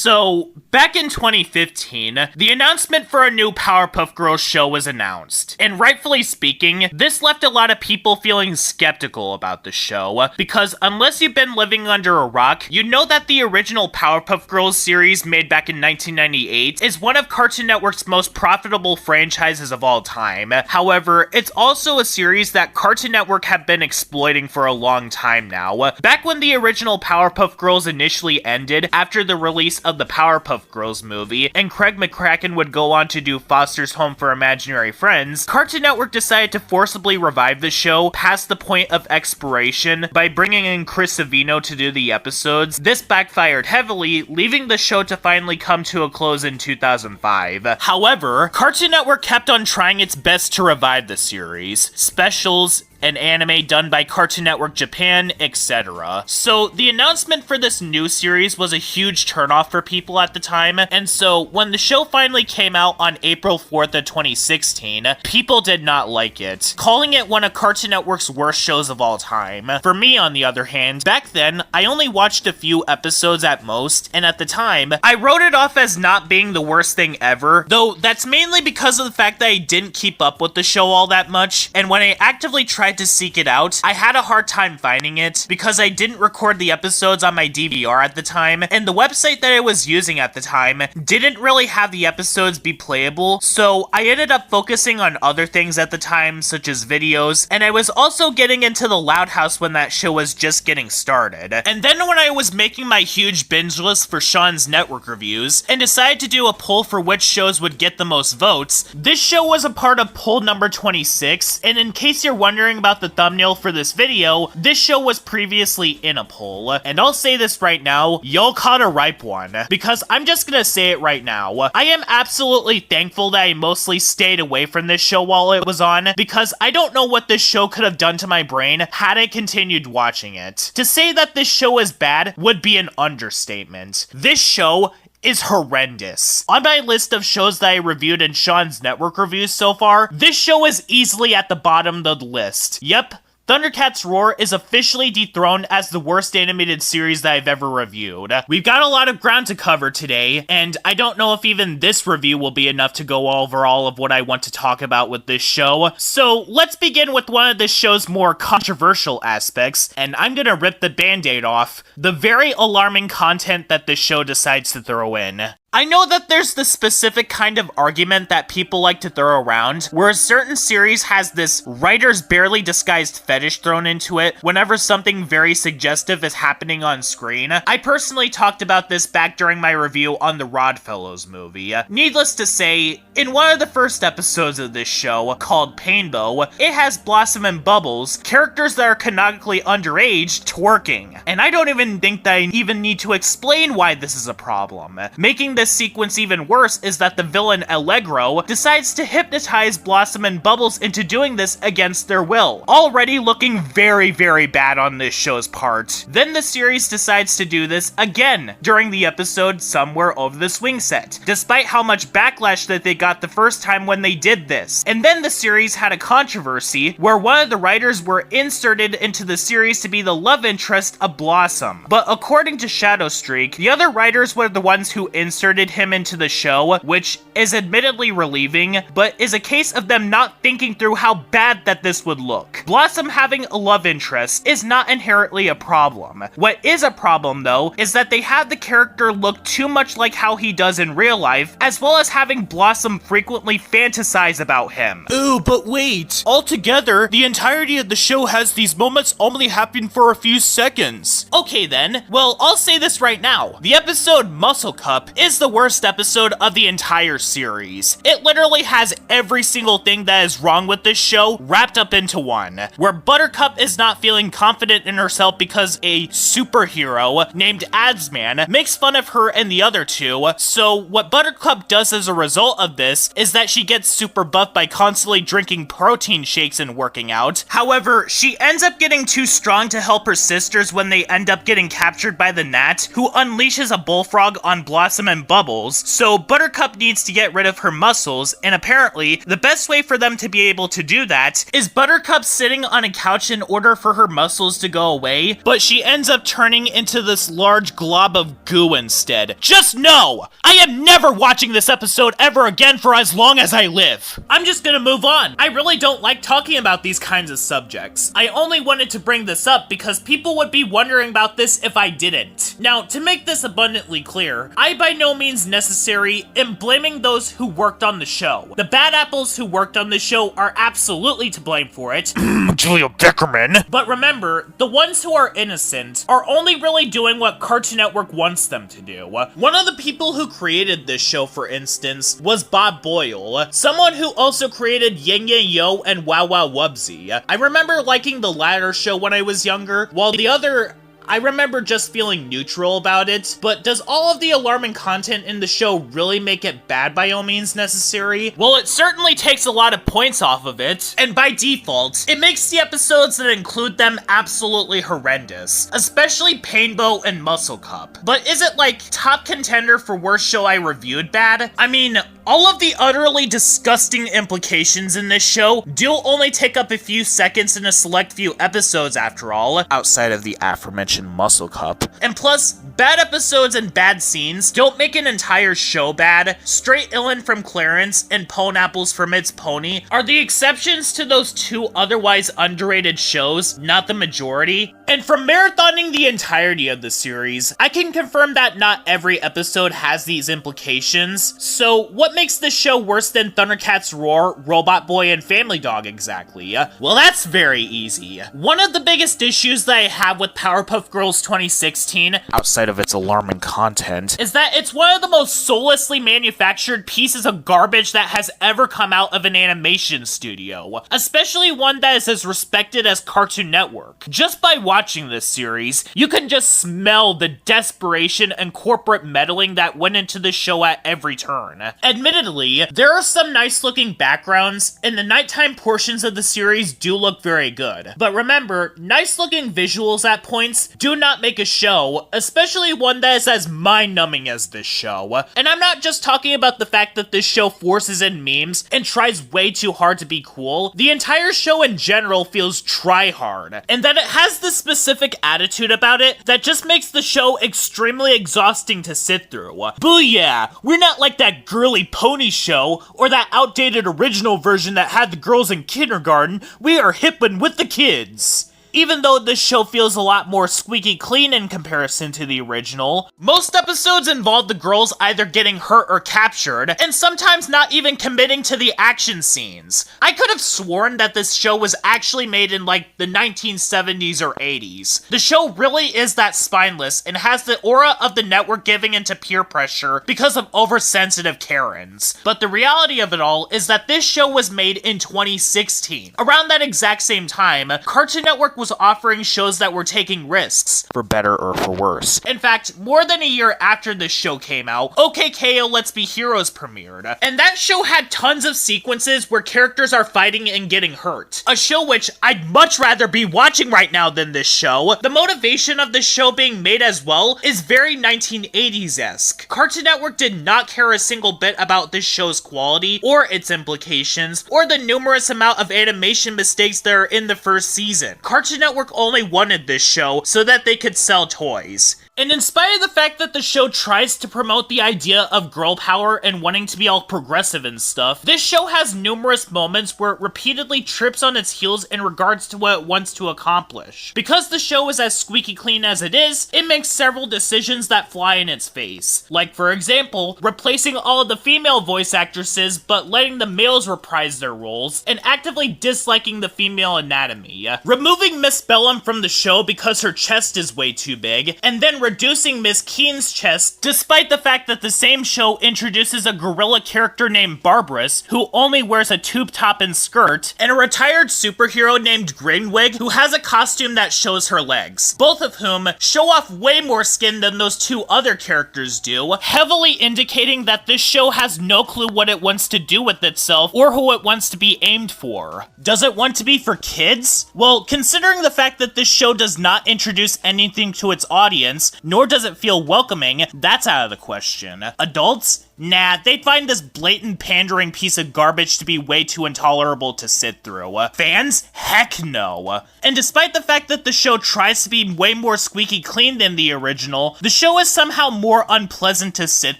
So, back in 2015, the announcement for a new Powerpuff Girls show was announced. And rightfully speaking, this left a lot of people feeling skeptical about the show, because unless you've been living under a rock, you know that the original Powerpuff Girls series made back in 1998 is one of Cartoon Network's most profitable franchises of all time. However, it's also a series that Cartoon Network have been exploiting for a long time now. Back when the original Powerpuff Girls initially ended after the release of the Powerpuff Girls movie, and Craig McCracken would go on to do Foster's Home for Imaginary Friends, Cartoon Network decided to forcibly revive the show past the point of expiration by bringing in Chris Savino to do the episodes. This backfired heavily, leaving the show to finally come to a close in 2005. However, Cartoon Network kept on trying its best to revive the series. Specials, an anime done by Cartoon Network Japan, etc. So the announcement for this new series was a huge turnoff for people at the time, and so when the show finally came out on April 4th of 2016, people did not like it, calling it one of Cartoon Network's worst shows of all time. For me, on the other hand, back then, I only watched a few episodes at most, and at the time, I wrote it off as not being the worst thing ever, though that's mainly because of the fact that I didn't keep up with the show all that much, and when I actively tried to seek it out, I had a hard time finding it because I didn't record the episodes on my DVR at the time, and the website that I was using at the time didn't really have the episodes be playable, so I ended up focusing on other things at the time, such as videos, and I was also getting into the Loud House when that show was just getting started. And then when I was making my huge binge list for Sean's network reviews, and decided to do a poll for which shows would get the most votes, this show was a part of poll number 26, and in case you're wondering about the thumbnail for this video, this show was previously in a poll, and I'll say this right now, y'all caught a ripe one, because I'm just gonna say it right now. I am absolutely thankful that I mostly stayed away from this show while it was on, because I don't know what this show could have done to my brain had I continued watching it. To say that this show is bad would be an understatement. This show is horrendous. On my list of shows that I reviewed in Sean's network reviews so far, this show is easily at the bottom of the list. Yep, Thundercats Roar is officially dethroned as the worst animated series that I've ever reviewed. We've got a lot of ground to cover today, and I don't know if even this review will be enough to go over all of what I want to talk about with this show. So let's begin with one of this show's more controversial aspects, and I'm gonna rip the band-aid off: the very alarming content that this show decides to throw in. I know that there's the specific kind of argument that people like to throw around, where a certain series has this writer's barely disguised fetish thrown into it whenever something very suggestive is happening on screen. I personally talked about this back during my review on the Rodfellows movie. Needless to say, in one of the first episodes of this show, called Painbow, it has Blossom and Bubbles, characters that are canonically underage, twerking. And I don't even think that I even need to explain why this is a problem. Making this sequence even worse is that the villain Allegro decides to hypnotize Blossom and Bubbles into doing this against their will, already looking very, very bad on this show's part. Then the series decides to do this again during the episode Somewhere Over the Swing Set, despite how much backlash that they got the first time when they did this. And then the series had a controversy where one of the writers were inserted into the series to be the love interest of Blossom. But according to Shadowstreak, the other writers were the ones who inserted him into the show, which is admittedly relieving, but is a case of them not thinking through how bad that this would look. Blossom having a love interest is not inherently a problem. What is a problem, though, is that they have the character look too much like how he does in real life, as well as having Blossom frequently fantasize about him. Ooh, but wait! Altogether, the entirety of the show has these moments only happen for a few seconds. Okay then, well, I'll say this right now. The episode Muscle Cup is the worst episode of the entire series. It literally has every single thing that is wrong with this show wrapped up into one, where Buttercup is not feeling confident in herself because a superhero named Adsman makes fun of her and the other two. So what Buttercup does as a result of this is that she gets super buff by constantly drinking protein shakes and working out. However, she ends up getting too strong to help her sisters when they end up getting captured by the Gnat, who unleashes a bullfrog on Blossom and bubbles, so Buttercup needs to get rid of her muscles, and apparently, the best way for them to be able to do that is Buttercup sitting on a couch in order for her muscles to go away, but she ends up turning into this large glob of goo instead. Just know, I am never watching this episode ever again for as long as I live. I'm just gonna move on. I really don't like talking about these kinds of subjects. I only wanted to bring this up because people would be wondering about this if I didn't. Now, to make this abundantly clear, I by no means necessary am blaming those who worked on the show. The bad apples who worked on the show are absolutely to blame for it. Julia Beckerman. But remember, the ones who are innocent are only really doing what Cartoon Network wants them to do. One of the people who created this show, for instance, was Bob Boyle, someone who also created Yin Yang Yo and Wow Wow Wubsy. I remember liking the latter show when I was younger, while the other, I remember just feeling neutral about it. But does all of the alarming content in the show really make it bad by all means necessary? Well, it certainly takes a lot of points off of it, and by default, it makes the episodes that include them absolutely horrendous, especially Painbow and Muscle Cup. But is it like top contender for worst show I reviewed bad? I mean, all of the utterly disgusting implications in this show do only take up a few seconds in a select few episodes after all, outside of the aforementioned Muscle Cup. And plus, bad episodes and bad scenes don't make an entire show bad. Straight Illin from Clarence and Pone Apples from Its Pony are the exceptions to those two otherwise underrated shows, not the majority. And from marathoning the entirety of the series, I can confirm that not every episode has these implications. So what makes this show worse than Thundercats Roar, Robot Boy, and Family Dog exactly? Well, that's very easy. One of the biggest issues that I have with Powerpuff Girls 2016, outside of its alarming content, is that it's one of the most soullessly manufactured pieces of garbage that has ever come out of an animation studio, especially one that is as respected as Cartoon Network. Just by watching this series, you can just smell the desperation and corporate meddling that went into the show at every turn. Admittedly, there are some nice looking backgrounds, and the nighttime portions of the series do look very good. But remember, nice looking visuals at points do not make a show, especially one that is as mind-numbing as this show. And I'm not just talking about the fact that this show forces in memes and tries way too hard to be cool. The entire show in general feels try-hard, and that it has this specific attitude about it that just makes the show extremely exhausting to sit through. Booyah! We're not like that girly pony show, or that outdated original version that had the girls in kindergarten. We are hip and with the kids. Even though this show feels a lot more squeaky clean in comparison to the original, most episodes involve the girls either getting hurt or captured, and sometimes not even committing to the action scenes. I could have sworn that this show was actually made in like the 1970s or 80s. The show really is that spineless and has the aura of the network giving into peer pressure because of oversensitive Karens. But the reality of it all is that this show was made in 2016. Around that exact same time, Cartoon Network was offering shows that were taking risks, for better or for worse. In fact, more than a year after this show came out, OKKO Let's Be Heroes premiered, and that show had tons of sequences where characters are fighting and getting hurt. A show which I'd much rather be watching right now than this show. The motivation of this show being made as well is very 1980s-esque. Cartoon Network did not care a single bit about this show's quality, or its implications, or the numerous amount of animation mistakes that are in the first season. Cartoon Network only wanted this show so that they could sell toys. And in spite of the fact that the show tries to promote the idea of girl power and wanting to be all progressive and stuff, this show has numerous moments where it repeatedly trips on its heels in regards to what it wants to accomplish. Because the show is as squeaky clean as it is, it makes several decisions that fly in its face. Like, for example, replacing all of the female voice actresses but letting the males reprise their roles, and actively disliking the female anatomy. Removing Miss Bellum from the show because her chest is way too big, and then reducing Miss Keen's chest, despite the fact that the same show introduces a gorilla character named Barbarous, who only wears a tube top and skirt, and a retired superhero named Grinwig, who has a costume that shows her legs, both of whom show off way more skin than those two other characters do, heavily indicating that this show has no clue what it wants to do with itself or who it wants to be aimed for. Does it want to be for kids? Well, considering the fact that this show does not introduce anything to its audience, nor does it feel welcoming. That's out of the question. Adults? Nah, they'd find this blatant pandering piece of garbage to be way too intolerable to sit through. Fans? Heck no. And despite the fact that the show tries to be way more squeaky clean than the original, the show is somehow more unpleasant to sit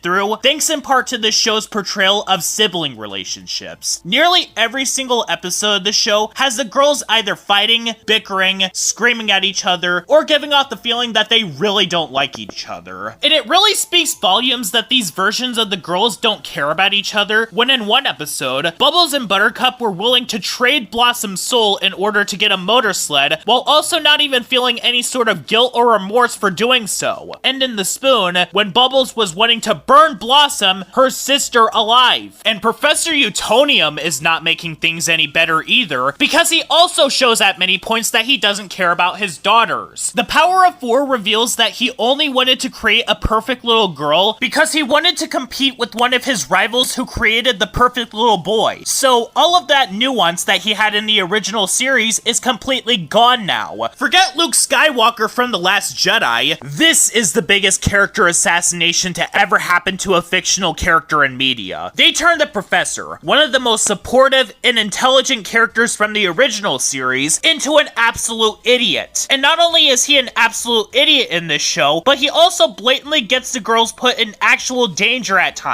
through, thanks in part to the show's portrayal of sibling relationships. Nearly every single episode of the show has the girls either fighting, bickering, screaming at each other, or giving off the feeling that they really don't like each other. And it really speaks volumes that these versions of the girls don't care about each other, when in one episode, Bubbles and Buttercup were willing to trade Blossom's soul in order to get a motor sled, while also not even feeling any sort of guilt or remorse for doing so. And in The Spoon, when Bubbles was wanting to burn Blossom, her sister, alive. And Professor Utonium is not making things any better either, because he also shows at many points that he doesn't care about his daughters. The Power of Four reveals that he only wanted to create a perfect little girl because he wanted to compete with one of his rivals who created the perfect little boy. So all of that nuance that he had in the original series is completely gone now. Forget Luke Skywalker from The Last Jedi. This is the biggest character assassination to ever happen to a fictional character in media. They turned the Professor, one of the most supportive and intelligent characters from the original series, into an absolute idiot. And not only is he an absolute idiot in this show, but he also blatantly gets the girls put in actual danger at times.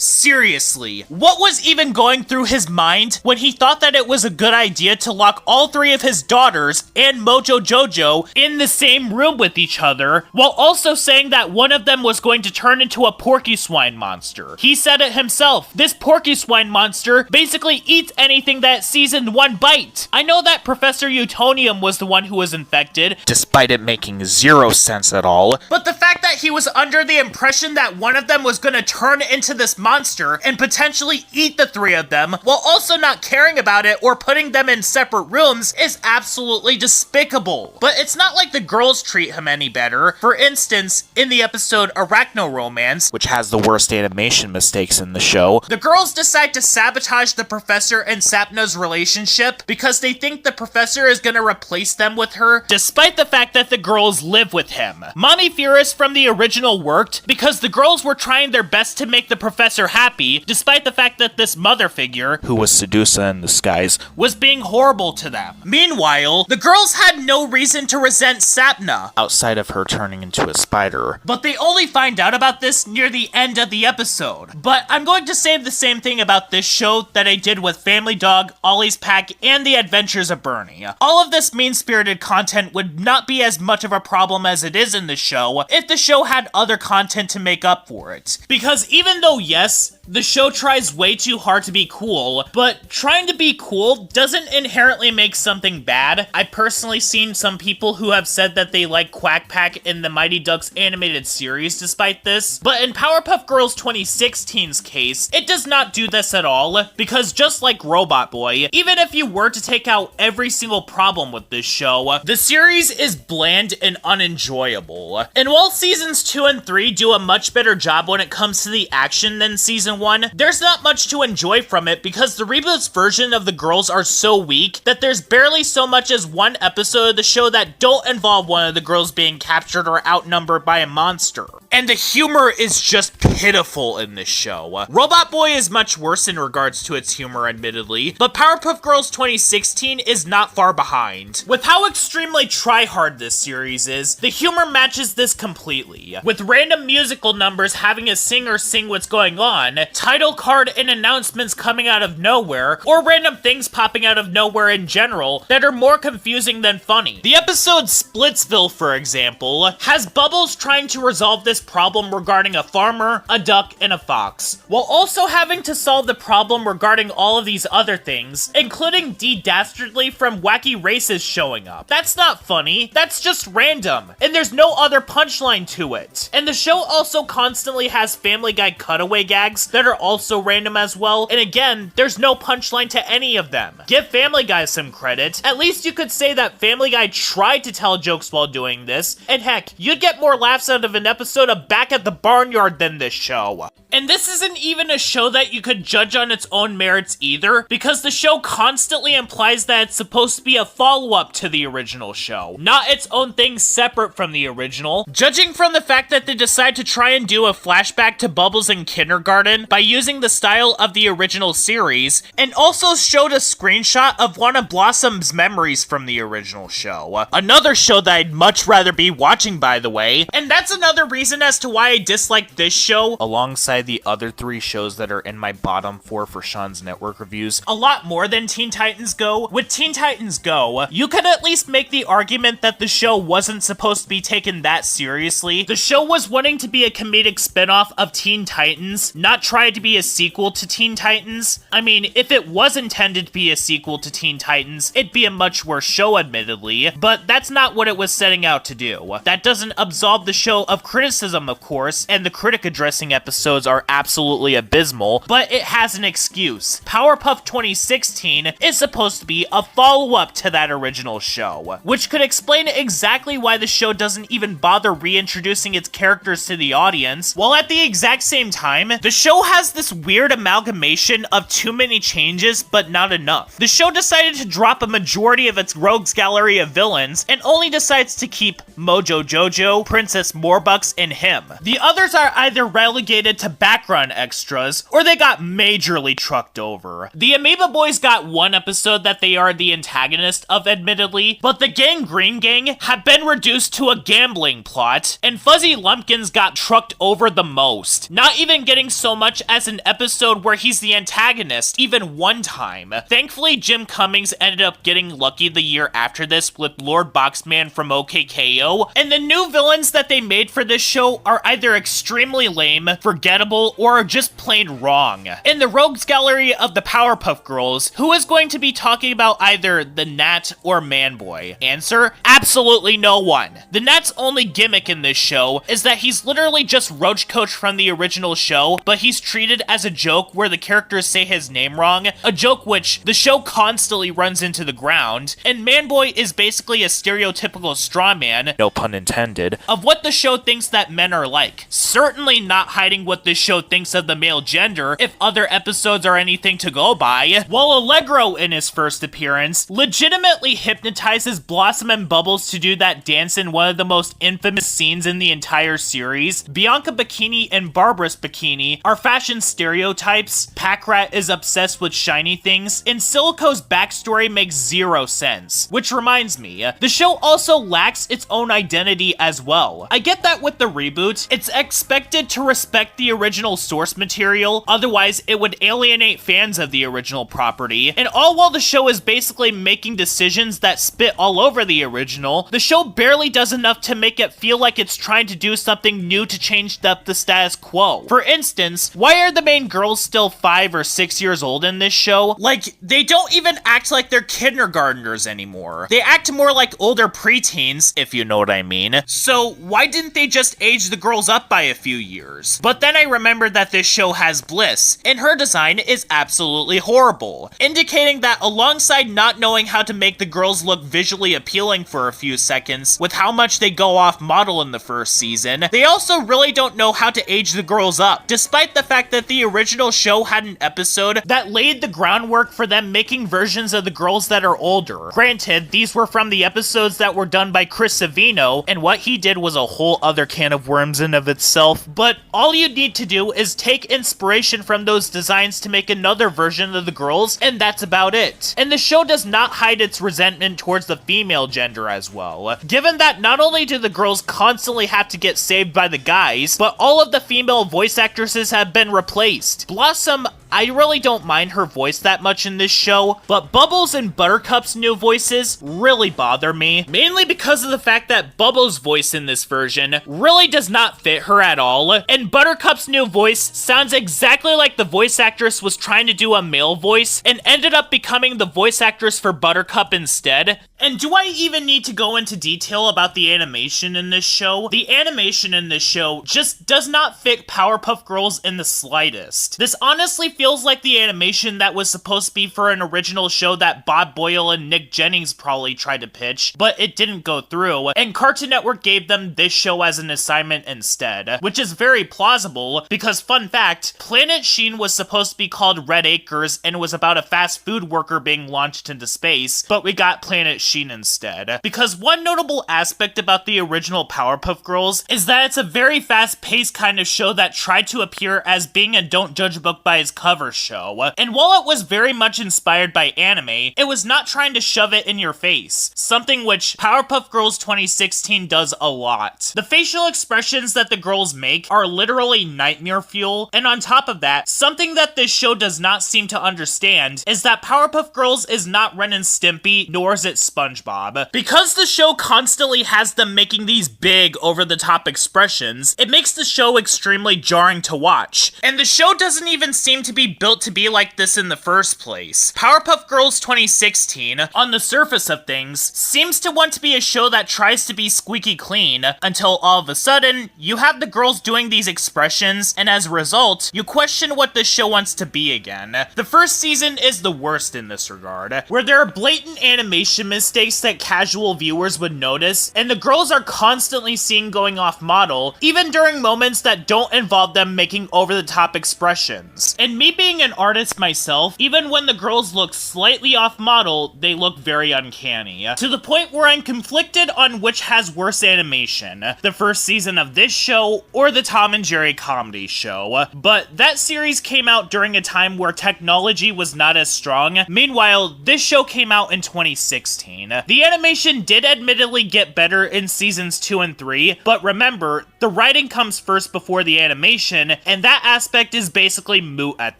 Seriously, what was even going through his mind when he thought that it was a good idea to lock all three of his daughters and Mojo Jojo in the same room with each other, while also saying that one of them was going to turn into a porky swine monster? He said it himself. This porky swine monster basically eats anything that it sees in one bite. I know that Professor Utonium was the one who was infected, despite it making zero sense at all, but the fact that he was under the impression that one of them was gonna turn into this monster and potentially eat the three of them, while also not caring about it or putting them in separate rooms, is absolutely despicable. But it's not like the girls treat him any better. For instance, in the episode Arachno Romance, which has the worst animation mistakes in the show, the girls decide to sabotage the Professor and Sapna's relationship because they think the Professor is gonna replace them with her, despite the fact that the girls live with him. Mommy Theorist from the original worked because the girls were trying their best to make the Professor happy, despite the fact that this mother figure, who was Sedusa in disguise, was being horrible to them. Meanwhile, the girls had no reason to resent Sapna, outside of her turning into a spider. But they only find out about this near the end of the episode. But I'm going to say the same thing about this show that I did with Family Dog, Ollie's Pack, and The Adventures of Bernie. All of this mean-spirited content would not be as much of a problem as it is in the show if the show had other content to make up for it. Because even though, yes, the show tries way too hard to be cool, but trying to be cool doesn't inherently make something bad. I've personally seen some people who have said that they like Quack Pack in the Mighty Ducks animated series despite this, but in Powerpuff Girls 2016's case, it does not do this at all, because just like Robot Boy, even if you were to take out every single problem with this show, the series is bland and unenjoyable. And while seasons 2 and 3 do a much better job when it comes to the action than season 1, there's not much to enjoy from it because the reboot's version of the girls are so weak that there's barely so much as one episode of the show that don't involve one of the girls being captured or outnumbered by a monster. And the humor is just pitiful in this show. Robot Boy is much worse in regards to its humor, admittedly, but Powerpuff Girls 2016 is not far behind. With how extremely try-hard this series is, the humor matches this completely. With random musical numbers having a singer sing what's going on, title card and announcements coming out of nowhere, or random things popping out of nowhere in general that are more confusing than funny. The episode Splitsville, for example, has Bubbles trying to resolve this problem regarding a farmer, a duck, and a fox, while also having to solve the problem regarding all of these other things, including D. Dastardly from Wacky Races showing up. That's not funny, that's just random, and there's no other punchline to it. And the show also constantly has Family Guy cutaway gags that that are also random as well, and again, there's no punchline to any of them. Give Family Guy some credit. At least you could say that Family Guy tried to tell jokes while doing this, and heck, you'd get more laughs out of an episode of Back at the Barnyard than this show. And this isn't even a show that you could judge on its own merits either, because the show constantly implies that it's supposed to be a follow-up to the original show, not its own thing separate from the original. Judging from the fact that they decide to try and do a flashback to Bubbles in kindergarten by using the style of the original series, and also showed a screenshot of one of Blossom's memories from the original show. Another show that I'd much rather be watching, by the way, and that's another reason as to why I dislike this show, alongside the other 3 shows that are in my bottom 4 for Sean's network reviews, a lot more than Teen Titans Go. With Teen Titans Go, you could at least make the argument that the show wasn't supposed to be taken that seriously. The show was wanting to be a comedic spinoff of Teen Titans, not try to be a sequel to Teen Titans. I mean, if it was intended to be a sequel to Teen Titans, it'd be a much worse show, admittedly, but that's not what it was setting out to do. That doesn't absolve the show of criticism, of course, and the critic addressing episodes are absolutely abysmal, but it has an excuse. Powerpuff 2016 is supposed to be a follow-up to that original show, which could explain exactly why the show doesn't even bother reintroducing its characters to the audience, while at the exact same time, the show has this weird amalgamation of too many changes, but not enough. The show decided to drop a majority of its rogues gallery of villains, and only decides to keep Mojo Jojo, Princess Morbucks, and him. The others are either relegated to background extras, or they got majorly trucked over. The Amoeba Boys got one episode that they are the antagonist of, admittedly, but the Gang Green Gang have been reduced to a gambling plot, and Fuzzy Lumpkins got trucked over the most, not even getting so much as an episode where he's the antagonist, even one time. Thankfully, Jim Cummings ended up getting lucky the year after this with Lord Boxman from OKKO, and the new villains that they made for this show are either extremely lame, forgettable, or just plain wrong. In the rogues gallery of the Powerpuff Girls, who is going to be talking about either the Nat or Manboy? Answer: absolutely no one. The Nat's only gimmick in this show is that he's literally just Roach Coach from the original show, but he's treated as a joke where the characters say his name wrong, a joke which the show constantly runs into the ground, and Manboy is basically a stereotypical straw man, no pun intended, of what the show thinks that men are like. Certainly not hiding what this show thinks of the male gender, if other episodes are anything to go by, while Allegro in his first appearance legitimately hypnotizes Blossom and Bubbles to do that dance in one of the most infamous scenes in the entire series. Bianca Bikini and Barbaras Bikini are fashion stereotypes, Packrat is obsessed with shiny things, and Silico's backstory makes zero sense. Which reminds me, the show also lacks its own identity as well. I get that with the reboot, it's expected to respect the original source material, otherwise it would alienate fans of the original property, and all while the show is basically making decisions that spit all over the original, the show barely does enough to make it feel like it's trying to do something new to change up the status quo. For instance, why are the main girls still 5 or 6 years old in this show? Like, they don't even act like they're kindergartners anymore. They act more like older preteens, if you know what I mean. So why didn't they just age the girls up by a few years? But then I remembered that this show has Bliss, and her design is absolutely horrible, indicating that alongside not knowing how to make the girls look visually appealing for a few seconds with how much they go off model in the first season, they also really don't know how to age the girls up, despite the fact that the original show had an episode that laid the groundwork for them making versions of the girls that are older. Granted, these were from the episodes that were done by Chris Savino, and what he did was a whole other can of worms in of itself, but all you need to do is take inspiration from those designs to make another version of the girls, and that's about it. And the show does not hide its resentment towards the female gender as well, given that not only do the girls constantly have to get saved by the guys, but all of the female voice actresses have been replaced. Blossom, I really don't mind her voice that much in this show, but Bubbles and Buttercup's new voices really bother me, mainly because of the fact that Bubbles' voice in this version really does not fit her at all, and Buttercup's new voice sounds exactly like the voice actress was trying to do a male voice and ended up becoming the voice actress for Buttercup instead. And do I even need to go into detail about the animation in this show? The animation in this show just does not fit Powerpuff Girls in the slightest. This honestly feels like the animation that was supposed to be for an original show that Bob Boyle and Nick Jennings probably tried to pitch, but it didn't go through, and Cartoon Network gave them this show as an assignment instead, which is very plausible because, fun fact, Planet Sheen was supposed to be called Red Acres and was about a fast food worker being launched into space, but we got Planet Sheen instead. Because one notable aspect about the original Powerpuff Girls is that it's a very fast-paced kind of show that tried to appear as being a don't judge a book by its cover show. And while it was very much inspired by anime, it was not trying to shove it in your face, something which Powerpuff Girls 2016 does a lot. The facial expressions that the girls make are literally nightmare fuel, and on top of that, something that this show does not seem to understand is that Powerpuff Girls is not Ren and Stimpy, nor is it SpongeBob. Because the show constantly has them making these big, over-the-top expressions, it makes the show extremely jarring to watch. And the show doesn't even seem to be built to be like this in the first place. Powerpuff Girls 2016, on the surface of things, seems to want to be a show that tries to be squeaky clean, until all of a sudden, you have the girls doing these expressions, and as a result, you question what the show wants to be again. The first season is the worst in this regard, where there are blatant animation mistakes that casual viewers would notice, and the girls are constantly seen going off model, even during moments that don't involve them making over-the-top expressions. And me being an artist myself, even when the girls look slightly off model, they look very uncanny, to the point where I'm conflicted on which has worse animation, the first season of this show or the Tom and Jerry comedy show. But that series came out during a time where technology was not as strong. Meanwhile, this show came out in 2016. The animation did admittedly get better in seasons 2 and 3, but remember, the writing comes first before the animation, and that aspect is basically moot at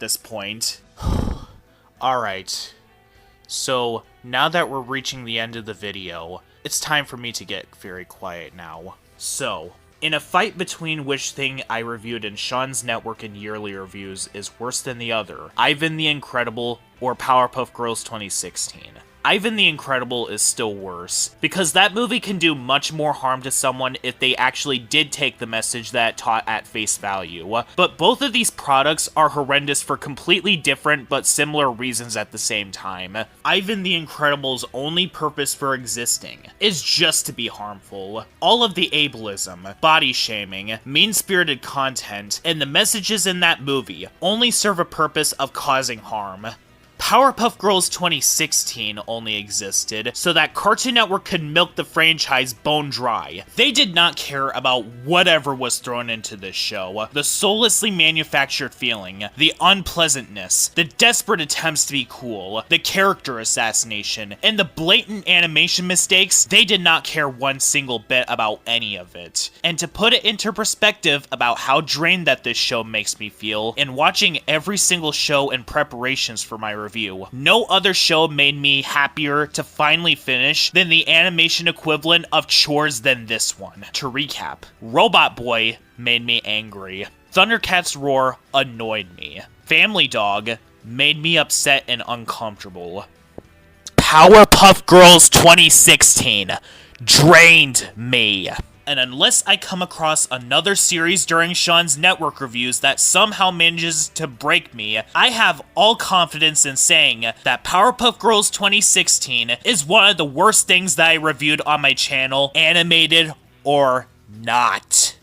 this point. Alright, so now that we're reaching the end of the video, it's time for me to get very quiet now. So, in a fight between which thing I reviewed in Sean's Network and yearly reviews is worse than the other, Ivan the Incredible or Powerpuff Girls 2016. Ivan the Incredible is still worse, because that movie can do much more harm to someone if they actually did take the message that it taught at face value. But both of these products are horrendous for completely different but similar reasons at the same time. Ivan the Incredible's only purpose for existing is just to be harmful. All of the ableism, body shaming, mean-spirited content, and the messages in that movie only serve a purpose of causing harm. Powerpuff Girls 2016 only existed so that Cartoon Network could milk the franchise bone dry. They did not care about whatever was thrown into this show. The soullessly manufactured feeling, the unpleasantness, the desperate attempts to be cool, the character assassination, and the blatant animation mistakes, they did not care one single bit about any of it. And to put it into perspective about how drained that this show makes me feel, in watching every single show in preparations for my review, no other show made me happier to finally finish than the animation equivalent of chores than this one. To recap, Robot Boy made me angry. Thundercats Roar annoyed me. Family Dog made me upset and uncomfortable. Powerpuff Girls 2016 drained me. And unless I come across another series during Sean's Network reviews that somehow manages to break me, I have all confidence in saying that Powerpuff Girls 2016 is one of the worst things that I reviewed on my channel, animated or not.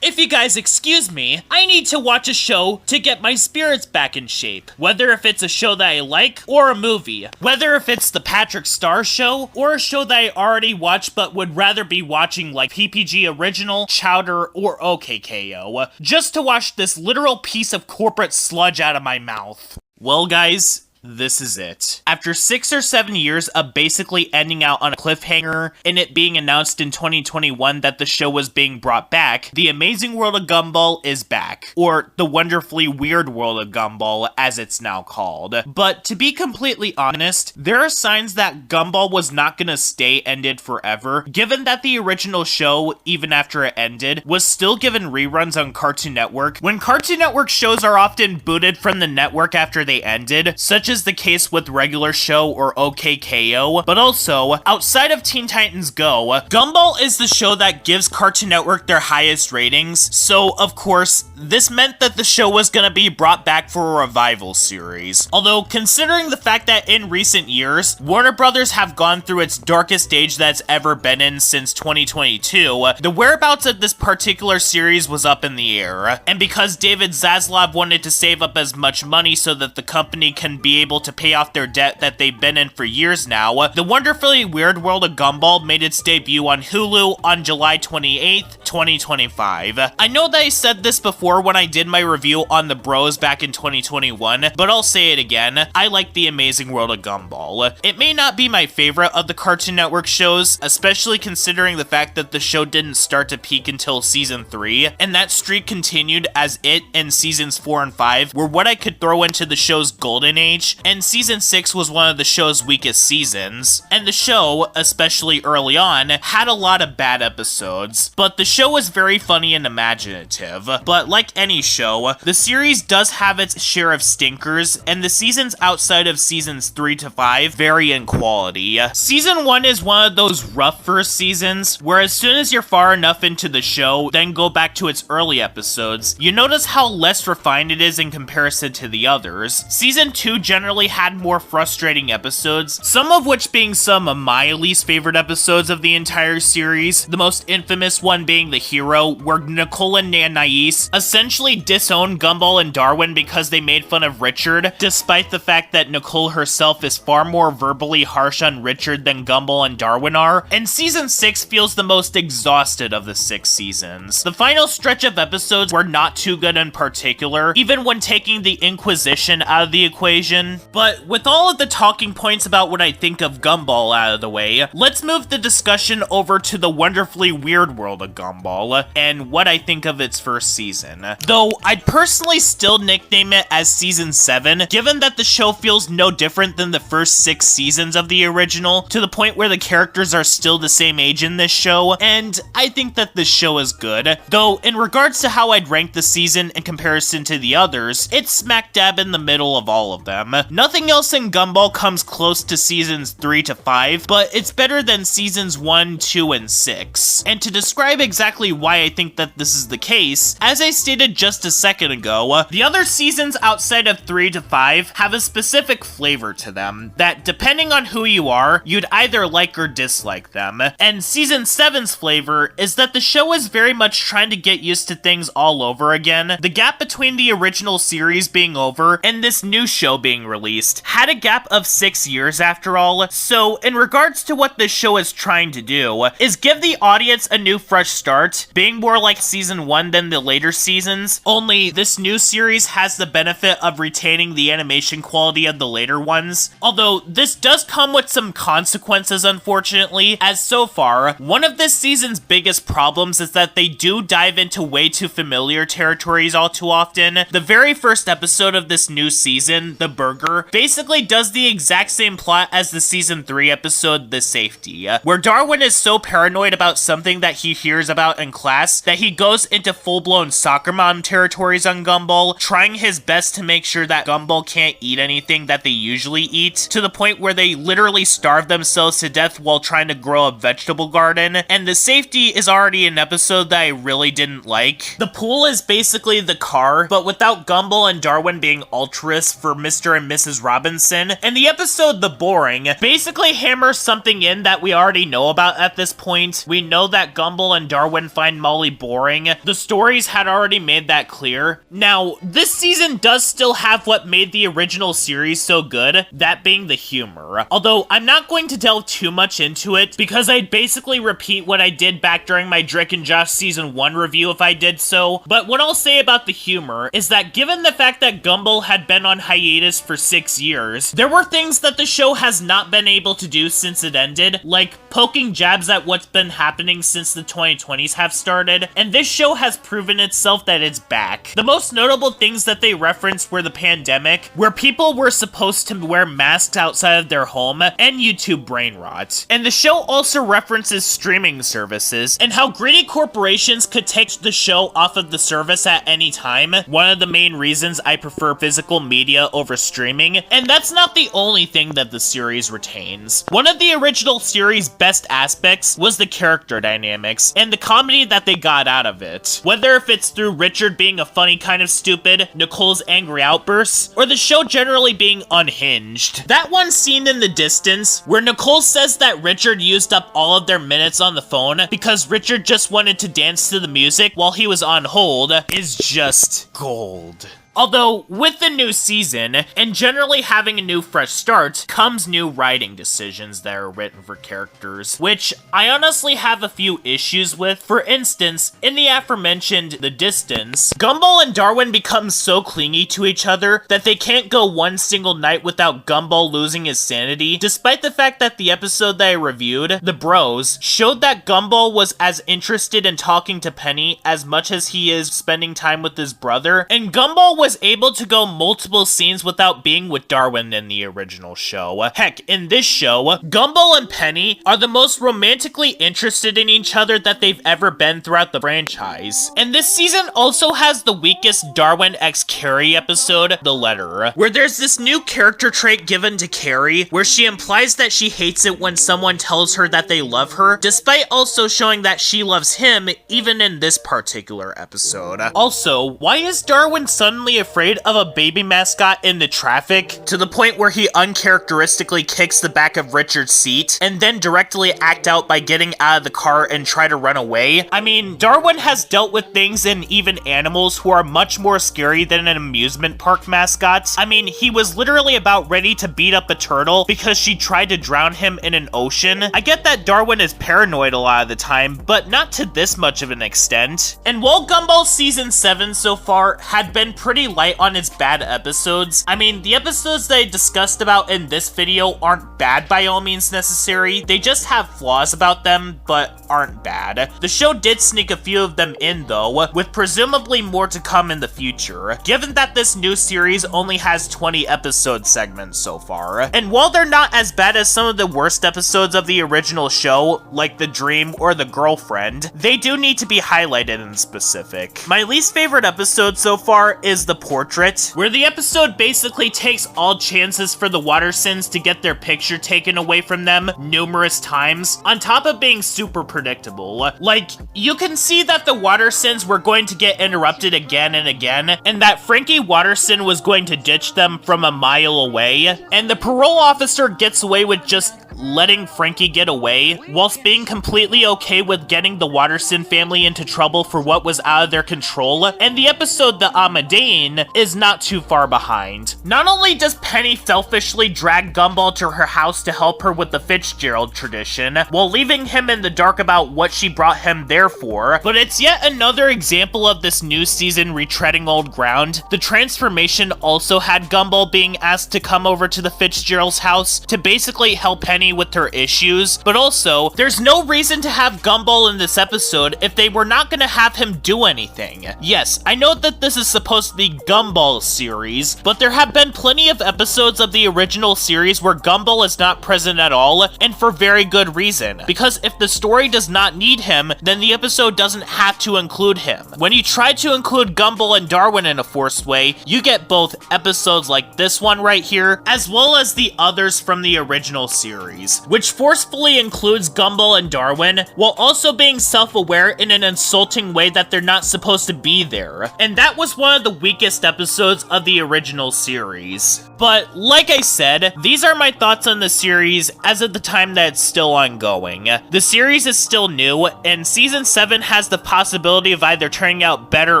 If you guys excuse me, I need to watch a show to get my spirits back in shape. Whether if it's a show that I like or a movie. Whether if it's the Patrick Star Show or a show that I already watched but would rather be watching like PPG Original, Chowder, or OKKO. Just to wash this literal piece of corporate sludge out of my mouth. Well guys, this is it. After 6 or 7 years of basically ending out on a cliffhanger and it being announced in 2021 that the show was being brought back, The Amazing World of Gumball is back. Or The Wonderfully Weird World of Gumball, as it's now called. But to be completely honest, there are signs that Gumball was not gonna stay ended forever, given that the original show, even after it ended, was still given reruns on Cartoon Network. When Cartoon Network shows are often booted from the network after they ended, such as the case with Regular Show or OKKO, but also, outside of Teen Titans Go, Gumball is the show that gives Cartoon Network their highest ratings, so of course, this meant that the show was gonna be brought back for a revival series. Although, considering the fact that in recent years, Warner Brothers have gone through its darkest stage that's ever been in since 2022, the whereabouts of this particular series was up in the air, and because David Zaslav wanted to save up as much money so that the company can be able to pay off their debt that they've been in for years now, The Wonderfully Weird World of Gumball made its debut on Hulu on July 28th, 2025. I know that I said this before when I did my review on The Bros back in 2021, but I'll say it again, I like The Amazing World of Gumball. It may not be my favorite of the Cartoon Network shows, especially considering the fact that the show didn't start to peak until season 3, and that streak continued as it and seasons 4 and 5 were what I could throw into the show's golden age, and season 6 was one of the show's weakest seasons. And the show, especially early on, had a lot of bad episodes, but the show was very funny and imaginative. But like any show, the series does have its share of stinkers, and the seasons outside of seasons 3 to 5 vary in quality. Season 1 is one of those rough first seasons, where as soon as you're far enough into the show, then go back to its early episodes, you notice how less refined it is in comparison to the others. Season 2 generally had more frustrating episodes, some of which being some of my least favorite episodes of the entire series, the most infamous one being The Hero, where Nicole and Nanais essentially disowned Gumball and Darwin because they made fun of Richard, despite the fact that Nicole herself is far more verbally harsh on Richard than Gumball and Darwin are, and season 6 feels the most exhausted of the 6 seasons. The final stretch of episodes were not too good in particular, even when taking the Inquisition out of the equation. But with all of the talking points about what I think of Gumball out of the way, let's move the discussion over to The Wonderfully Weird World of Gumball, and what I think of its first season. Though, I'd personally still nickname it as Season 7, given that the show feels no different than the first 6 seasons of the original, to the point where the characters are still the same age in this show, and I think that this show is good. Though, in regards to how I'd rank the season in comparison to the others, it's smack dab in the middle of all of them. Nothing else in Gumball comes close to seasons 3 to 5, but it's better than seasons 1, 2, and 6. And to describe exactly why I think that this is the case, as I stated just a second ago, the other seasons outside of 3 to 5 have a specific flavor to them, that depending on who you are, you'd either like or dislike them. And season 7's flavor is that the show is very much trying to get used to things all over again. The gap between the original series being over and this new show being released had a gap of 6 years after all, so in regards to what this show is trying to do, is give the audience a new fresh start, being more like season 1 than the later seasons, only this new series has the benefit of retaining the animation quality of the later ones. Although this does come with some consequences unfortunately, as so far, one of this season's biggest problems is that they do dive into way too familiar territories all too often. The very first episode of this new season, The Burger, basically does the exact same plot as the season 3 episode, The Safety, where Darwin is so paranoid about something that he hears about in class that he goes into full-blown soccer mom territories on Gumball, trying his best to make sure that Gumball can't eat anything that they usually eat, to the point where they literally starve themselves to death while trying to grow a vegetable garden. And The Safety is already an episode that I really didn't like. The pool is basically the car, but without Gumball and Darwin being altruists for Mr. and Mrs. Robinson. And the episode The Boring basically hammers something in that we already know about at this point. We know that Gumball and Darwin find Molly boring. The stories had already made that clear. Now, this season does still have what made the original series so good, that being the humor. Although, I'm not going to delve too much into it, because I'd basically repeat what I did back during my Drake and Josh season 1 review if I did so, but what I'll say about the humor is that given the fact that Gumball had been on hiatus for 6 years. There were things that the show has not been able to do since it ended, like poking jabs at what's been happening since the 2020s have started, and this show has proven itself that it's back. The most notable things that they referenced were the pandemic, where people were supposed to wear masks outside of their home, and YouTube brain rot. And the show also references streaming services, and how greedy corporations could take the show off of the service at any time, one of the main reasons I prefer physical media over streaming, and that's not the only thing that the series retains. One of the original series' best aspects was the character dynamics, and the comedy that they got out of it. Whether if it's through Richard being a funny kind of stupid, Nicole's angry outbursts, or the show generally being unhinged. That one scene in the distance, where Nicole says that Richard used up all of their minutes on the phone because Richard just wanted to dance to the music while he was on hold, is just gold. Although, with the new season, and generally having a new fresh start, comes new writing decisions that are written for characters, which I honestly have a few issues with. For instance, in the aforementioned The Distance, Gumball and Darwin become so clingy to each other that they can't go one single night without Gumball losing his sanity, despite the fact that the episode that I reviewed, The Bros, showed that Gumball was as interested in talking to Penny as much as he is spending time with his brother, and Gumball was able to go multiple scenes without being with Darwin in the original show. Heck, in this show, Gumball and Penny are the most romantically interested in each other that they've ever been throughout the franchise. And this season also has the weakest Darwin x Carrie episode, The Letter, where there's this new character trait given to Carrie, where she implies that she hates it when someone tells her that they love her, despite also showing that she loves him, even in this particular episode. Also, why is Darwin suddenly afraid of a baby mascot in the traffic, to the point where he uncharacteristically kicks the back of Richard's seat, and then directly act out by getting out of the car and try to run away? I mean, Darwin has dealt with things and even animals who are much more scary than an amusement park mascot. I mean, he was literally about ready to beat up a turtle because she tried to drown him in an ocean. I get that Darwin is paranoid a lot of the time, but not to this much of an extent. And while Gumball Season 7 so far had been pretty light on its bad episodes, I mean, the episodes that I discussed about in this video aren't bad by all means necessary, they just have flaws about them, but aren't bad. The show did sneak a few of them in though, with presumably more to come in the future, given that this new series only has 20 episode segments so far. And while they're not as bad as some of the worst episodes of the original show, like The Dream or The Girlfriend, they do need to be highlighted in specific. My least favorite episode so far is The Portrait, where the episode basically takes all chances for the Wattersons to get their picture taken away from them numerous times, on top of being super predictable. Like, you can see that the Wattersons were going to get interrupted again and again, and that Frankie Watterson was going to ditch them from a mile away, and the parole officer gets away with just letting Frankie get away, whilst being completely okay with getting the Watterson family into trouble for what was out of their control, and the episode The Amadane is not too far behind. Not only does Penny selfishly drag Gumball to her house to help her with the Fitzgerald tradition, while leaving him in the dark about what she brought him there for, but it's yet another example of this new season retreading old ground. The transformation also had Gumball being asked to come over to the Fitzgerald's house to basically help Penny with her issues, but also, there's no reason to have Gumball in this episode if they were not gonna have him do anything. Yes, I know that this is supposed to be Gumball's series, but there have been plenty of episodes of the original series where Gumball is not present at all, and for very good reason. Because if the story does not need him, then the episode doesn't have to include him. When you try to include Gumball and Darwin in a forced way, you get both episodes like this one right here, as well as the others from the original series, which forcefully includes Gumball and Darwin, while also being self-aware in an insulting way that they're not supposed to be there. And that was one of the weakest episodes of the original series. But, like I said, these are my thoughts on the series as of the time that it's still ongoing. The series is still new, and Season 7 has the possibility of either turning out better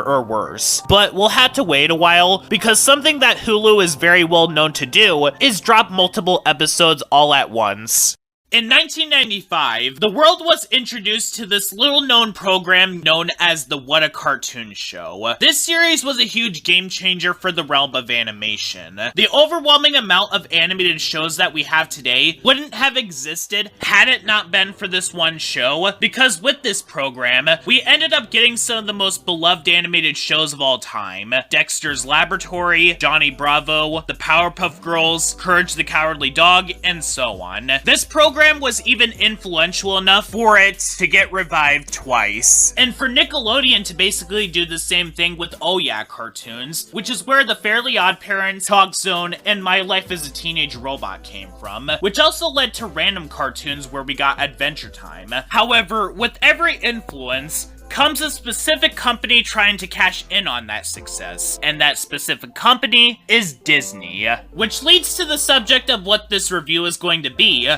or worse. But we'll have to wait a while, because something that Hulu is very well known to do is drop multiple episodes all at once. In 1995, the world was introduced to this little-known program known as the What a Cartoon Show. This series was a huge game-changer for the realm of animation. The overwhelming amount of animated shows that we have today wouldn't have existed had it not been for this one show, because with this program, we ended up getting some of the most beloved animated shows of all time. Dexter's Laboratory, Johnny Bravo, the Powerpuff Girls, Courage the Cowardly Dog, and so on. This program was even influential enough for it to get revived twice. And for Nickelodeon to basically do the same thing with Oh Yeah cartoons, which is where the Fairly Odd Parents, Talk Zone, and My Life as a Teenage Robot came from, which also led to random cartoons where we got Adventure Time. However, with every influence comes a specific company trying to cash in on that success, and that specific company is Disney. Which leads to the subject of what this review is going to be,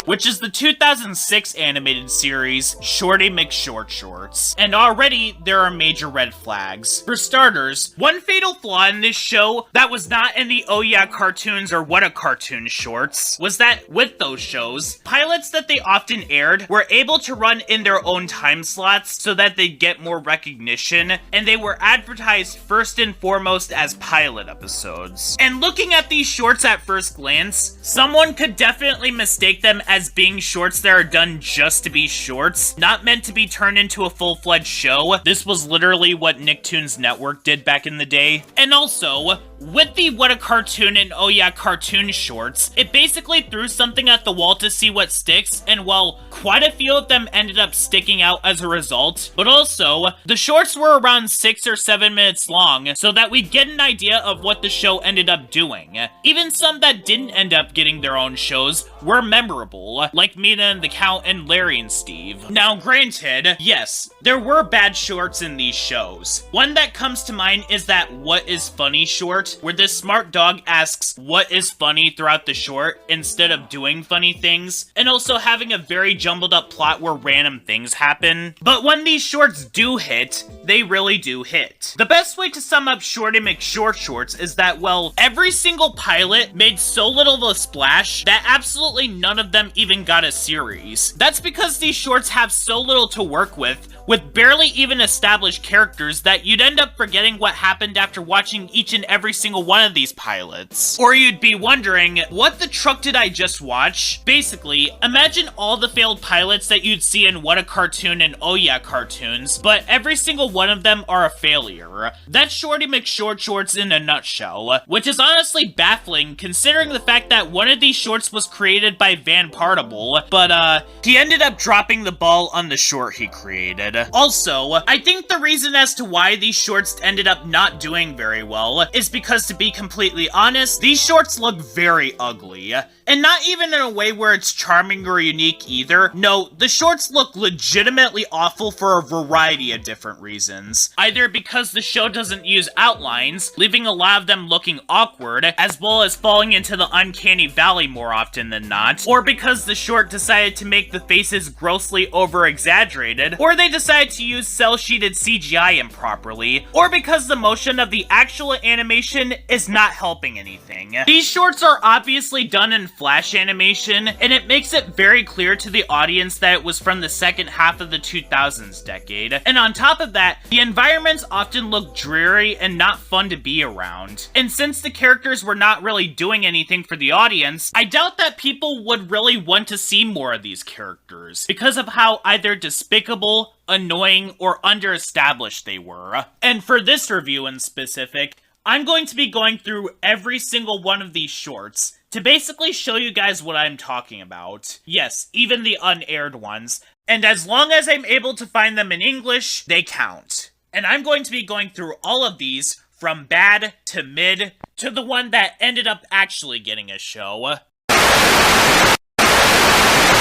which is the 2006 animated series, Shorty McShorts. And already, there are major red flags. For starters, one fatal flaw in this show that was not in the Oh Yeah cartoons or What a Cartoon shorts was that with those shows, pilots that they often aired were able to run in their own time slots so that they'd get more recognition, and they were advertised first and foremost as pilot episodes. And looking at these shorts at first glance, someone could definitely mistake them as being shorts that are done just to be shorts, not meant to be turned into a full-fledged show. This was literally what Nicktoons Network did back in the day. And also, with the What a Cartoon and Oh Yeah cartoon shorts, it basically threw something at the wall to see what sticks, and well, quite a few of them ended up sticking out as a result. But also, the shorts were around 6 or 7 minutes long, so that we'd get an idea of what the show ended up doing. Even some that didn't end up getting their own shows were memorable, like Mina and the Count and Larry and Steve. Now granted, yes, there were bad shorts in these shows. One that comes to mind is that What is Funny short, where this smart dog asks what is funny throughout the short instead of doing funny things, and also having a very jumbled up plot where random things happen. But when these shorts do hit, they really do hit. The best way to sum up Shorty McShorts is that, well, every single pilot made so little of a splash that absolutely none of them even got a series. That's because these shorts have so little to work with barely even established characters that you'd end up forgetting what happened after watching each and every single one of these pilots. Or you'd be wondering, what the truck did I just watch? Basically, imagine all the failed pilots that you'd see in What a Cartoon and Oh Yeah cartoons, but every single one of them are a failure. That's Shorty McShorts in a nutshell, which is honestly baffling considering the fact that one of these shorts was created by Van Partible, but he ended up dropping the ball on the short he created. Also, I think the reason as to why these shorts ended up not doing very well is because, to be completely honest, these shorts look very ugly. And not even in a way where it's charming or unique either. No, the shorts look legitimately awful for a variety of different reasons. Either because the show doesn't use outlines, leaving a lot of them looking awkward, as well as falling into the uncanny valley more often than not, or because the short decided to make the faces grossly over-exaggerated, or they decided to use cel-sheeted CGI improperly, or because the motion of the actual animation is not helping anything. These shorts are obviously done in flash animation, and it makes it very clear to the audience that it was from the second half of the 2000s decade. And on top of that, the environments often look dreary and not fun to be around. And since the characters were not really doing anything for the audience, I doubt that people would really want to see more of these characters, because of how either despicable, annoying, or underestablished they were. And for this review in specific, I'm going to be going through every single one of these shorts to basically show you guys what I'm talking about. Yes, even the unaired ones. And as long as I'm able to find them in English, they count. And I'm going to be going through all of these, from bad to mid, to the one that ended up actually getting a show.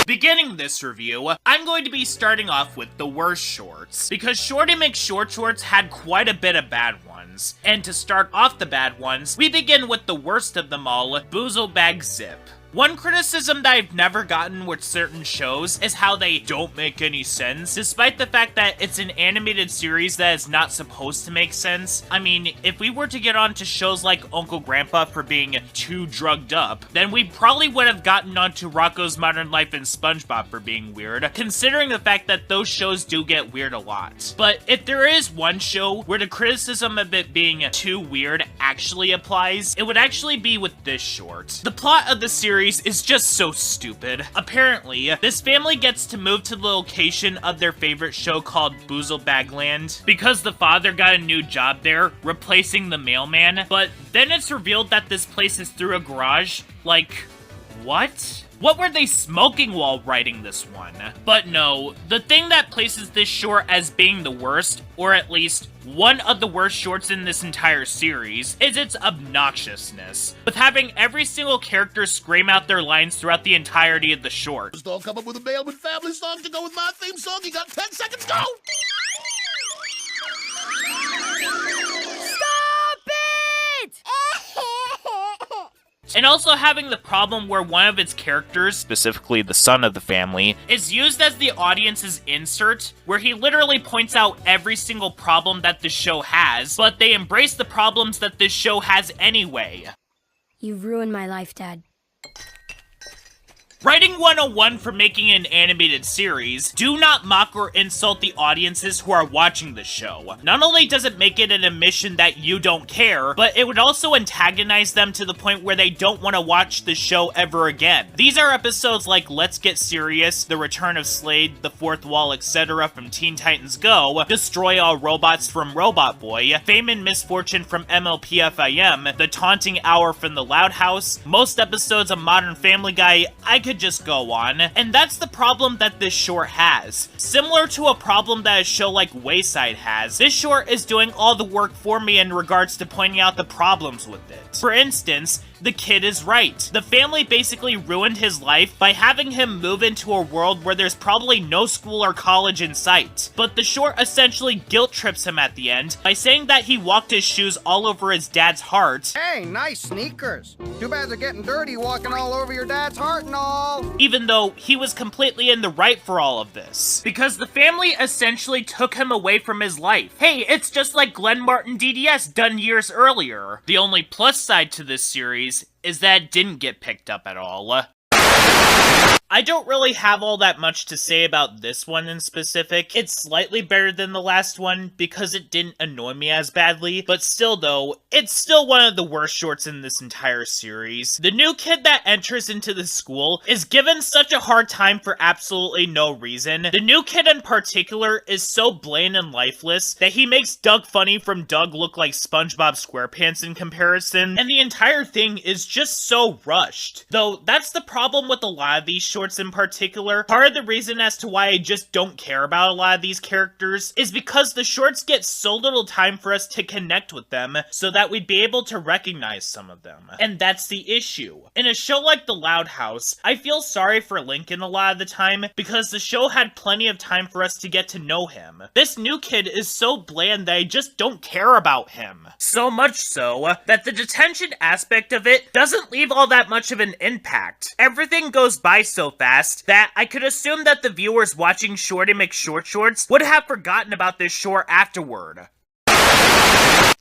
Beginning this review, I'm going to be starting off with the worst shorts, because Shorty McShorts had quite a bit of bad ones. And to start off the bad ones, we begin with the worst of them all, Boozle Bag Zip. One criticism that I've never gotten with certain shows is how they don't make any sense, despite the fact that it's an animated series that is not supposed to make sense. I mean, if we were to get on to shows like Uncle Grandpa for being too drugged up, then we probably would have gotten onto Rocko's Modern Life and SpongeBob for being weird, considering the fact that those shows do get weird a lot. But if there is one show where the criticism of it being too weird actually applies, it would actually be with this short. The plot of the series is just so stupid. Apparently, this family gets to move to the location of their favorite show called Boozlebagland because the father got a new job there, replacing the mailman, but then it's revealed that this place is through a garage. Like, what? What were they smoking while writing this one? But no, the thing that places this short as being the worst, or at least one of the worst shorts in this entire series, is its obnoxiousness, with having every single character scream out their lines throughout the entirety of the short. Just don't come up with a Mailman Family song to go with my theme song. You got 10 seconds, go! Stop it! And also having the problem where one of its characters, specifically the son of the family, is used as the audience's insert, where he literally points out every single problem that the show has, but they embrace the problems that this show has anyway. You've ruined my life, Dad. Writing 101 for making an animated series, do not mock or insult the audiences who are watching the show. Not only does it make it an admission that you don't care, but it would also antagonize them to the point where they don't want to watch the show ever again. These are episodes like Let's Get Serious, The Return of Slade, The Fourth Wall, etc. from Teen Titans Go, Destroy All Robots from Robot Boy, Fame and Misfortune from MLPFIM, The Taunting Hour from The Loud House, most episodes of Modern Family Guy. I could just go on, and that's the problem that this short has. Similar to a problem that a show like Wayside has, this short is doing all the work for me in regards to pointing out the problems with it. For instance, the kid is right. The family basically ruined his life by having him move into a world where there's probably no school or college in sight. But the short essentially guilt trips him at the end by saying that he walked his shoes all over his dad's heart. Hey, nice sneakers. Too bad they're getting dirty walking all over your dad's heart and all. Even though he was completely in the right for all of this. Because the family essentially took him away from his life. Hey, it's just like Glenn Martin DDS done years earlier. The only plus side to this series is that it didn't get picked up at all. I don't really have all that much to say about this one in specific. It's slightly better than the last one because it didn't annoy me as badly, but still though, it's still one of the worst shorts in this entire series. The new kid that enters into the school is given such a hard time for absolutely no reason. The new kid in particular is so bland and lifeless that he makes Doug Funny from Doug look like SpongeBob SquarePants in comparison, and the entire thing is just so rushed. Though that's the problem with a lot of these shorts in particular. Part of the reason as to why I just don't care about a lot of these characters is because the shorts get so little time for us to connect with them so that we'd be able to recognize some of them. And that's the issue. In a show like The Loud House, I feel sorry for Lincoln a lot of the time because the show had plenty of time for us to get to know him. This new kid is so bland that I just don't care about him. So much so that the detention aspect of it doesn't leave all that much of an impact. Everything goes by so fast that I could assume that the viewers watching Shorty McShorts would have forgotten about this short afterward.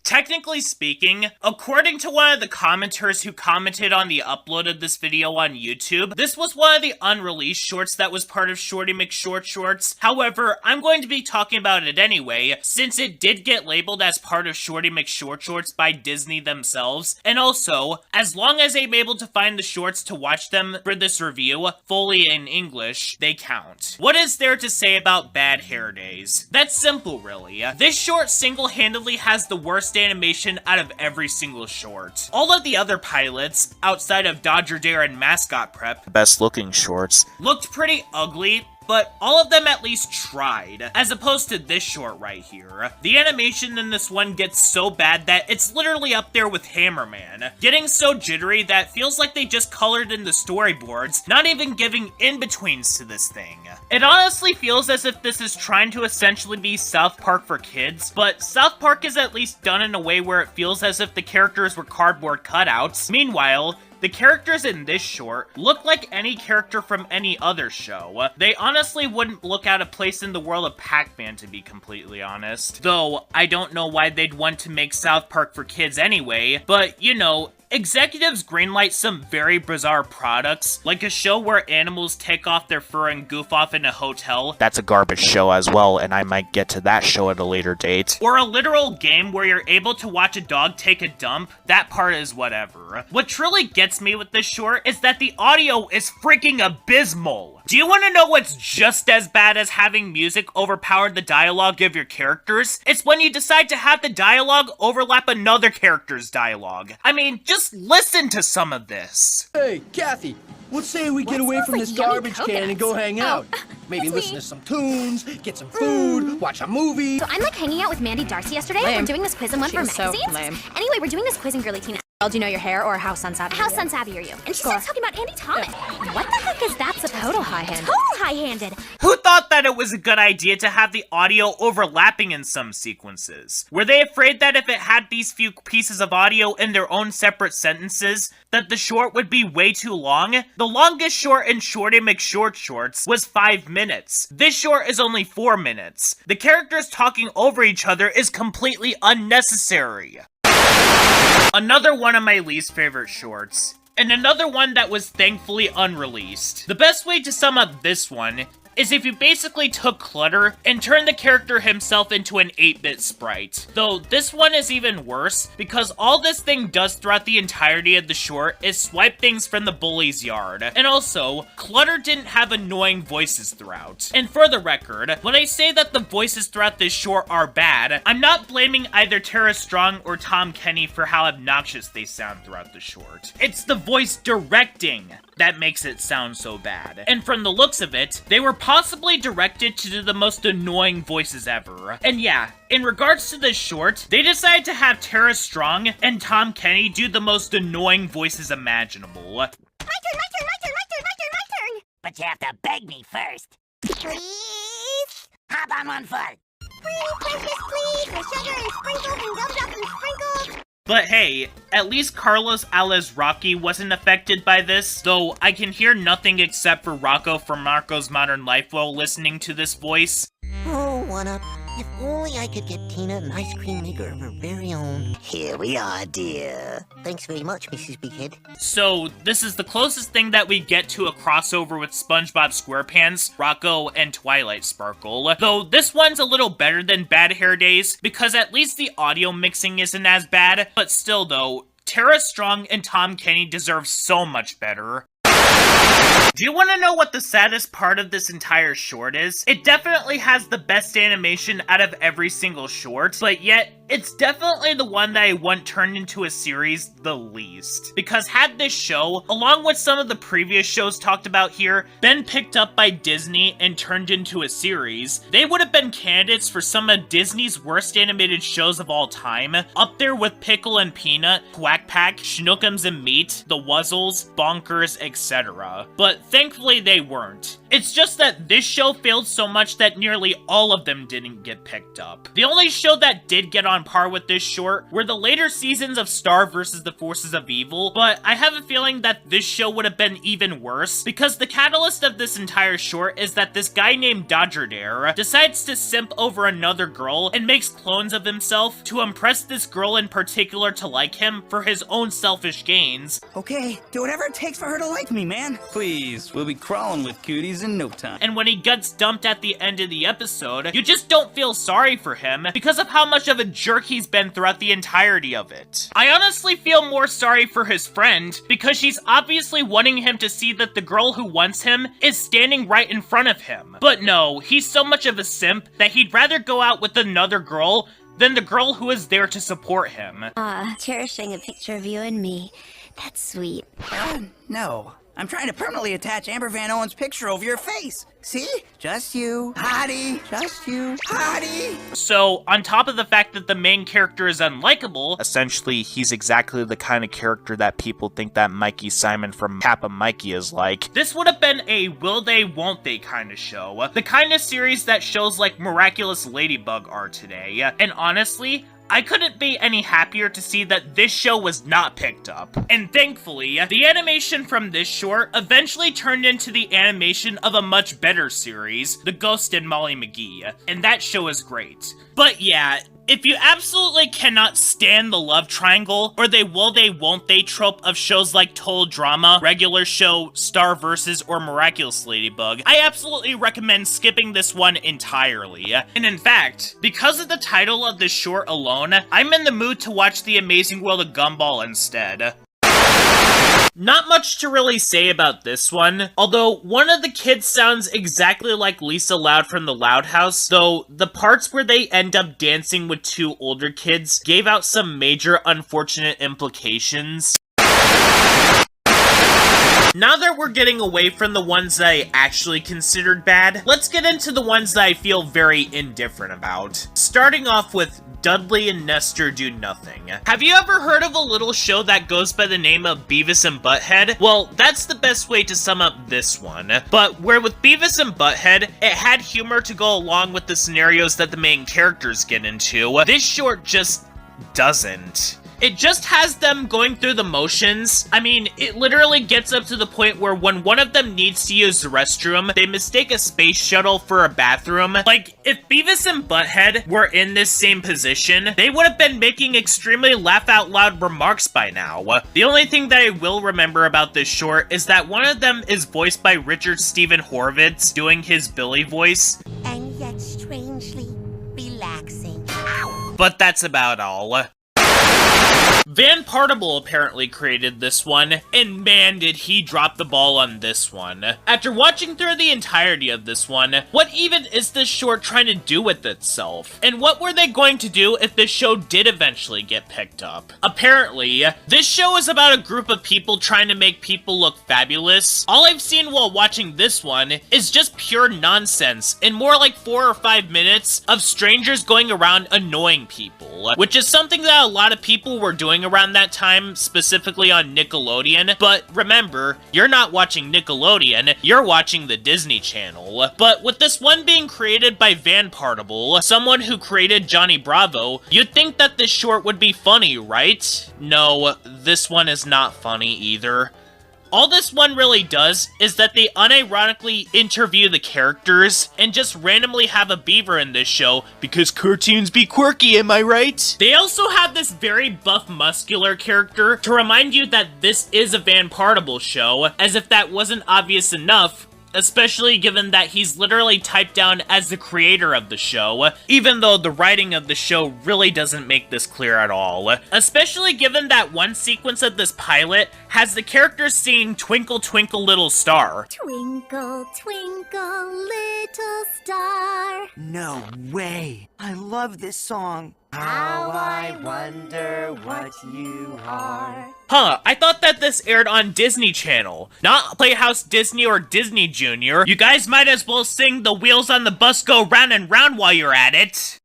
Technically speaking, according to one of the commenters who commented on the upload of this video on YouTube, this was one of the unreleased shorts that was part of Shorty McShorts. However, I'm going to be talking about it anyway, since it did get labeled as part of Shorty McShorts by Disney themselves, and also, as long as I'm able to find the shorts to watch them for this review, fully in English, they count. What is there to say about Bad Hair Days? That's simple, really. This short single-handedly has the worst animation out of every single short. All of the other pilots, outside of Dodger Dare and Mascot Prep, best looking shorts, looked pretty ugly, but all of them at least tried, as opposed to this short right here. The animation in this one gets so bad that it's literally up there with Hammerman, getting so jittery that it feels like they just colored in the storyboards, not even giving in-betweens to this thing. It honestly feels as if this is trying to essentially be South Park for kids, but South Park is at least done in a way where it feels as if the characters were cardboard cutouts. Meanwhile, the characters in this short look like any character from any other show. They honestly wouldn't look out of place in the world of Pac-Man, to be completely honest. Though, I don't know why they'd want to make South Park for kids anyway, but, you know, executives greenlight some very bizarre products, like a show where animals take off their fur and goof off in a hotel. That's a garbage show as well, and I might get to that show at a later date. Or a literal game where you're able to watch a dog take a dump. That part is whatever. What truly gets me with this short is that the audio is freaking abysmal. Do you want to know what's just as bad as having music overpower the dialogue of your characters? It's when you decide to have the dialogue overlap another character's dialogue. I mean, just listen to some of this. Hey, Kathy, let's say we get away from this garbage can and go hang out. Maybe listen to some tunes, get some food, watch a movie. So I'm like hanging out with Mandy Darcy yesterday. Lame. We're doing this quiz in one for magazines. So lame. Anyway, we're doing this quiz in Girly Teen. Do you know your hair or how sun-savvy How are you? sun-savvy are you? And she starts talking about Andy Thomas. What the heck is that supposed to Total high-handed. Total high-handed. Who thought that it was a good idea to have the audio overlapping in some sequences? Were they afraid that if it had these few pieces of audio in their own separate sentences, that the short would be way too long? The longest short in Shorty McShorts shorts was 5 minutes. This short is only 4 minutes. The characters talking over each other is completely unnecessary. Another one of my least favorite shorts, and another one that was thankfully unreleased. The best way to sum up this one is if you basically took Clutter and turned the character himself into an 8-bit sprite. Though this one is even worse, because all this thing does throughout the entirety of the short is swipe things from the bully's yard. And also, Clutter didn't have annoying voices throughout. And for the record, when I say that the voices throughout this short are bad, I'm not blaming either Tara Strong or Tom Kenny for how obnoxious they sound throughout the short. It's the voice directing that makes it sound so bad. And from the looks of it, they were possibly directed to do the most annoying voices ever. And yeah, in regards to this short, they decided to have Tara Strong and Tom Kenny do the most annoying voices imaginable. My turn. But you have to beg me first. Please? Hop on one foot. Please, with sugar and sprinkles and gumdrops and sprinkles. But hey, at least Carlos alias Rocky wasn't affected by this, though I can hear nothing except for Rocco from Marco's Modern Life while listening to this voice. Oh, what up? If only I could get Tina an ice cream maker of her very own. Here we are, dear. Thanks very much, Mrs. Bighead. So, this is the closest thing that we get to a crossover with SpongeBob SquarePants, Rocco, and Twilight Sparkle. Though, this one's a little better than Bad Hair Days, because at least the audio mixing isn't as bad, but still though, Tara Strong and Tom Kenny deserve so much better. Do you want to know what the saddest part of this entire short is? It definitely has the best animation out of every single short, but yet, it's definitely the one that I want turned into a series the least. Because had this show, along with some of the previous shows talked about here, been picked up by Disney and turned into a series, they would have been candidates for some of Disney's worst animated shows of all time, up there with Pickle and Peanut, Quack Pack, Schnookums and Meat, The Wuzzles, Bonkers, etc. But thankfully they weren't. It's just that this show failed so much that nearly all of them didn't get picked up. The only show that did get on par with this short were the later seasons of Star vs. the Forces of Evil, but I have a feeling that this show would have been even worse, because the catalyst of this entire short is that this guy named Dodger Dare decides to simp over another girl and makes clones of himself to impress this girl in particular to like him for his own selfish gains. Okay, do whatever it takes for her to like me, man. Please, we'll be crawling with cooties in no time. And when he gets dumped at the end of the episode, you just don't feel sorry for him because of how much of a jerk he's been throughout the entirety of it. I honestly feel more sorry for his friend because she's obviously wanting him to see that the girl who wants him is standing right in front of him. But no, he's so much of a simp that he'd rather go out with another girl than the girl who is there to support him. Cherishing a picture of you and me. That's sweet. No. I'm trying to permanently attach Amber Van Owen's picture over your face. See? Just you. Hottie. Just you. Hottie. So, on top of the fact that the main character is unlikable, essentially he's exactly the kind of character that people think that Mikey Simon from Kappa Mikey is like, this would have been a will they, won't they kind of show. The kind of series that shows like Miraculous Ladybug are today. And honestly, I couldn't be any happier to see that this show was not picked up. And thankfully, the animation from this short eventually turned into the animation of a much better series, The Ghost and Molly McGee, and that show is great. But yeah, if you absolutely cannot stand the love triangle, or they will they won't they trope of shows like Total Drama, Regular Show, Star vs. or Miraculous Ladybug, I absolutely recommend skipping this one entirely. And in fact, because of the title of this short alone, I'm in the mood to watch The Amazing World of Gumball instead. Not much to really say about this one, although one of the kids sounds exactly like Lisa Loud from the Loud House, though the parts where they end up dancing with two older kids gave out some major unfortunate implications. Now that we're getting away from the ones that I actually considered bad, let's get into the ones that I feel very indifferent about. Starting off with Dudley and Nestor Do Nothing. Have you ever heard of a little show that goes by the name of Beavis and Butthead? Well, that's the best way to sum up this one. But where with Beavis and Butthead, it had humor to go along with the scenarios that the main characters get into, this short just doesn't. It just has them going through the motions. I mean, it literally gets up to the point where when one of them needs to use the restroom, they mistake a space shuttle for a bathroom. Like, if Beavis and Butthead were in this same position, they would have been making extremely laugh-out-loud remarks by now. The only thing that I will remember about this short is that one of them is voiced by Richard Stephen Horvitz, doing his Billy voice. And yet strangely relaxing. But that's about all. Van Partible apparently created this one, and man did he drop the ball on this one. After watching through the entirety of this one, what even is this short trying to do with itself? And what were they going to do if this show did eventually get picked up? Apparently, this show is about a group of people trying to make people look fabulous. All I've seen while watching this one is just pure nonsense, and more like 4 or 5 minutes of strangers going around annoying people, which is something that a lot of people were doing around that time, specifically on Nickelodeon. But remember, you're not watching Nickelodeon, you're watching the Disney Channel. But with this one being created by Van Partible, someone who created Johnny Bravo, you'd think that this short would be funny, right? No, this one is not funny either. All this one really does is that they unironically interview the characters and just randomly have a beaver in this show because cartoons be quirky, am I right? They also have this very buff muscular character to remind you that this is a Van Partible show, as if that wasn't obvious enough. Especially given that he's literally typed down as the creator of the show, even though the writing of the show really doesn't make this clear at all. Especially given that one sequence of this pilot has the characters singing Twinkle Twinkle Little Star. Twinkle, twinkle, little star. No way. I love this song. How I wonder what you are. Huh, I thought that this aired on Disney Channel, not Playhouse Disney or Disney Junior. You guys might as well sing The Wheels on the Bus Go Round and Round while you're at it.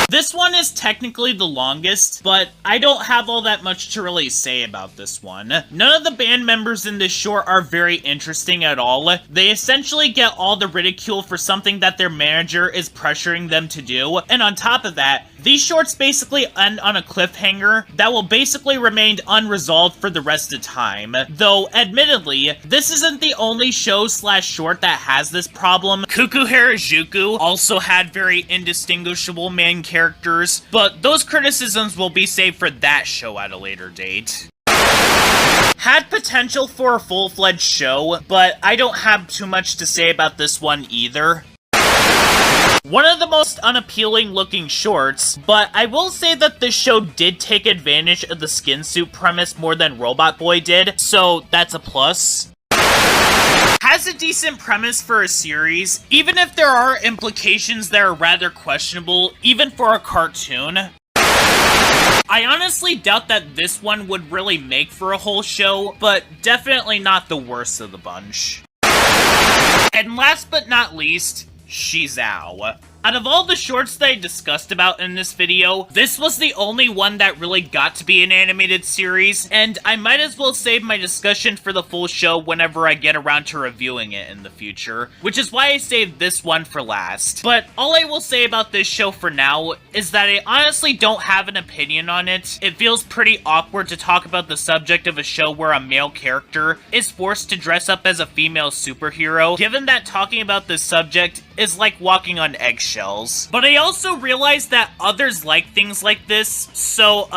This one is technically the longest, but I don't have all that much to really say about this one. None of the band members in this short are very interesting at all. They essentially get all the ridicule for something that their manager is pressuring them to do, and on top of that, these shorts basically end on a cliffhanger that will basically remain unresolved for the rest of time. Though, admittedly, this isn't the only show slash short that has this problem. Kuku Harajuku also had very indistinguishable main characters, but those criticisms will be saved for that show at a later date. Had potential for a full-fledged show, but I don't have too much to say about this one either. One of the most unappealing looking shorts, but I will say that this show did take advantage of the skin suit premise more than Robot Boy did, so that's a plus. Has a decent premise for a series, even if there are implications that are rather questionable, even for a cartoon. I honestly doubt that this one would really make for a whole show, but definitely not the worst of the bunch. And last but not least, Shizao. Out of all the shorts that I discussed about in this video, this was the only one that really got to be an animated series, and I might as well save my discussion for the full show whenever I get around to reviewing it in the future, which is why I saved this one for last. But all I will say about this show for now is that I honestly don't have an opinion on it. It feels pretty awkward to talk about the subject of a show where a male character is forced to dress up as a female superhero, given that talking about this subject is like walking on eggshells. But I also realized that others like things like this, so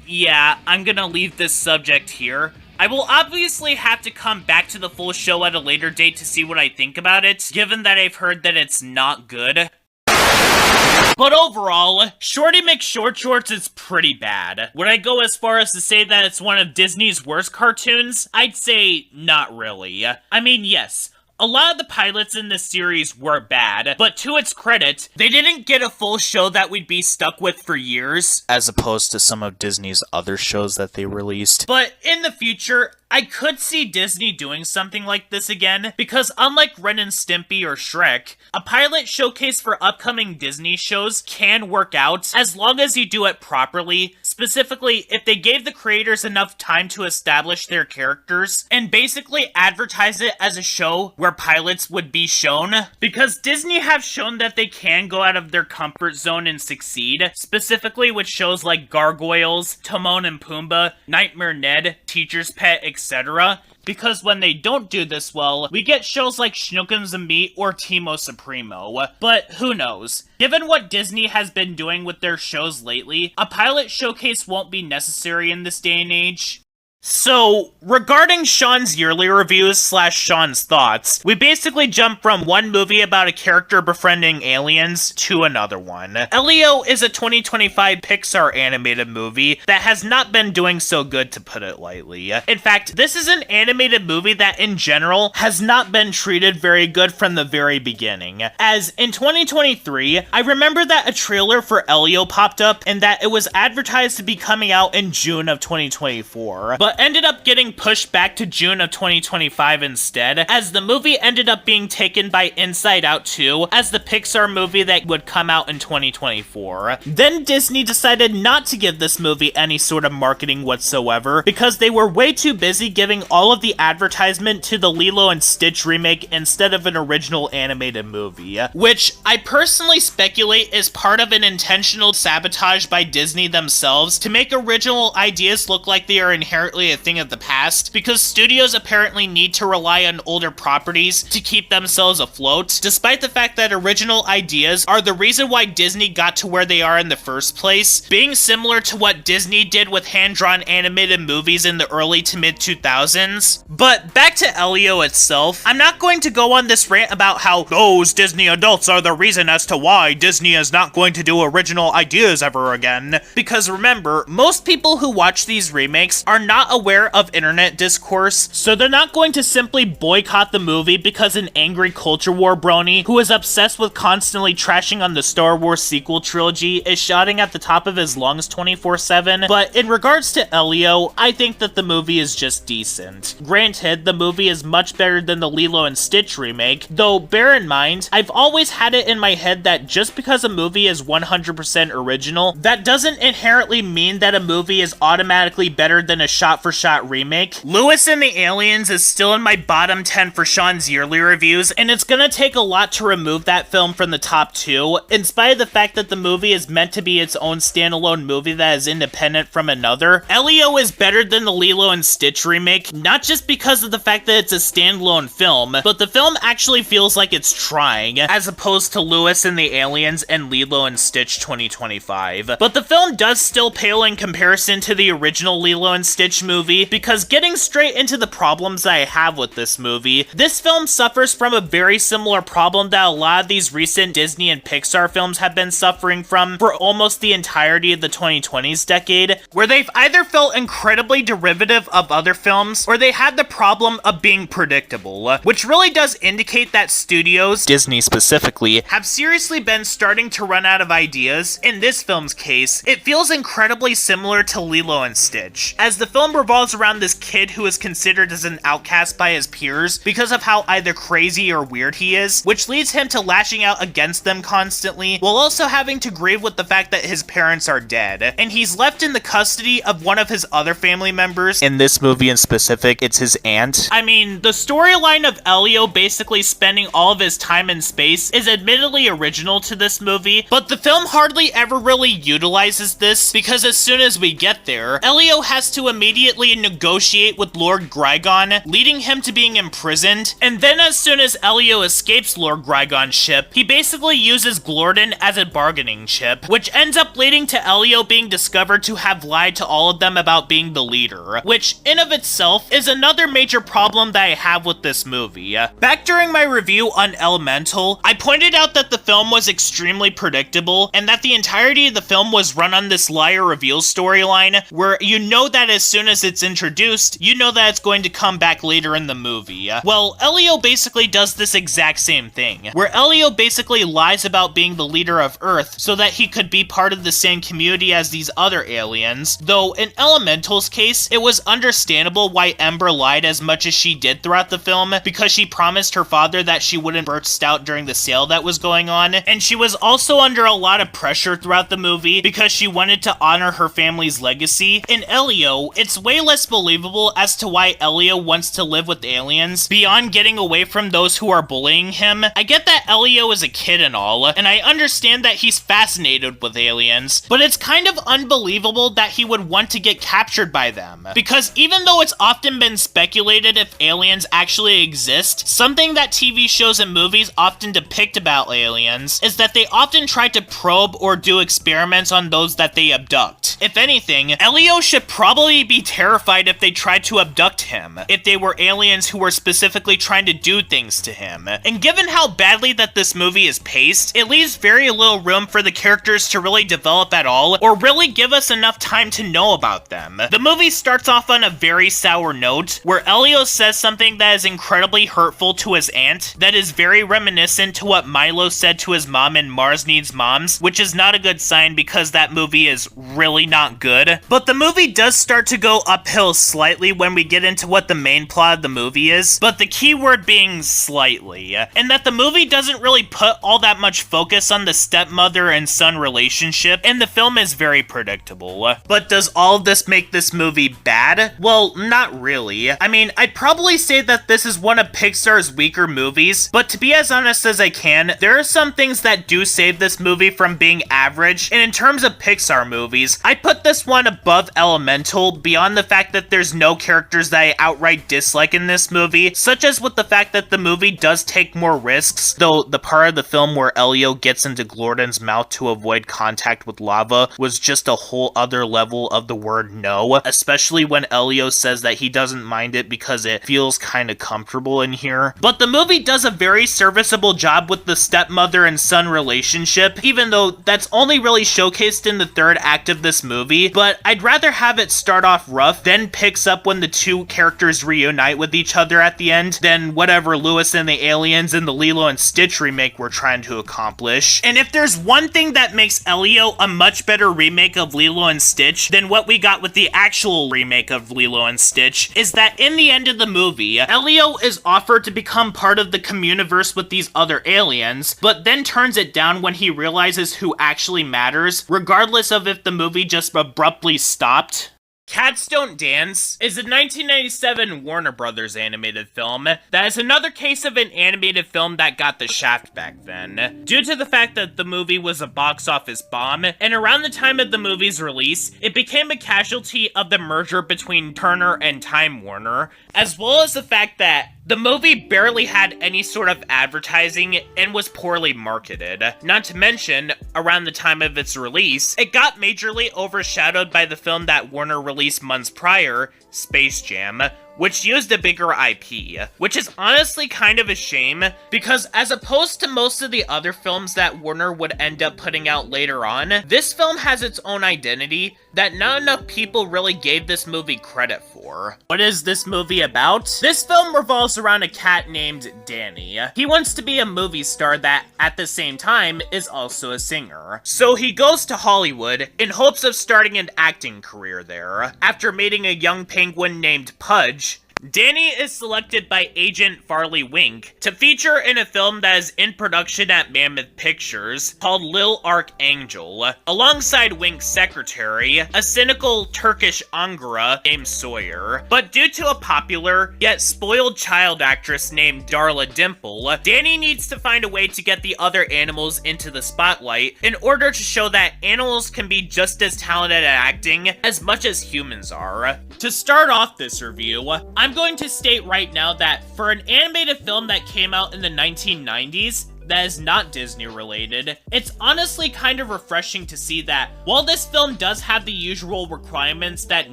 yeah, I'm gonna leave this subject here. I will obviously have to come back to the full show at a later date to see what I think about it, given that I've heard that it's not good. But overall, Shorty McShorts is pretty bad. Would I go as far as to say that it's one of Disney's worst cartoons? I'd say not really. I mean, yes, a lot of the pilots in this series were bad, but to its credit, they didn't get a full show that we'd be stuck with for years, as opposed to some of Disney's other shows that they released. But in the future, I could see Disney doing something like this again, because unlike Ren and Stimpy or Shrek, a pilot showcase for upcoming Disney shows can work out as long as you do it properly. Specifically, if they gave the creators enough time to establish their characters and basically advertise it as a show where pilots would be shown. Because Disney have shown that they can go out of their comfort zone and succeed, specifically with shows like Gargoyles, Timon and Pumbaa, Nightmare Ned, Teacher's Pet, etc. Because when they don't do this well, we get shows like Schnookums and Me or Timo Supremo. But who knows? Given what Disney has been doing with their shows lately, a pilot showcase won't be necessary in this day and age. So, regarding Sean's yearly reviews / Sean's thoughts, we basically jump from one movie about a character befriending aliens to another one. Elio is a 2025 Pixar animated movie that has not been doing so good, to put it lightly. In fact, this is an animated movie that in general has not been treated very good from the very beginning. As in 2023, I remember that a trailer for Elio popped up and that it was advertised to be coming out in June of 2024. But ended up getting pushed back to June of 2025 instead, as the movie ended up being taken by Inside Out 2 as the Pixar movie that would come out in 2024. Then Disney decided not to give this movie any sort of marketing whatsoever because they were way too busy giving all of the advertisement to the Lilo and Stitch remake instead of an original animated movie, which I personally speculate is part of an intentional sabotage by Disney themselves to make original ideas look like they are inherently a thing of the past, because studios apparently need to rely on older properties to keep themselves afloat, despite the fact that original ideas are the reason why Disney got to where they are in the first place, being similar to what Disney did with hand-drawn animated movies in the early to mid-2000s. But back to Elio itself, I'm not going to go on this rant about how those Disney adults are the reason as to why Disney is not going to do original ideas ever again, because remember, most people who watch these remakes are not aware of internet discourse, so they're not going to simply boycott the movie because an angry culture war brony who is obsessed with constantly trashing on the Star Wars sequel trilogy is shouting at the top of his lungs 24/7. But in regards to Elio, I think that the movie is just decent. Granted, the movie is much better than the Lilo and Stitch remake, though bear in mind, I've always had it in my head that just because a movie is 100% original, that doesn't inherently mean that a movie is automatically better than a shot-for-shot remake. Lewis and the Aliens is still in my bottom 10 for Sean's yearly reviews, and it's gonna take a lot to remove that film from the top 2, in spite of the fact that the movie is meant to be its own standalone movie that is independent from another. Elio is better than the Lilo and Stitch remake, not just because of the fact that it's a standalone film, but the film actually feels like it's trying, as opposed to Lewis and the Aliens and Lilo and Stitch 2025. But the film does still pale in comparison to the original Lilo and Stitch movie, because getting straight into the problems that I have with this movie, this film suffers from a very similar problem that a lot of these recent Disney and Pixar films have been suffering from for almost the entirety of the 2020s decade, where they've either felt incredibly derivative of other films, or they had the problem of being predictable, which really does indicate that studios, Disney specifically, have seriously been starting to run out of ideas. In this film's case, it feels incredibly similar to Lilo and Stitch, as the film revolves around this kid who is considered as an outcast by his peers because of how either crazy or weird he is, which leads him to lashing out against them constantly, while also having to grieve with the fact that his parents are dead, and he's left in the custody of one of his other family members. In this movie in specific, it's his aunt. I mean, the storyline of Elio basically spending all of his time in space is admittedly original to this movie, but the film hardly ever really utilizes this because as soon as we get there, Elio has to immediately negotiate with Lord Grygon, leading him to being imprisoned, and then as soon as Elio escapes Lord Grygon's ship, he basically uses Glorden as a bargaining chip, which ends up leading to Elio being discovered to have lied to all of them about being the leader, which in of itself is another major problem that I have with this movie. Back during my review on Elemental, I pointed out that the film was extremely predictable and that the entirety of the film was run on this liar reveal storyline where you know that as soon as it's introduced, you know that it's going to come back later in the movie. Well, Elio basically does this exact same thing, where Elio basically lies about being the leader of Earth so that he could be part of the same community as these other aliens, though in Elemental's case, it was understandable why Ember lied as much as she did throughout the film because she promised her father that she wouldn't burst out during the sale that was going on, and she was also under a lot of pressure throughout the movie because she wanted to honor her family's legacy. In Elio, it's way less believable as to why Elio wants to live with aliens beyond getting away from those who are bullying him. I get that Elio is a kid and all, and I understand that he's fascinated with aliens, but it's kind of unbelievable that he would want to get captured by them, because even though it's often been speculated if aliens actually exist, something that TV shows and movies often depict about aliens is that they often try to probe or do experiments on those that they abduct. If anything, Elio should probably be terrified if they tried to abduct him, if they were aliens who were specifically trying to do things to him. And given how badly that this movie is paced, it leaves very little room for the characters to really develop at all, or really give us enough time to know about them. The movie starts off on a very sour note, where Elio says something that is incredibly hurtful to his aunt, that is very reminiscent to what Milo said to his mom in Mars Needs Moms, which is not a good sign because that movie is really not good. But the movie does start to go uphill slightly when we get into what the main plot of the movie is, but the key word being slightly, and that the movie doesn't really put all that much focus on the stepmother and son relationship, and the film is very predictable. But does all of this make this movie bad? Well, not really. I mean, I'd probably say that this is one of Pixar's weaker movies, but to be as honest as I can, there are some things that do save this movie from being average, and in terms of Pixar movies, I put this one above Elemental beyond the fact that there's no characters that I outright dislike in this movie, such as with the fact that the movie does take more risks, though the part of the film where Elio gets into Glorden's mouth to avoid contact with lava was just a whole other level of the word no, especially when Elio says that he doesn't mind it because it feels kind of comfortable in here. But the movie does a very serviceable job with the stepmother and son relationship, even though that's only really showcased in the third act of this movie, but I'd rather have it start off rough, then picks up when the two characters reunite with each other at the end, than whatever Lewis and the Aliens and the Lilo and Stitch remake were trying to accomplish. And if there's one thing that makes Elio a much better remake of Lilo and Stitch than what we got with the actual remake of Lilo and Stitch, is that in the end of the movie, Elio is offered to become part of the communiverse with these other aliens, but then turns it down when he realizes who actually matters, regardless of if the movie just abruptly stopped. Cats Don't Dance is a 1997 Warner Brothers animated film that is another case of an animated film that got the shaft back then, due to the fact that the movie was a box office bomb, and around the time of the movie's release, it became a casualty of the merger between Turner and Time Warner, as well as the fact that the movie barely had any sort of advertising and was poorly marketed. Not to mention, around the time of its release, it got majorly overshadowed by the film that Warner released months prior, Space Jam, which used a bigger IP, which is honestly kind of a shame, because as opposed to most of the other films that Warner would end up putting out later on, this film has its own identity that not enough people really gave this movie credit for. What is this movie about? This film revolves around a cat named Danny. He wants to be a movie star that, at the same time, is also a singer. So he goes to Hollywood in hopes of starting an acting career there. After meeting a young penguin named Pudge, Danny is selected by agent Farley Wink to feature in a film that is in production at Mammoth Pictures called Lil Archangel, alongside Wink's secretary, a cynical Turkish Angara named Sawyer. But due to a popular, yet spoiled child actress named Darla Dimple, Danny needs to find a way to get the other animals into the spotlight in order to show that animals can be just as talented at acting as much as humans are. To start off this review, I'm going to state right now that for an animated film that came out in the 1990s, that is not Disney related, it's honestly kind of refreshing to see that while this film does have the usual requirements that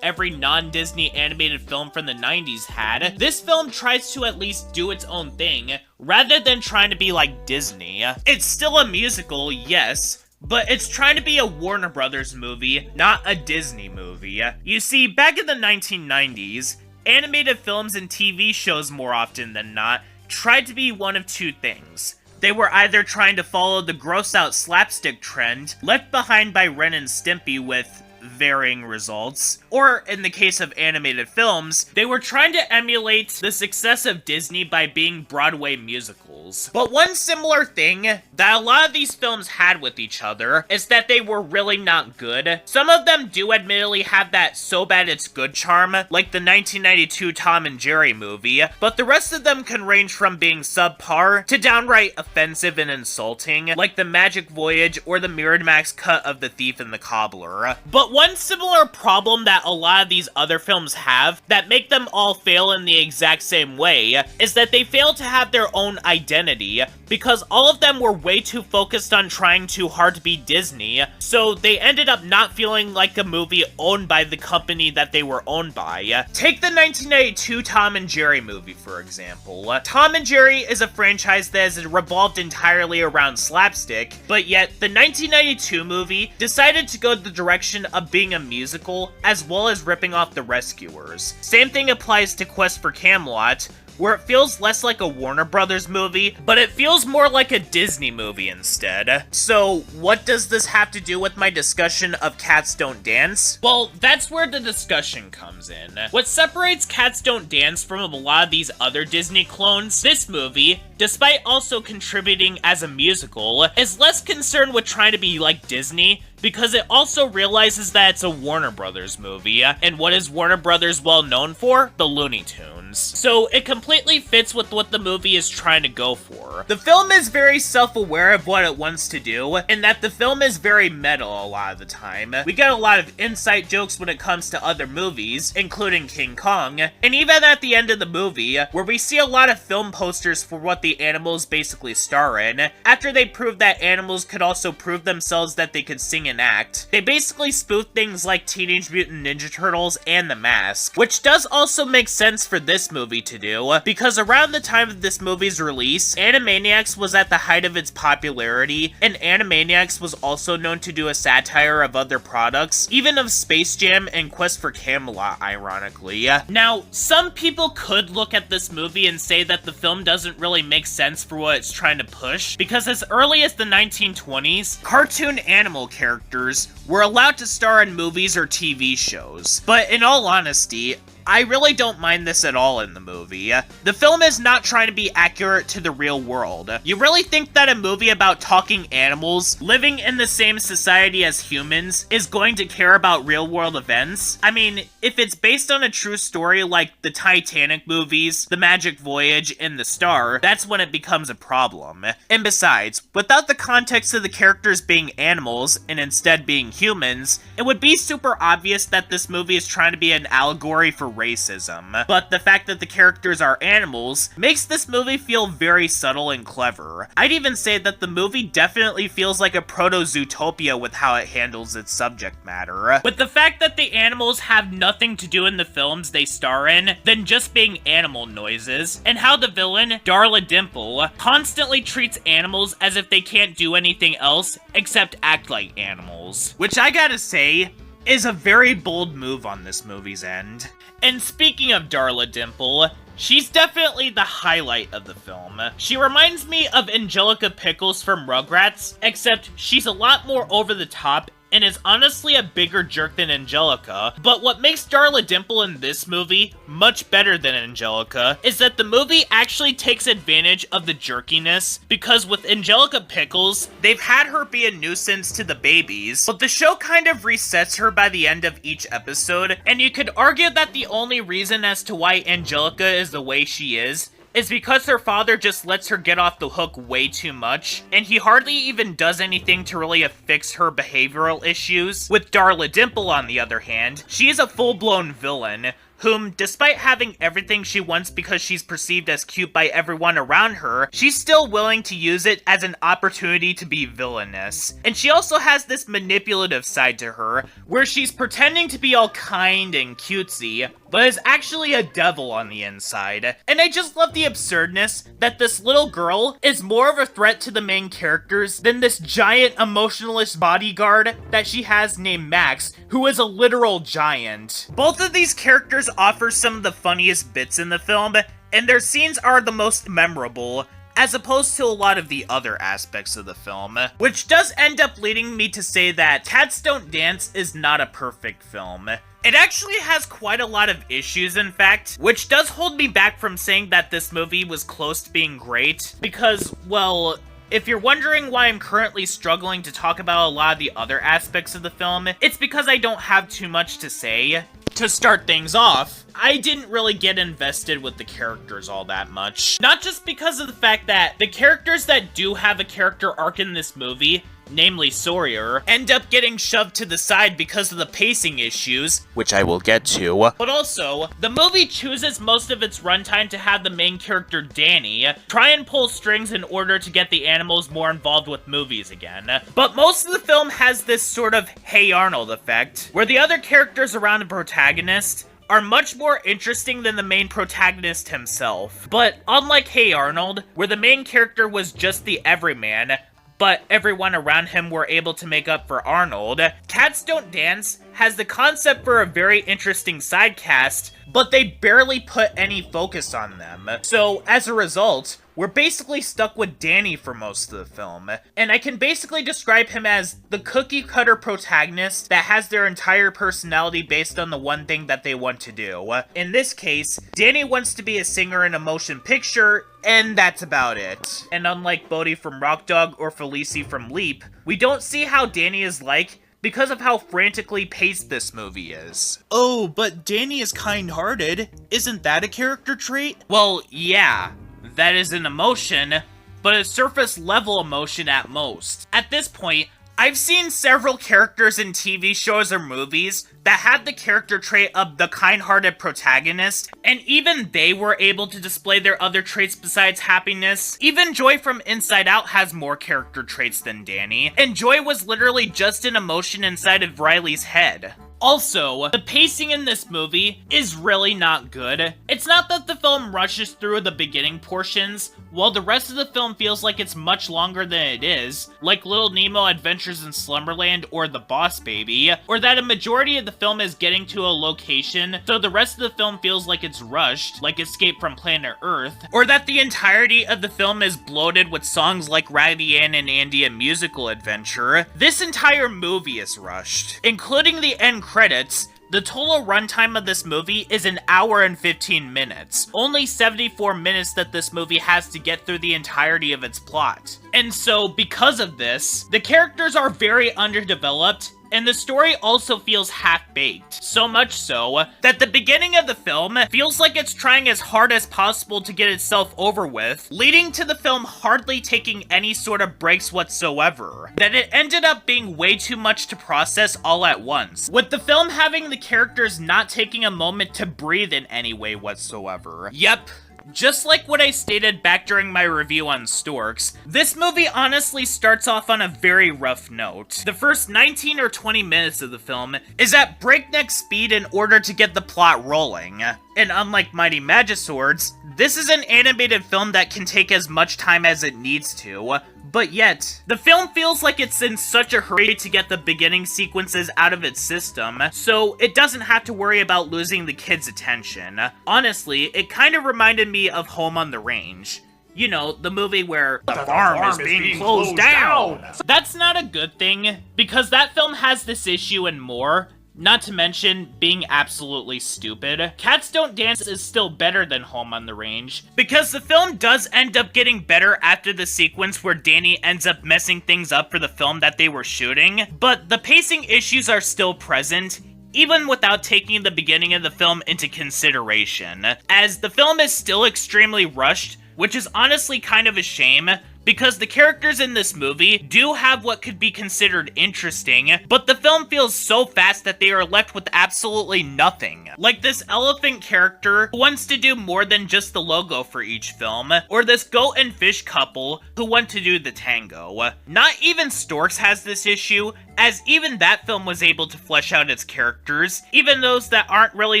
every non-Disney animated film from the 90s had, this film tries to at least do its own thing, rather than trying to be like Disney. It's still a musical, yes, but it's trying to be a Warner Brothers movie, not a Disney movie. You see, back in the 1990s, animated films and TV shows more often than not tried to be one of two things. They were either trying to follow the gross-out slapstick trend left behind by Ren and Stimpy with varying results, or in the case of animated films, they were trying to emulate the success of Disney by being Broadway musicals. But one similar thing that a lot of these films had with each other is that they were really not good. Some of them do admittedly have that so bad it's good charm, like the 1992 Tom and Jerry movie, but the rest of them can range from being subpar to downright offensive and insulting, like The Magic Voyage or the Miramax cut of The Thief and the Cobbler. But one similar problem that a lot of these other films have that make them all fail in the exact same way is that they fail to have their own identity, because all of them were way too focused on trying too hard to be Disney, so they ended up not feeling like a movie owned by the company that they were owned by. Take the 1992 Tom and Jerry movie, for example. Tom and Jerry is a franchise that has revolved entirely around slapstick, but yet the 1992 movie decided to go the direction of being a musical, as well as ripping off The Rescuers. Same thing applies to Quest for Camelot, where it feels less like a Warner Brothers movie, but it feels more like a Disney movie instead. So, what does this have to do with my discussion of Cats Don't Dance? Well, that's where the discussion comes in. What separates Cats Don't Dance from a lot of these other Disney clones, this movie, despite also contributing as a musical, is less concerned with trying to be like Disney, because it also realizes that it's a Warner Brothers movie, and what is Warner Brothers well known for? The Looney Tunes. So it completely fits with what the movie is trying to go for. The film is very self-aware of what it wants to do, and that the film is very meta a lot of the time. We get a lot of inside jokes when it comes to other movies, including King Kong, and even at the end of the movie, where we see a lot of film posters for what the animals basically star in, after they proved that animals could also prove themselves that they could sing and act. They basically spoof things like Teenage Mutant Ninja Turtles and The Mask, which does also make sense for this movie to do, because around the time of this movie's release, Animaniacs was at the height of its popularity, and Animaniacs was also known to do a satire of other products, even of Space Jam and Quest for Camelot, ironically. Now, some people could look at this movie and say that the film doesn't really make sense for what it's trying to push, because as early as the 1920s, cartoon animal characters were allowed to star in movies or TV shows. But in all honesty, I really don't mind this at all in the movie. The film is not trying to be accurate to the real world. You really think that a movie about talking animals, living in the same society as humans, is going to care about real world events? I mean, if it's based on a true story like the Titanic movies, The Magic Voyage, and The Star, that's when it becomes a problem. And besides, without the context of the characters being animals, and instead being humans, it would be super obvious that this movie is trying to be an allegory for racism, but the fact that the characters are animals makes this movie feel very subtle and clever. I'd even say that the movie definitely feels like a proto-Zootopia with how it handles its subject matter. With the fact that the animals have nothing to do in the films they star in than just being animal noises, and how the villain, Darla Dimple, constantly treats animals as if they can't do anything else except act like animals. Which I gotta say, is a very bold move on this movie's end. And speaking of Darla Dimple, she's definitely the highlight of the film. She reminds me of Angelica Pickles from Rugrats, except she's a lot more over the top and is honestly a bigger jerk than Angelica. But what makes Darla Dimple in this movie much better than Angelica is that the movie actually takes advantage of the jerkiness, because with Angelica Pickles, they've had her be a nuisance to the babies, but the show kind of resets her by the end of each episode, and you could argue that the only reason as to why Angelica is the way she is because her father just lets her get off the hook way too much, and he hardly even does anything to really fix her behavioral issues. With Darla Dimple, on the other hand, she is a full-blown villain, whom, despite having everything she wants because she's perceived as cute by everyone around her, she's still willing to use it as an opportunity to be villainous. And she also has this manipulative side to her, where she's pretending to be all kind and cutesy, but is actually a devil on the inside. And I just love the absurdness that this little girl is more of a threat to the main characters than this giant emotionless bodyguard that she has named Max, who is a literal giant. Both of these characters offer some of the funniest bits in the film, and their scenes are the most memorable, as opposed to a lot of the other aspects of the film. Which does end up leading me to say that Cats Don't Dance is not a perfect film. It actually has quite a lot of issues, in fact, which does hold me back from saying that this movie was close to being great, because, well, if you're wondering why I'm currently struggling to talk about a lot of the other aspects of the film, it's because I don't have too much to say. To start things off, I didn't really get invested with the characters all that much. Not just because of the fact that the characters that do have a character arc in this movie, namely Sawyer, end up getting shoved to the side because of the pacing issues, which I will get to. But also, the movie chooses most of its runtime to have the main character, Danny, try and pull strings in order to get the animals more involved with movies again. But most of the film has this sort of Hey Arnold effect, where the other characters around the protagonist are much more interesting than the main protagonist himself. But unlike Hey Arnold, where the main character was just the everyman, but everyone around him were able to make up for Arnold, Cats Don't Dance has the concept for a very interesting side cast, but they barely put any focus on them. So, as a result, we're basically stuck with Danny for most of the film, and I can basically describe him as the cookie-cutter protagonist that has their entire personality based on the one thing that they want to do. In this case, Danny wants to be a singer in a motion picture, and that's about it. And unlike Bodhi from Rock Dog or Felicie from Leap, we don't see how Danny is like because of how frantically paced this movie is. Oh, but Danny is kind-hearted. Isn't that a character trait? Well, yeah. That is an emotion, but a surface-level emotion at most. At this point, I've seen several characters in TV shows or movies that had the character trait of the kind-hearted protagonist, and even they were able to display their other traits besides happiness. Even Joy from Inside Out has more character traits than Danny, and Joy was literally just an emotion inside of Riley's head. Also, the pacing in this movie is really not good. It's not that the film rushes through the beginning portions, while the rest of the film feels like it's much longer than it is, like Little Nemo Adventures in Slumberland or The Boss Baby, or that a majority of the film is getting to a location, so the rest of the film feels like it's rushed, like Escape from Planet Earth, or that the entirety of the film is bloated with songs like Raggedy Ann and Andy: A Musical Adventure. This entire movie is rushed, including the end credits. The total runtime of this movie is an hour and 15 minutes. Only 74 minutes that this movie has to get through the entirety of its plot. And so, because of this, the characters are very underdeveloped, and the story also feels half-baked. So much so that the beginning of the film feels like it's trying as hard as possible to get itself over with, leading to the film hardly taking any sort of breaks whatsoever. That it ended up being way too much to process all at once, with the film having the characters not taking a moment to breathe in any way whatsoever. Yep. Just like what I stated back during my review on Storks, this movie honestly starts off on a very rough note. The first 19 or 20 minutes of the film is at breakneck speed in order to get the plot rolling. And unlike Mighty McShorts, this is an animated film that can take as much time as it needs to. But yet, the film feels like it's in such a hurry to get the beginning sequences out of its system, so it doesn't have to worry about losing the kids' attention. Honestly, it kind of reminded me of Home on the Range. You know, the movie where the farm is being closed down. That's not a good thing, because that film has this issue and more. Not to mention being absolutely stupid. Cats Don't Dance is still better than Home on the Range, because the film does end up getting better after the sequence where Danny ends up messing things up for the film that they were shooting, but the pacing issues are still present, even without taking the beginning of the film into consideration, as the film is still extremely rushed, which is honestly kind of a shame, because the characters in this movie do have what could be considered interesting, but the film feels so fast that they are left with absolutely nothing. Like this elephant character who wants to do more than just the logo for each film, or this goat and fish couple who want to do the tango. Not even Storks has this issue, as even that film was able to flesh out its characters, even those that aren't really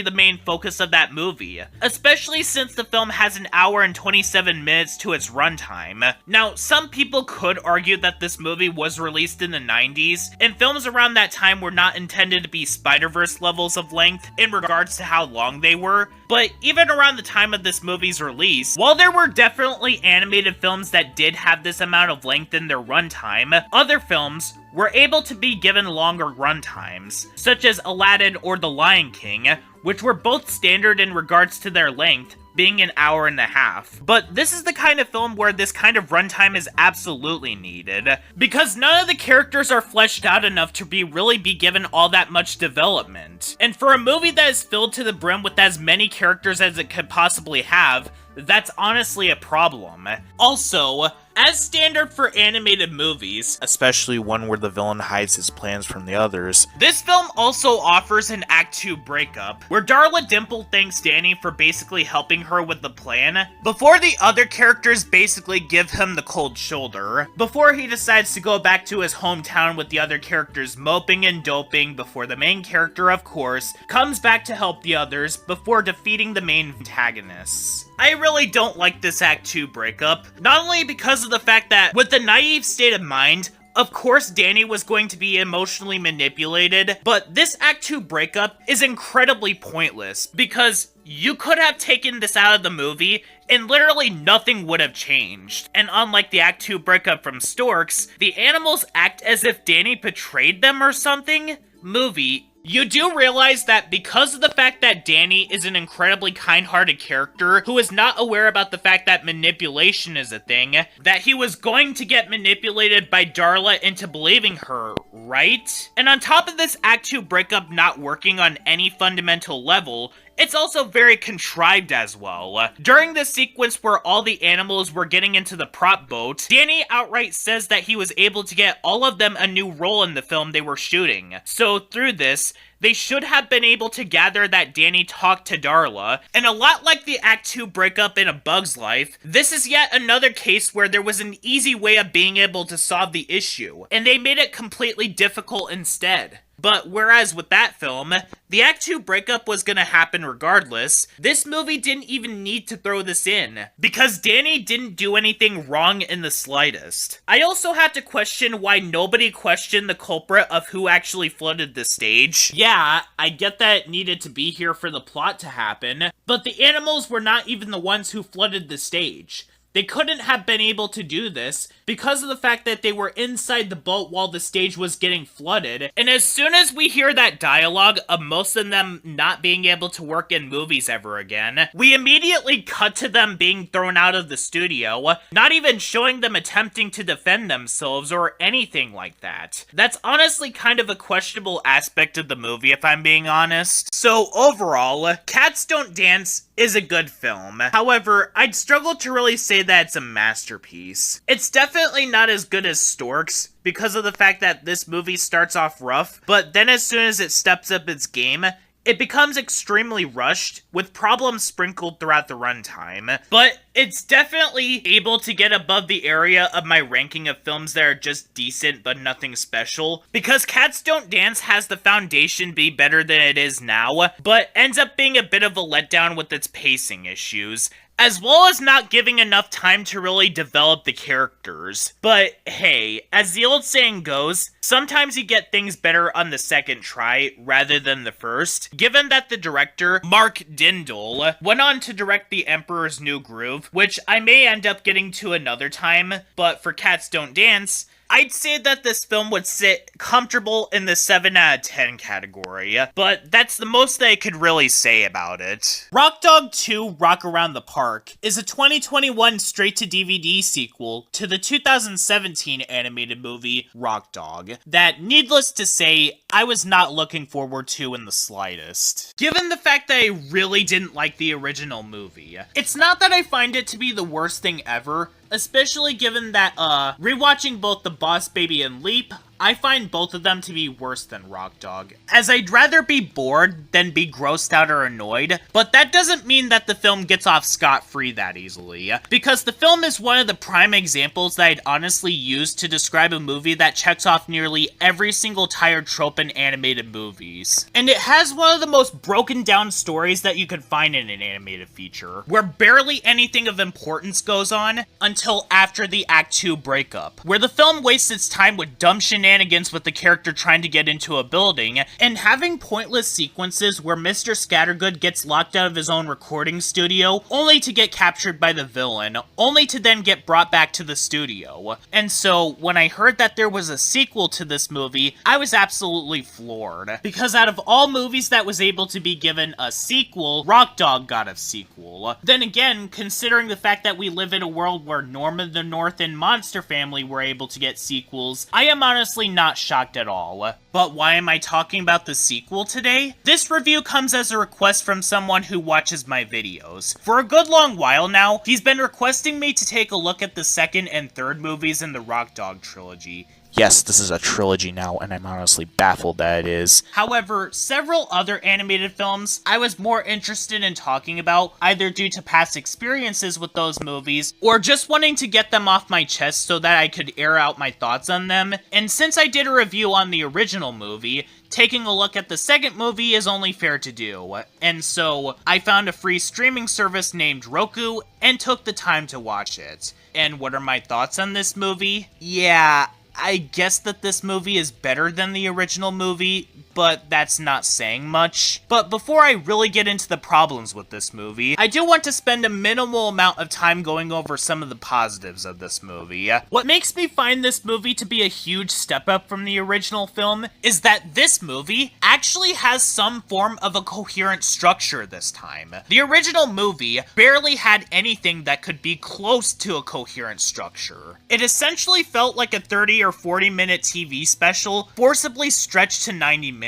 the main focus of that movie, especially since the film has an hour and 27 minutes to its runtime. Now, some people could argue that this movie was released in the 90s, and films around that time were not intended to be Spider-Verse levels of length in regards to how long they were, but even around the time of this movie's release, while there were definitely animated films that did have this amount of length in their runtime, other films were able to be given longer runtimes, such as Aladdin or The Lion King, which were both standard in regards to their length, being an hour and a half. But this is the kind of film where this kind of runtime is absolutely needed, because none of the characters are fleshed out enough to really be given all that much development. And for a movie that is filled to the brim with as many characters as it could possibly have, that's honestly a problem. Also, as standard for animated movies, especially one where the villain hides his plans from the others, this film also offers an Act 2 breakup, where Darla Dimple thanks Danny for basically helping her with the plan, before the other characters basically give him the cold shoulder, before he decides to go back to his hometown with the other characters moping and doping, before the main character, of course, comes back to help the others before defeating the main antagonists. I really don't like this Act 2 breakup, not only because of the fact that, with the naive state of mind, of course Danny was going to be emotionally manipulated, but this Act 2 breakup is incredibly pointless, because you could have taken this out of the movie, and literally nothing would have changed. And unlike the Act 2 breakup from Storks, the animals act as if Danny betrayed them or something? Movie, you do realize that because of the fact that Danny is an incredibly kind-hearted character who is not aware about the fact that manipulation is a thing, that he was going to get manipulated by Darla into believing her, right? And on top of this Act 2 breakup not working on any fundamental level, it's also very contrived as well. During the sequence where all the animals were getting into the prop boat, Danny outright says that he was able to get all of them a new role in the film they were shooting. So through this, they should have been able to gather that Danny talked to Darla, and a lot like the Act 2 breakup in A Bug's Life, this is yet another case where there was an easy way of being able to solve the issue, and they made it completely difficult instead. But whereas with that film, the Act 2 breakup was gonna happen regardless, this movie didn't even need to throw this in, because Danny didn't do anything wrong in the slightest. I also have to question why nobody questioned the culprit of who actually flooded the stage. Yeah, I get that it needed to be here for the plot to happen, but the animals were not even the ones who flooded the stage. They couldn't have been able to do this because of the fact that they were inside the boat while the stage was getting flooded, and as soon as we hear that dialogue of most of them not being able to work in movies ever again, we immediately cut to them being thrown out of the studio, not even showing them attempting to defend themselves or anything like that. That's honestly kind of a questionable aspect of the movie, if I'm being honest. So overall, Cats Don't Dance is a good film. However, I'd struggle to really say that it's a masterpiece. It's definitely not as good as Storks, because of the fact that this movie starts off rough, but then as soon as it steps up its game, it becomes extremely rushed, with problems sprinkled throughout the runtime. But it's definitely able to get above the area of my ranking of films that are just decent but nothing special, because Cats Don't Dance has the foundation be better than it is now, but ends up being a bit of a letdown with its pacing issues, as well as not giving enough time to really develop the characters. But hey, as the old saying goes, sometimes you get things better on the second try rather than the first, given that the director, Mark Dindal, went on to direct The Emperor's New Groove, which I may end up getting to another time, but for Cats Don't Dance, I'd say that this film would sit comfortable in the 7 out of 10 category, but that's the most that I could really say about it. Rock Dog 2 Rock Around the Park is a 2021 straight-to-DVD sequel to the 2017 animated movie Rock Dog that, needless to say, I was not looking forward to in the slightest. Given the fact that I really didn't like the original movie, it's not that I find it to be the worst thing ever, especially given that, rewatching both The Boss Baby and Leap, I find both of them to be worse than Rock Dog, as I'd rather be bored than be grossed out or annoyed, but that doesn't mean that the film gets off scot-free that easily, because the film is one of the prime examples that I'd honestly use to describe a movie that checks off nearly every single tired trope in animated movies. And it has one of the most broken down stories that you could find in an animated feature, where barely anything of importance goes on until after the Act 2 breakup, where the film wastes its time with dumb shenanigans with the character trying to get into a building, and having pointless sequences where Mr. Scattergood gets locked out of his own recording studio, only to get captured by the villain, only to then get brought back to the studio. And so, when I heard that there was a sequel to this movie, I was absolutely floored. Because out of all movies that was able to be given a sequel, Rock Dog got a sequel. Then again, considering the fact that we live in a world where Norman the North and Monster Family were able to get sequels, I am honestly not shocked at all. But why am I talking about the sequel today? This review comes as a request from someone who watches my videos. For a good long while now, he's been requesting me to take a look at the second and third movies in the Rock Dog trilogy. Yes, this is a trilogy now, and I'm honestly baffled that it is. However, several other animated films I was more interested in talking about, either due to past experiences with those movies, or just wanting to get them off my chest so that I could air out my thoughts on them. And since I did a review on the original movie, taking a look at the second movie is only fair to do. And so, I found a free streaming service named Roku, and took the time to watch it. And what are my thoughts on this movie? Yeah, I guess that this movie is better than the original movie, but that's not saying much. But before I really get into the problems with this movie, I do want to spend a minimal amount of time going over some of the positives of this movie. What makes me find this movie to be a huge step up from the original film is that this movie actually has some form of a coherent structure this time. The original movie barely had anything that could be close to a coherent structure. It essentially felt like a 30 or 40 minute TV special forcibly stretched to 90 minutes.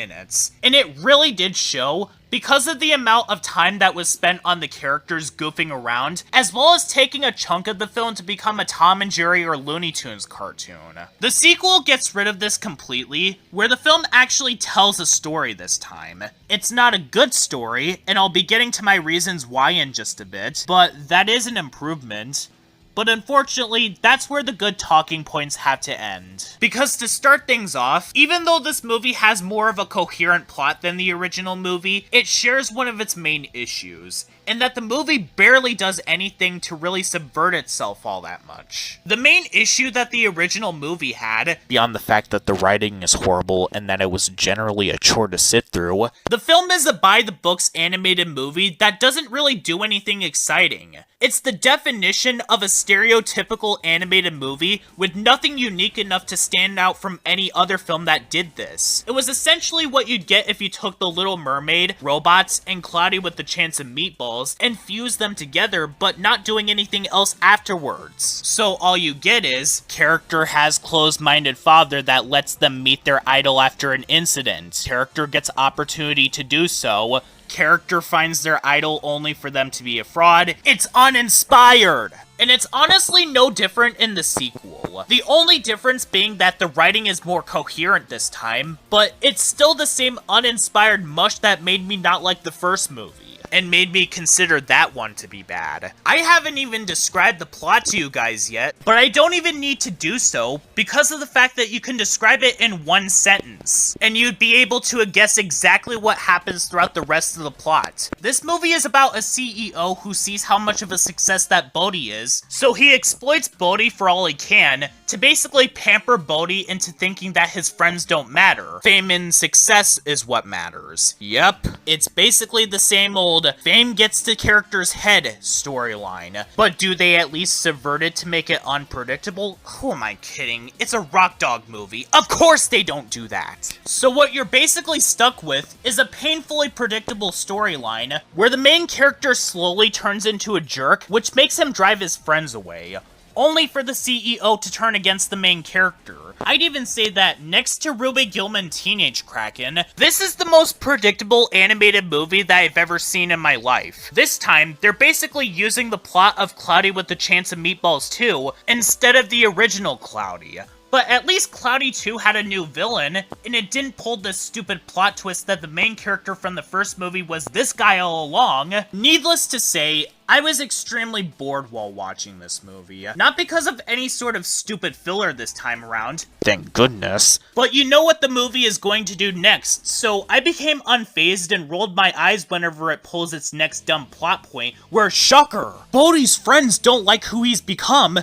And it really did show, because of the amount of time that was spent on the characters goofing around, as well as taking a chunk of the film to become a Tom and Jerry or Looney Tunes cartoon. The sequel gets rid of this completely, where the film actually tells a story this time. It's not a good story, and I'll be getting to my reasons why in just a bit, but that is an improvement. But unfortunately, that's where the good talking points have to end. Because to start things off, even though this movie has more of a coherent plot than the original movie, it shares one of its main issues, in that the movie barely does anything to really subvert itself all that much. The main issue that the original movie had, Beyond the fact that the writing is horrible and that it was generally a chore to sit through, the film is a by-the-books animated movie that doesn't really do anything exciting. It's the definition of a stereotypical animated movie with nothing unique enough to stand out from any other film that did this. It was essentially what you'd get if you took The Little Mermaid, robots, and Cloudy with the Chance of Meatballs and fused them together, but not doing anything else afterwards. So all you get is, character has closed-minded father that lets them meet their idol after an incident. Character gets opportunity to do so. Character finds their idol only for them to be a fraud. It's uninspired! And it's honestly no different in the sequel. The only difference being that the writing is more coherent this time, but it's still the same uninspired mush that made me not like the first movie, and made me consider that one to be bad. I haven't even described the plot to you guys yet, but I don't even need to do so because of the fact that you can describe it in one sentence, and you'd be able to guess exactly what happens throughout the rest of the plot. This movie is about a CEO who sees how much of a success that Bodhi is, so he exploits Bodhi for all he can to basically pamper Bodhi into thinking that his friends don't matter. Fame and success is what matters. Yep, it's basically the same old fame gets to character's head storyline, but do they at least subvert it to make it unpredictable? Who am I kidding? It's a Rock Dog movie. Of course they don't do that. So what you're basically stuck with is a painfully predictable storyline where the main character slowly turns into a jerk, which makes him drive his friends away, only for the CEO to turn against the main character. I'd even say that, next to Ruby Gillman Teenage Kraken, this is the most predictable animated movie that I've ever seen in my life. This time, they're basically using the plot of Cloudy with the Chance of Meatballs 2 instead of the original Cloudy. But at least Cloudy 2 had a new villain, and it didn't pull this stupid plot twist that the main character from the first movie was this guy all along. Needless to say, I was extremely bored while watching this movie. Not because of any sort of stupid filler this time around, thank goodness, but you know what the movie is going to do next, so I became unfazed and rolled my eyes whenever it pulls its next dumb plot point, where, shocker, Bodhi's friends don't like who he's become.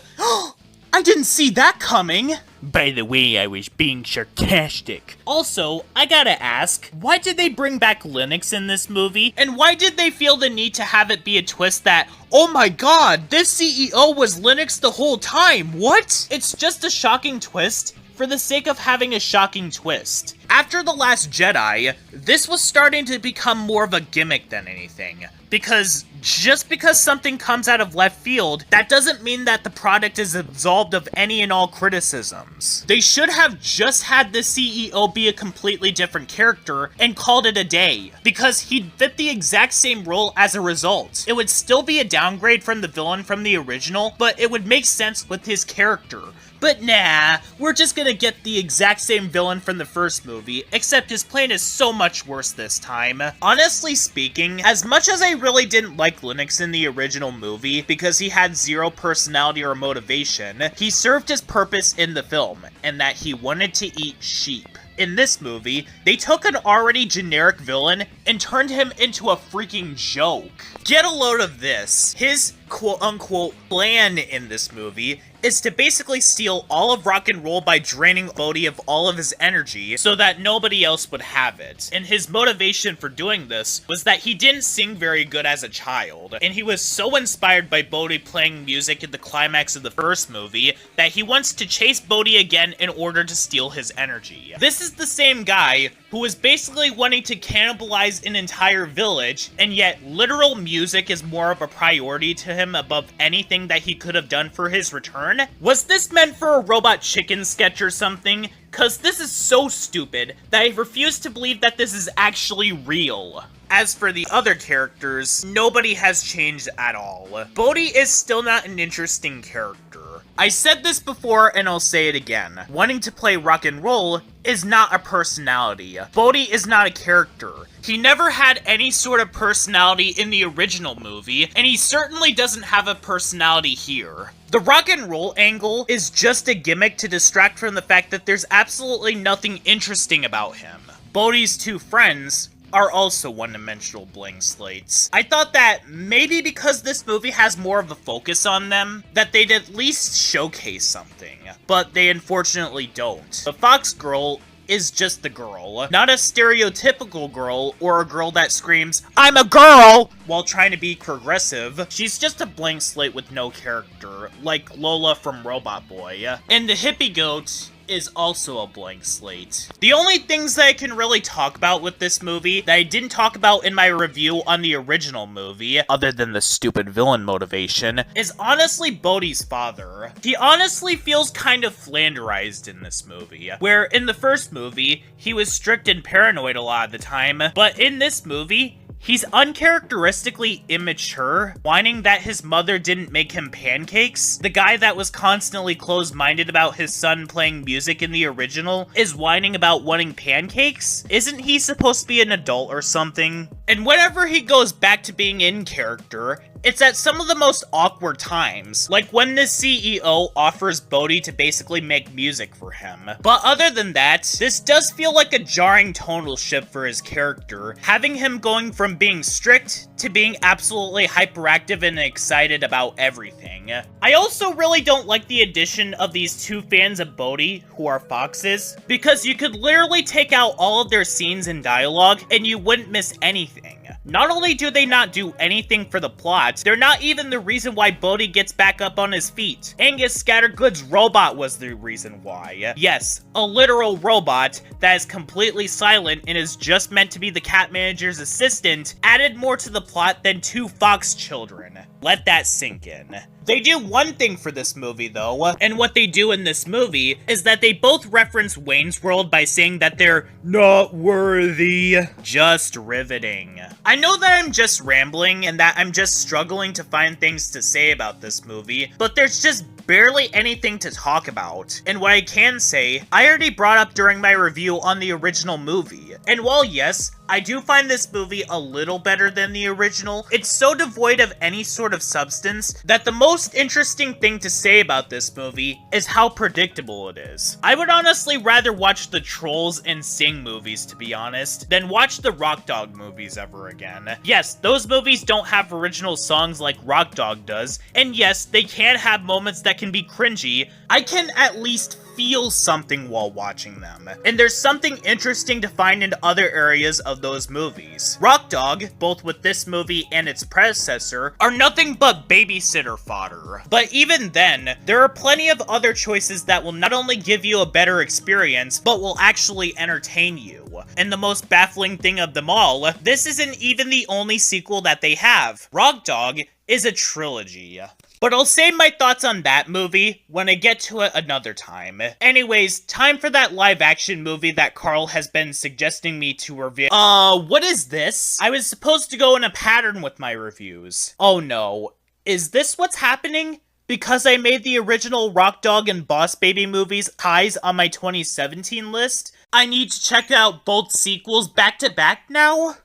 I didn't see that coming! By the way, I was being sarcastic. Also, I gotta ask, why did they bring back Linux in this movie? And why did they feel the need to have it be a twist that, oh my god, this CEO was Linux the whole time, what? It's just a shocking twist for the sake of having a shocking twist. After The Last Jedi, this was starting to become more of a gimmick than anything. Because just because something comes out of left field, that doesn't mean that the product is absolved of any and all criticisms. They should have just had the CEO be a completely different character and called it a day, because he'd fit the exact same role as a result. It would still be a downgrade from the villain from the original, but it would make sense with his character. But nah, we're just gonna get the exact same villain from the first movie, except his plan is so much worse this time. Honestly speaking, as much as I really didn't like Linux in the original movie because he had zero personality or motivation, he served his purpose in the film, and that he wanted to eat sheep. In this movie, they took an already generic villain and turned him into a freaking joke. Get a load of this. His quote-unquote plan in this movie is to basically steal all of rock and roll by draining Bodhi of all of his energy so that nobody else would have it. And his motivation for doing this was that he didn't sing very good as a child, and he was so inspired by Bodhi playing music at the climax of the first movie that he wants to chase Bodhi again in order to steal his energy. This is the same guy who was basically wanting to cannibalize an entire village, and yet literal music is more of a priority to him above anything that he could have done for his return. Was this meant for a Robot Chicken sketch or something? Cause this is so stupid that I refuse to believe that this is actually real. As for the other characters, nobody has changed at all. Bodhi is still not an interesting character. I said this before and I'll say it again. Wanting to play rock and roll is not a personality. Bodhi is not a character. He never had any sort of personality in the original movie, and he certainly doesn't have a personality here. The rock and roll angle is just a gimmick to distract from the fact that there's absolutely nothing interesting about him. Bodhi's two friends are also one-dimensional blank slates. I thought that maybe because this movie has more of a focus on them, that they'd at least showcase something, but they unfortunately don't. The Fox Girl is just the girl. Not a stereotypical girl or a girl that screams, "I'm a girl!" while trying to be progressive. She's just a blank slate with no character, like Lola from Robot Boy. And the hippie goat is also a blank slate. The only things that I can really talk about with this movie that I didn't talk about in my review on the original movie, other than the stupid villain motivation, is honestly Bodhi's father. He honestly feels kind of flanderized in this movie, where in the first movie, he was strict and paranoid a lot of the time, but in this movie, he's uncharacteristically immature, whining that his mother didn't make him pancakes. The guy that was constantly closed-minded about his son playing music in the original is whining about wanting pancakes? Isn't he supposed to be an adult or something? And whenever he goes back to being in character, it's at some of the most awkward times, like when the CEO offers Bodhi to basically make music for him. But other than that, this does feel like a jarring tonal shift for his character, having him going from being strict to being absolutely hyperactive and excited about everything. I also really don't like the addition of these two fans of Bodhi, who are foxes, because you could literally take out all of their scenes and dialogue and you wouldn't miss anything. Not only do they not do anything for the plot, they're not even the reason why Bodhi gets back up on his feet. Angus Scattergood's robot was the reason why. Yes, a literal robot that is completely silent and is just meant to be the cat manager's assistant added more to the plot than two fox children. Let that sink in. They do one thing for this movie, though, and what they do in this movie is that they both reference Wayne's World by saying that they're not worthy. Just riveting. I know that I'm just rambling and that I'm just struggling to find things to say about this movie, but there's just barely anything to talk about. And what I can say, I already brought up during my review on the original movie. And while yes, I do find this movie a little better than the original, it's so devoid of any sort of substance that the most interesting thing to say about this movie is how predictable it is. I would honestly rather watch the Trolls and Sing movies, to be honest, than watch the Rock Dog movies ever again. Yes, those movies don't have original songs like Rock Dog does, and yes, they can have moments that can be cringy. I can at least feel something while watching them. And there's something interesting to find in other areas of those movies. Rock Dog, both with this movie and its predecessor, are nothing but babysitter fodder. But even then, there are plenty of other choices that will not only give you a better experience, but will actually entertain you. And the most baffling thing of them all, this isn't even the only sequel that they have. Rock Dog is a trilogy. But I'll save my thoughts on that movie when I get to it another time. Anyways, time for that live-action movie that Carl has been suggesting me to review. What is this? I was supposed to go in a pattern with my reviews. Oh no. Is this what's happening? Because I made the original Rock Dog and Boss Baby movies highs on my 2017 list, I need to check out both sequels back to back now?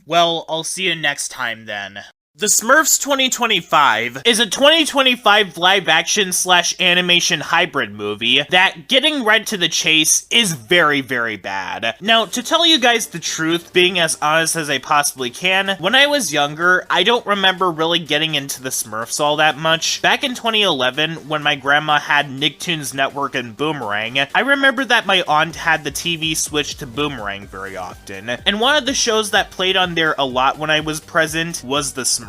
Well, I'll see you next time then. The Smurfs 2025 is a 2025 live-action / animation hybrid movie that, getting right to the chase, is very, very bad. Now, to tell you guys the truth, being as honest as I possibly can, when I was younger, I don't remember really getting into the Smurfs all that much. Back in 2011, when my grandma had Nicktoons Network and Boomerang, I remember that my aunt had the TV switched to Boomerang very often, and one of the shows that played on there a lot when I was present was the Smurfs.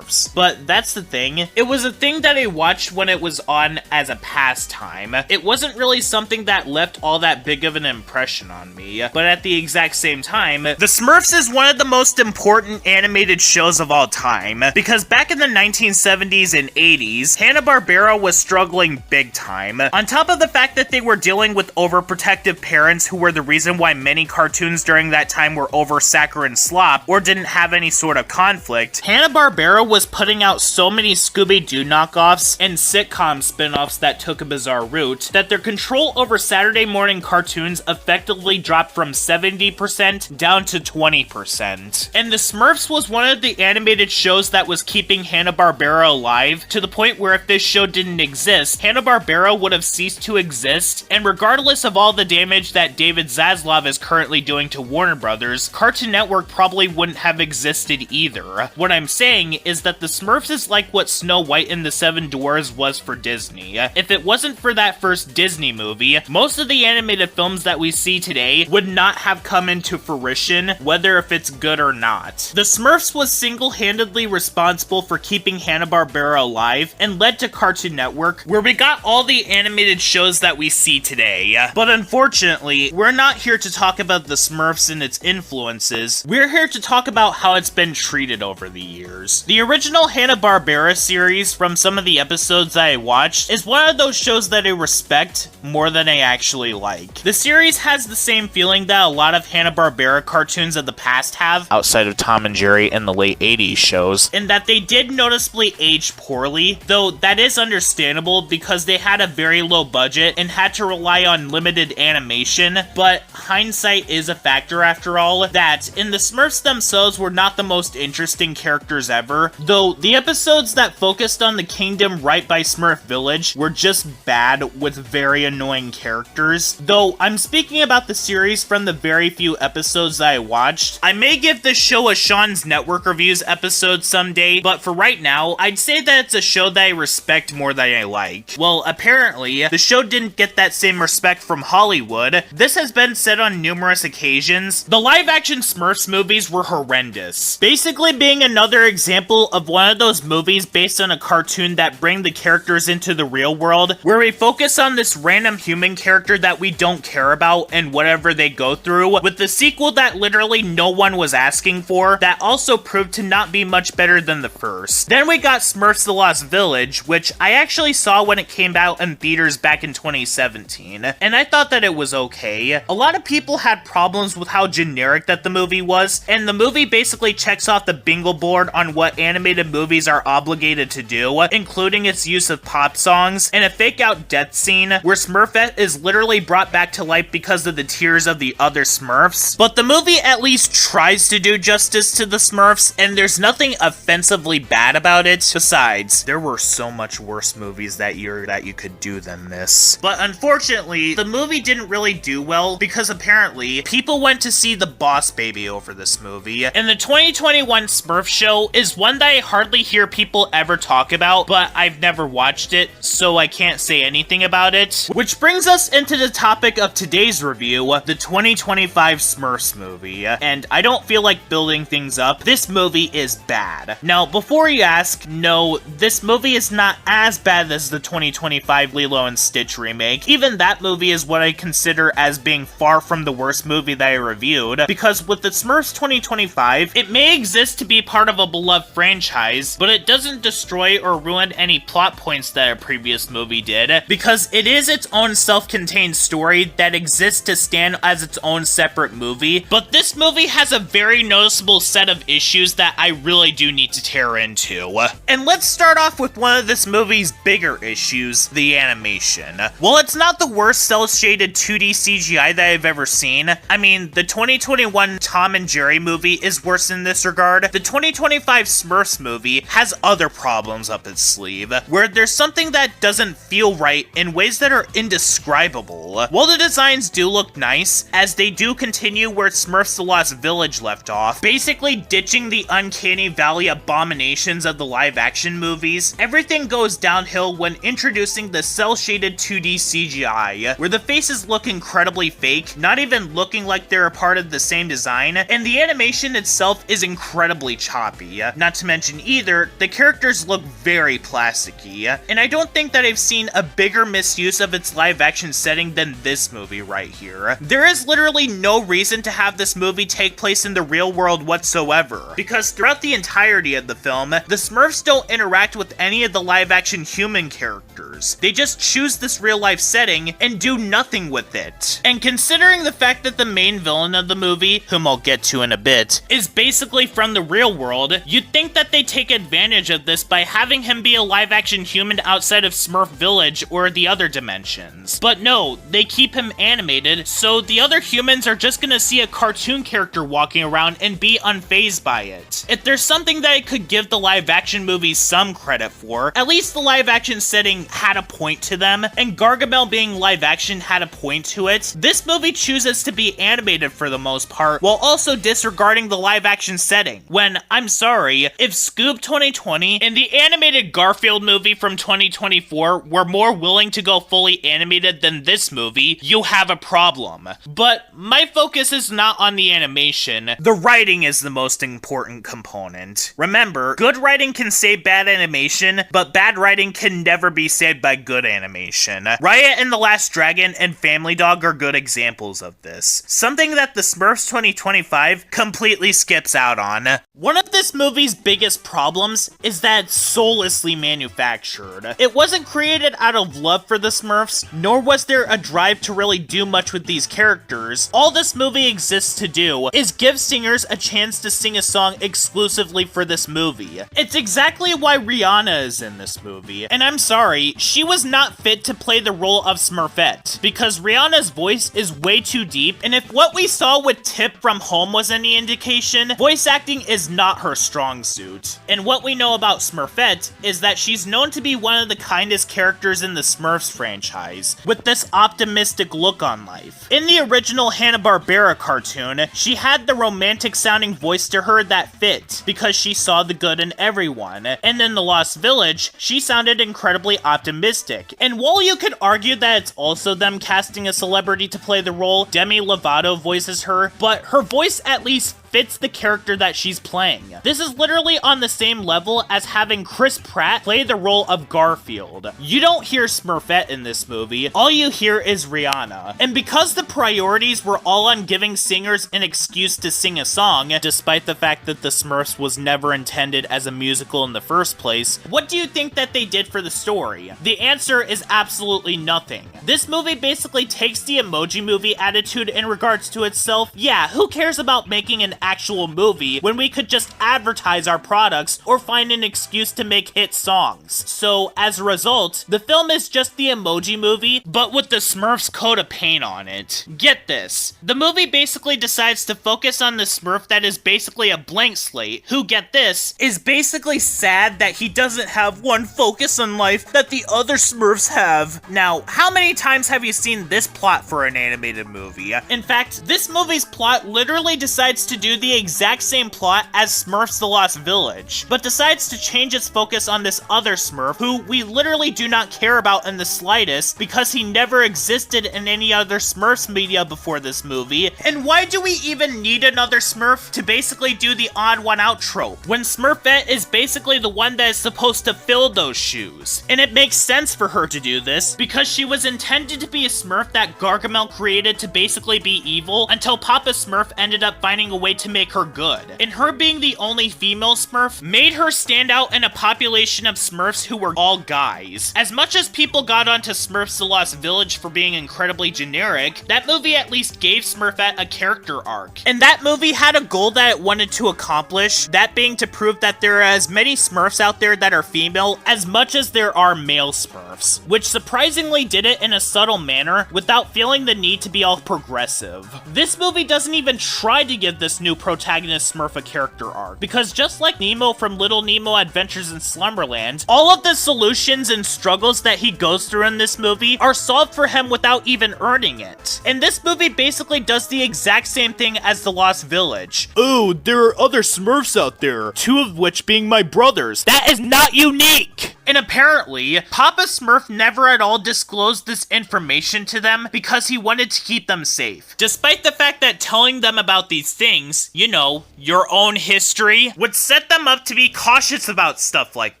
But that's the thing, it was a thing that I watched when it was on as a pastime. It wasn't really something that left all that big of an impression on me, but at the exact same time, The Smurfs is one of the most important animated shows of all time, because back in the 1970s and 80s, Hanna-Barbera was struggling big time. On top of the fact that they were dealing with overprotective parents who were the reason why many cartoons during that time were over saccharine slop or didn't have any sort of conflict, Hanna-Barbera was putting out so many Scooby-Doo knockoffs and sitcom spin-offs that took a bizarre route that their control over Saturday morning cartoons effectively dropped from 70% down to 20%. And The Smurfs was one of the animated shows that was keeping Hanna-Barbera alive, to the point where if this show didn't exist, Hanna-Barbera would have ceased to exist, and regardless of all the damage that David Zaslav is currently doing to Warner Brothers, Cartoon Network probably wouldn't have existed either. What I'm saying saying is that the Smurfs is like what Snow White and the Seven Dwarfs was for Disney. If it wasn't for that first Disney movie, most of the animated films that we see today would not have come into fruition, whether if it's good or not. The Smurfs was single-handedly responsible for keeping Hanna-Barbera alive and led to Cartoon Network, where we got all the animated shows that we see today. But unfortunately, we're not here to talk about the Smurfs and its influences. We're here to talk about how it's been treated over the years. The original Hanna-Barbera series, from some of the episodes that I watched, is one of those shows that I respect more than I actually like. The series has the same feeling that a lot of Hanna-Barbera cartoons of the past have, outside of Tom and Jerry and the late 80s shows, in that they did noticeably age poorly, though that is understandable because they had a very low budget and had to rely on limited animation, but hindsight is a factor after all, that in the Smurfs themselves were not the most interesting characters ever, though the episodes that focused on the kingdom right by Smurf Village were just bad with very annoying characters. Though I'm speaking about the series from the very few episodes that I watched, I may give this show a Sean's Network Reviews episode someday, but for right now, I'd say that it's a show that I respect more than I like. Well, apparently, the show didn't get that same respect from Hollywood. This has been said on numerous occasions. The live-action Smurfs movies were horrendous, basically being another example of one of those movies based on a cartoon that bring the characters into the real world, where we focus on this random human character that we don't care about and whatever they go through, with the sequel that literally no one was asking for, that also proved to not be much better than the first. Then we got Smurfs The Lost Village, which I actually saw when it came out in theaters back in 2017, and I thought that it was okay. A lot of people had problems with how generic that the movie was, and the movie basically checks off the bingo board on what animated movies are obligated to do, including its use of pop songs, and a fake-out death scene where Smurfette is literally brought back to life because of the tears of the other Smurfs. But the movie at least tries to do justice to the Smurfs, and there's nothing offensively bad about it. Besides, there were so much worse movies that year that you could do than this. But unfortunately, the movie didn't really do well because apparently people went to see The Boss Baby over this movie, and the 2021 Smurf show is one that I hardly hear people ever talk about, but I've never watched it, so I can't say anything about it. Which brings us into the topic of today's review, the 2025 Smurfs movie. And I don't feel like building things up. This movie is bad. Now, before you ask, no, this movie is not as bad as the 2025 Lilo and Stitch remake. Even that movie is what I consider as being far from the worst movie that I reviewed, because with the Smurfs 2025, it may exist to be part of a beloved franchise, but it doesn't destroy or ruin any plot points that a previous movie did, because it is its own self-contained story that exists to stand as its own separate movie. But this movie has a very noticeable set of issues that I really do need to tear into. And let's start off with one of this movie's bigger issues, the animation. While it's not the worst cel-shaded 2D CGI that I've ever seen, I mean, the 2021 Tom and Jerry movie is worse in this regard. The 2025 Smurfs movie has other problems up its sleeve, where there's something that doesn't feel right in ways that are indescribable. While the designs do look nice, as they do continue where Smurfs The Lost Village left off, basically ditching the uncanny valley abominations of the live-action movies, everything goes downhill when introducing the cel-shaded 2D CGI, where the faces look incredibly fake, not even looking like they're a part of the same design, and the animation itself is incredibly choppy. Not to mention either, the characters look very plasticky, and I don't think that I've seen a bigger misuse of its live-action setting than this movie right here. There is literally no reason to have this movie take place in the real world whatsoever, because throughout the entirety of the film, the Smurfs don't interact with any of the live-action human characters. They just choose this real-life setting and do nothing with it. And considering the fact that the main villain of the movie, whom I'll get to in a bit, is basically from the real world, you'd think that they take advantage of this by having him be a live-action human outside of Smurf Village or the other dimensions. But no, they keep him animated, so the other humans are just gonna see a cartoon character walking around and be unfazed by it. If there's something that I could give the live-action movies some credit for, at least the live-action setting had had a point to them, and Gargamel being live action had a point to it, this movie chooses to be animated for the most part, while also disregarding the live action setting. When, I'm sorry, if Scoob 2020 and the animated Garfield movie from 2024 were more willing to go fully animated than this movie, you have a problem. But my focus is not on the animation. The writing is the most important component. Remember, good writing can save bad animation, but bad writing can never be saved by good animation. Raya and the Last Dragon and Family Dog are good examples of this. Something that the Smurfs 2025 completely skips out on. One of this movie's biggest problems is that it's soullessly manufactured. It wasn't created out of love for the Smurfs, nor was there a drive to really do much with these characters. All this movie exists to do is give singers a chance to sing a song exclusively for this movie. It's exactly why Rihanna is in this movie, and I'm sorry, she was not fit to play the role of Smurfette, because Rihanna's voice is way too deep, and if what we saw with Tip from Home was any indication, voice acting is not her strong suit. And what we know about Smurfette is that she's known to be one of the kindest characters in the Smurfs franchise, with this optimistic look on life. In the original Hanna-Barbera cartoon, she had the romantic sounding voice to her that fit, because she saw the good in everyone, and in The Lost Village, she sounded incredibly optimistic. And while you could argue that it's also them casting a celebrity to play the role, Demi Lovato voices her, but her voice at least fits the character that she's playing. This is literally on the same level as having Chris Pratt play the role of Garfield. You don't hear Smurfette in this movie, all you hear is Rihanna. And because the priorities were all on giving singers an excuse to sing a song, despite the fact that The Smurfs was never intended as a musical in the first place, what do you think that they did for the story? The answer is absolutely nothing. This movie basically takes the Emoji Movie attitude in regards to itself. Yeah, who cares about making an actual movie when we could just advertise our products or find an excuse to make hit songs? So as a result, the film is just the Emoji Movie, but with the Smurfs coat of paint on it. Get this, the movie basically decides to focus on the Smurf that is basically a blank slate, who, get this, is basically sad that he doesn't have one focus on life that the other Smurfs have. Now, how many times have you seen this plot for an animated movie? In fact, this movie's plot literally decides to do the exact same plot as Smurfs The Lost Village, but decides to change its focus on this other Smurf who we literally do not care about in the slightest because he never existed in any other Smurfs media before this movie. And why do we even need another Smurf to basically do the odd one out trope when Smurfette is basically the one that is supposed to fill those shoes? And it makes sense for her to do this because she was intended to be a Smurf that Gargamel created to basically be evil until Papa Smurf ended up finding a way to make her good. And her being the only female Smurf made her stand out in a population of Smurfs who were all guys. As much as people got onto Smurfs The Lost Village for being incredibly generic, that movie at least gave Smurfette a character arc. And that movie had a goal that it wanted to accomplish, that being to prove that there are as many Smurfs out there that are female as much as there are male Smurfs, which surprisingly did it in a subtle manner without feeling the need to be all progressive. This movie doesn't even try to give this new protagonist Smurf a character arc, because just like Nemo from Little Nemo Adventures in Slumberland, all of the solutions and struggles that he goes through in this movie are solved for him without even earning it. And this movie basically does the exact same thing as The Lost Village. Oh, there are other Smurfs out there, two of which being my brothers. That is not unique! And apparently, Papa Smurf never at all disclosed this information to them because he wanted to keep them safe. Despite the fact that telling them about these things, you know, your own history, would set them up to be cautious about stuff like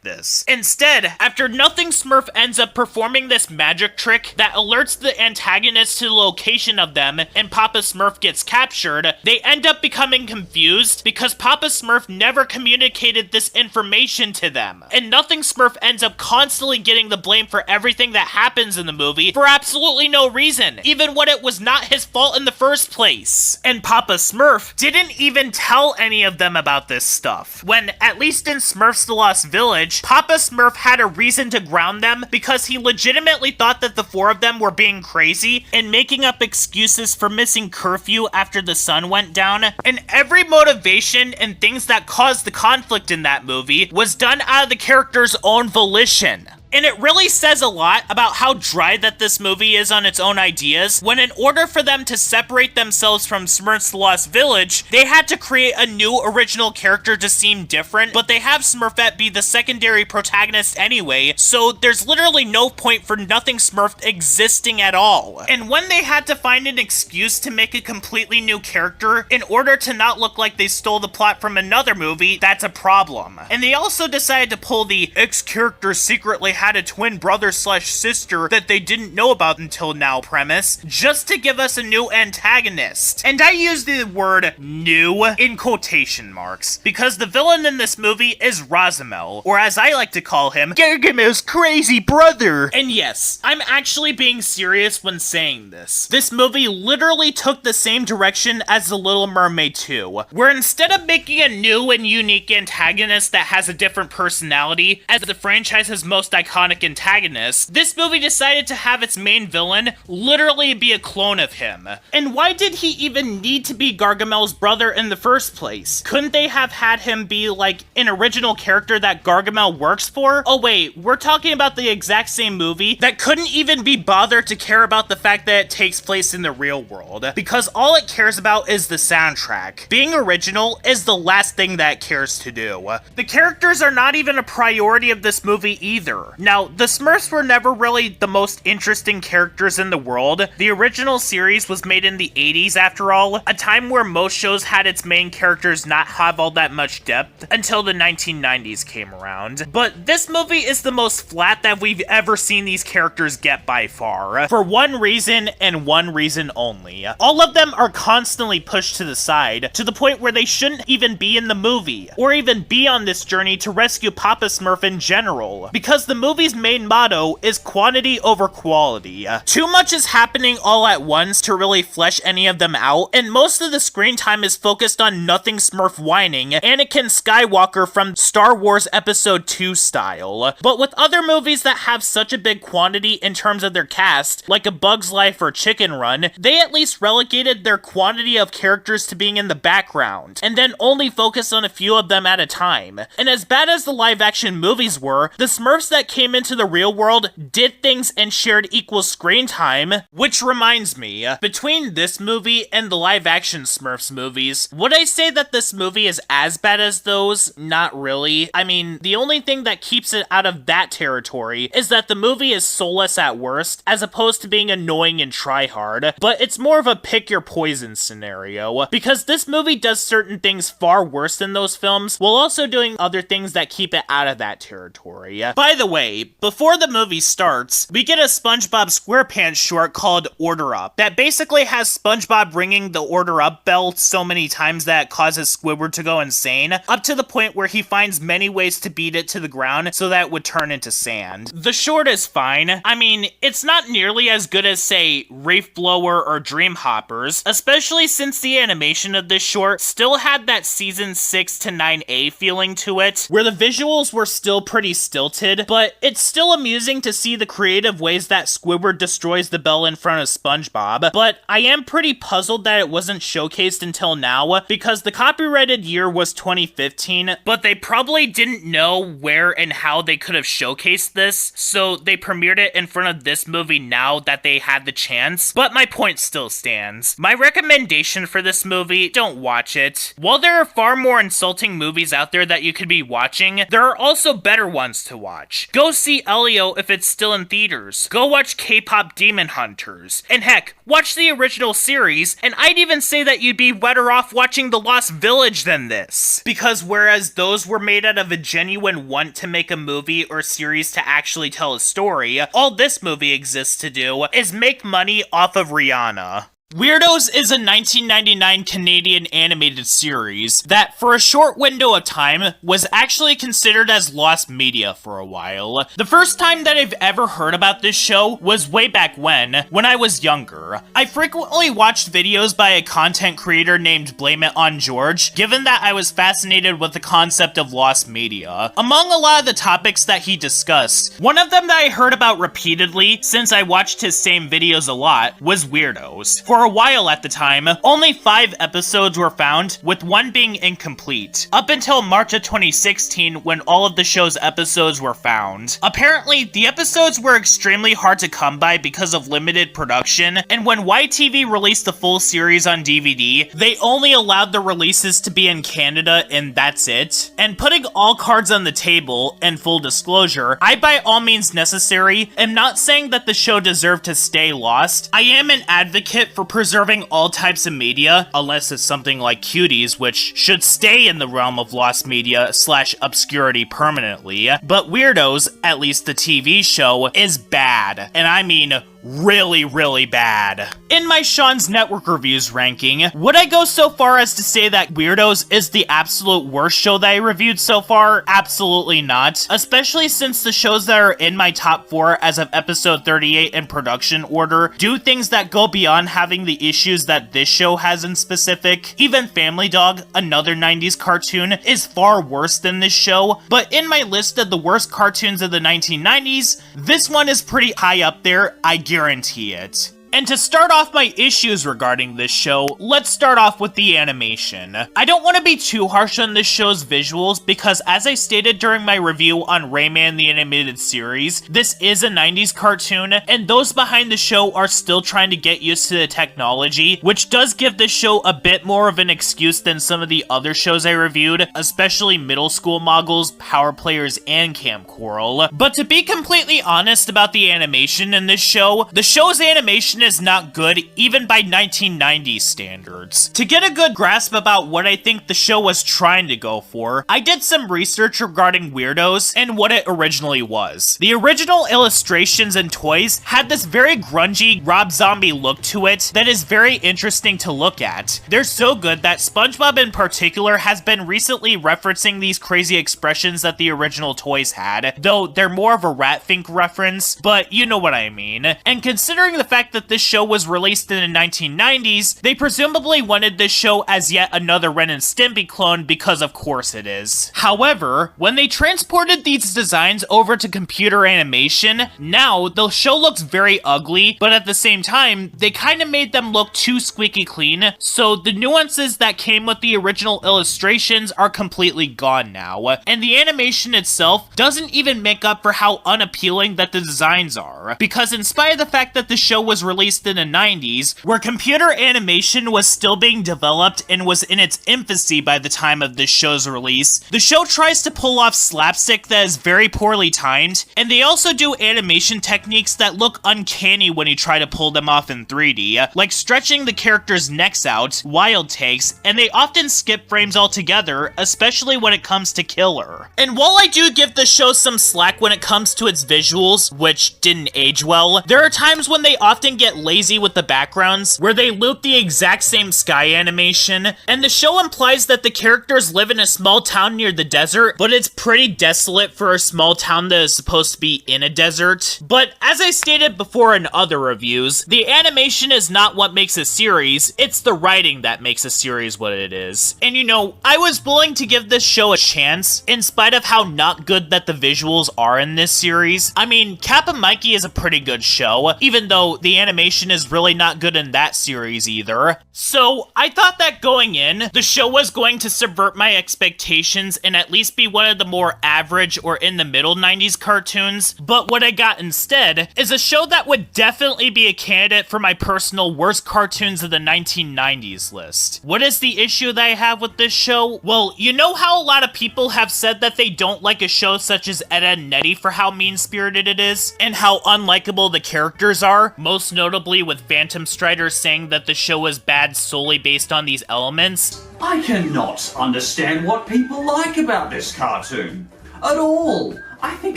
this. Instead, after Nothing Smurf ends up performing this magic trick that alerts the antagonist to the location of them and Papa Smurf gets captured, they end up becoming confused because Papa Smurf never communicated this information to them. And Nothing Smurf ends up constantly getting the blame for everything that happens in the movie for absolutely no reason, even when it was not his fault in the first place. And Papa Smurf didn't even tell any of them about this stuff, when, at least in Smurfs The Lost Village, Papa Smurf had a reason to ground them because he legitimately thought that the four of them were being crazy and making up excuses for missing curfew after the sun went down, and every motivation and things that caused the conflict in that movie was done out of the character's own volition. And it really says a lot about how dry that this movie is on its own ideas, when in order for them to separate themselves from Smurfs the Lost Village, they had to create a new original character to seem different, but they have Smurfette be the secondary protagonist anyway, so there's literally no point for Nothing Smurfed existing at all. And when they had to find an excuse to make a completely new character in order to not look like they stole the plot from another movie, that's a problem. And they also decided to pull the X-character secretly had a twin brother/sister that they didn't know about until now premise, just to give us a new antagonist. And I use the word new in quotation marks, because the villain in this movie is Razamel, or as I like to call him, Gargamel's crazy brother. And yes, I'm actually being serious when saying this. This movie literally took the same direction as The Little Mermaid 2, where instead of making a new and unique antagonist that has a different personality as the franchise's most iconic antagonist, this movie decided to have its main villain literally be a clone of him. And why did he even need to be Gargamel's brother in the first place? Couldn't they have had him be like an original character that Gargamel works for? Oh wait, we're talking about the exact same movie that couldn't even be bothered to care about the fact that it takes place in the real world, because all it cares about is the soundtrack. Being original is the last thing that it cares to do. The characters are not even a priority of this movie either. Now, the Smurfs were never really the most interesting characters in the world. The original series was made in the 80s after all, a time where most shows had its main characters not have all that much depth until the 1990s came around. But this movie is the most flat that we've ever seen these characters get by far, for one reason and one reason only. All of them are constantly pushed to the side, to the point where they shouldn't even be in the movie, or even be on this journey to rescue Papa Smurf in general, because the movie's main motto is quantity over quality. Too much is happening all at once to really flesh any of them out, and most of the screen time is focused on Nothing Smurf whining Anakin Skywalker from Star Wars Episode 2 style. But with other movies that have such a big quantity in terms of their cast, like A Bug's Life or Chicken Run, they at least relegated their quantity of characters to being in the background, and then only focus on a few of them at a time. And as bad as the live-action movies were, the Smurfs that came into the real world did things and shared equal screen time. Which reminds me, between this movie and the live-action Smurfs movies, would I say that this movie is as bad as those? Not really. I mean, the only thing that keeps it out of that territory is that the movie is soulless at worst, as opposed to being annoying and try-hard, but it's more of a pick-your-poison scenario, because this movie does certain things far worse than those films, while also doing other things that keep it out of that territory. By the way, before the movie starts, we get a SpongeBob SquarePants short called Order Up, that basically has SpongeBob ringing the Order Up bell so many times that it causes Squidward to go insane, up to the point where he finds many ways to beat it to the ground so that it would turn into sand. The short is fine. I mean, it's not nearly as good as, say, Reef Blower or Dream Hoppers, especially since the animation of this short still had that season 6 to 9A feeling to it, where the visuals were still pretty stilted, but it's still amusing to see the creative ways that Squidward destroys the bell in front of SpongeBob. But I am pretty puzzled that it wasn't showcased until now, because the copyrighted year was 2015, but they probably didn't know where and how they could have showcased this, so they premiered it in front of this movie now that they had the chance. But my point still stands. My recommendation for this movie, don't watch it. While there are far more insulting movies out there that you could be watching, there are also better ones to watch. Go see Elio if it's still in theaters. Go watch K-pop Demon Hunters. And heck, watch the original series, and I'd even say that you'd be better off watching The Lost Village than this. Because whereas those were made out of a genuine want to make a movie or series to actually tell a story, all this movie exists to do is make money off of Rihanna. Weird-Ohs is a 1999 Canadian animated series that, for a short window of time, was actually considered as lost media for a while. The first time that I've ever heard about this show was way back when I was younger. I frequently watched videos by a content creator named Blame It on George, given that I was fascinated with the concept of lost media. Among a lot of the topics that he discussed, one of them that I heard about repeatedly, since I watched his same videos a lot, was Weird-Ohs. For for a while at the time, only 5 episodes were found, with 1 being incomplete, up until March of 2016 when all of the show's episodes were found. Apparently, the episodes were extremely hard to come by because of limited production, and when YTV released the full series on DVD, they only allowed the releases to be in Canada and that's it. And putting all cards on the table, and full disclosure, I by all means necessary am not saying that the show deserved to stay lost. I am an advocate for preserving all types of media, unless it's something like Cuties, which should stay in the realm of lost media / obscurity permanently. But Weird-Ohs, at least the TV show, is bad. And I mean really, really bad. In my Sean's Network Reviews ranking, would I go so far as to say that Weird-Ohs is the absolute worst show that I reviewed so far? Absolutely not. Especially since the shows that are in my top 4 as of episode 38 in production order do things that go beyond having the issues that this show has in specific. Even Family Dog, another 90s cartoon, is far worse than this show, but in my list of the worst cartoons of the 1990s, this one is pretty high up there, I guarantee it. And to start off my issues regarding this show, let's start off with the animation. I don't want to be too harsh on this show's visuals because, as I stated during my review on Rayman the Animated Series, this is a 90s cartoon, and those behind the show are still trying to get used to the technology, which does give this show a bit more of an excuse than some of the other shows I reviewed, especially Middle School Moguls, Power Players, and Camp Coral. But to be completely honest about the animation in this show, the show's animation is not good even by 1990s standards. To get a good grasp about what I think the show was trying to go for, I did some research regarding Weird-Ohs and what it originally was. The original illustrations and toys had this very grungy Rob Zombie look to it that is very interesting to look at. They're so good that SpongeBob in particular has been recently referencing these crazy expressions that the original toys had, though they're more of a Ratfink reference, but you know what I mean. And considering the fact that this show was released in the 1990s, they presumably wanted this show as yet another Ren and Stimpy clone because of course it is. However, when they transported these designs over to computer animation, now the show looks very ugly, but at the same time, they kind of made them look too squeaky clean, so the nuances that came with the original illustrations are completely gone now, and the animation itself doesn't even make up for how unappealing that the designs are, because in spite of the fact that the show was released in the 90s, where computer animation was still being developed and was in its infancy by the time of this show's release, the show tries to pull off slapstick that is very poorly timed, and they also do animation techniques that look uncanny when you try to pull them off in 3D, like stretching the characters' necks out, wild takes, and they often skip frames altogether, especially when it comes to Killer. And while I do give the show some slack when it comes to its visuals, which didn't age well, there are times when they often get lazy with the backgrounds, where they loop the exact same sky animation, and the show implies that the characters live in a small town near the desert, but it's pretty desolate for a small town that is supposed to be in a desert. But as I stated before in other reviews, the animation is not what makes a series, it's the writing that makes a series what it is. And you know, I was willing to give this show a chance, in spite of how not good that the visuals are in this series. I mean, Kappa Mikey is a pretty good show, even though the animation is really not good in that series either. So I thought that going in, the show was going to subvert my expectations and at least be one of the more average or in the middle 90s cartoons, but what I got instead is a show that would definitely be a candidate for my personal worst cartoons of the 1990s list. What is the issue that I have with this show? Well, you know how a lot of people have said that they don't like a show such as Ed, Edd n Eddy for how mean-spirited it is, and how unlikable the characters are, most notably with Phantom Strider saying that the show is bad solely based on these elements? I cannot understand what people like about this cartoon. At all. I think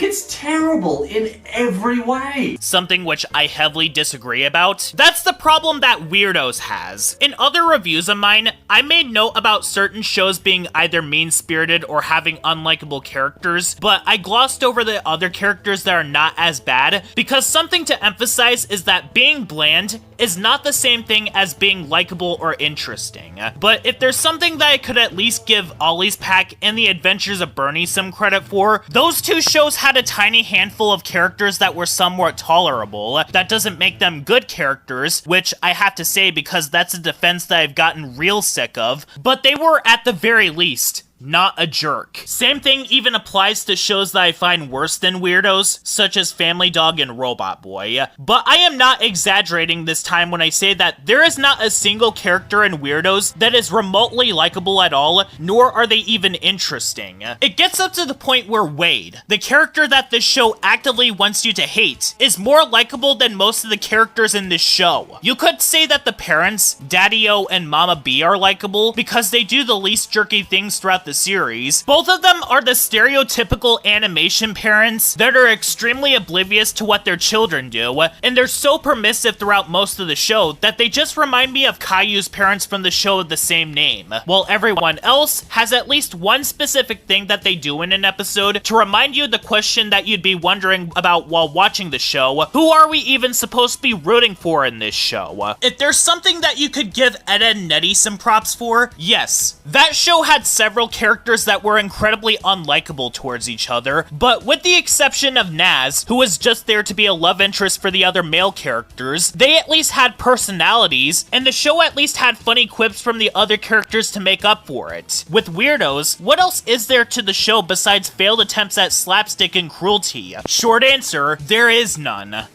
it's terrible in every way. Something which I heavily disagree about. That's the problem that Weird-Ohs has. In other reviews of mine, I made note about certain shows being either mean-spirited or having unlikable characters, but I glossed over the other characters that are not as bad, because something to emphasize is that being bland is not the same thing as being likable or interesting. But if there's something that I could at least give Ollie's Pack and The Adventures of Bernie some credit for, those two shows shows had a tiny handful of characters that were somewhat tolerable. That doesn't make them good characters, which I have to say because that's a defense that I've gotten real sick of, but they were at the very least not a jerk. Same thing even applies to shows that I find worse than Weird-Ohs, such as Family Dog and Robot Boy. But I am not exaggerating this time when I say that there is not a single character in Weird-Ohs that is remotely likable at all, nor are they even interesting. It gets up to the point where Wade, the character that this show actively wants you to hate, is more likable than most of the characters in this show. You could say that the parents, Daddy-O and Mama B, are likable because they do the least jerky things throughout the series. Both of them are the stereotypical animation parents that are extremely oblivious to what their children do, and they're so permissive throughout most of the show that they just remind me of Caillou's parents from the show of the same name, while everyone else has at least one specific thing that they do in an episode to remind you the question that you'd be wondering about while watching the show: who are we even supposed to be rooting for in this show? If there's something that you could give Ed, Edd n Eddy some props for, yes, that show had several characters that were incredibly unlikable towards each other, but with the exception of Naz, who was just there to be a love interest for the other male characters, they at least had personalities, and the show at least had funny quips from the other characters to make up for it. With Weird-Ohs, what else is there to the show besides failed attempts at slapstick and cruelty? Short answer, there is none.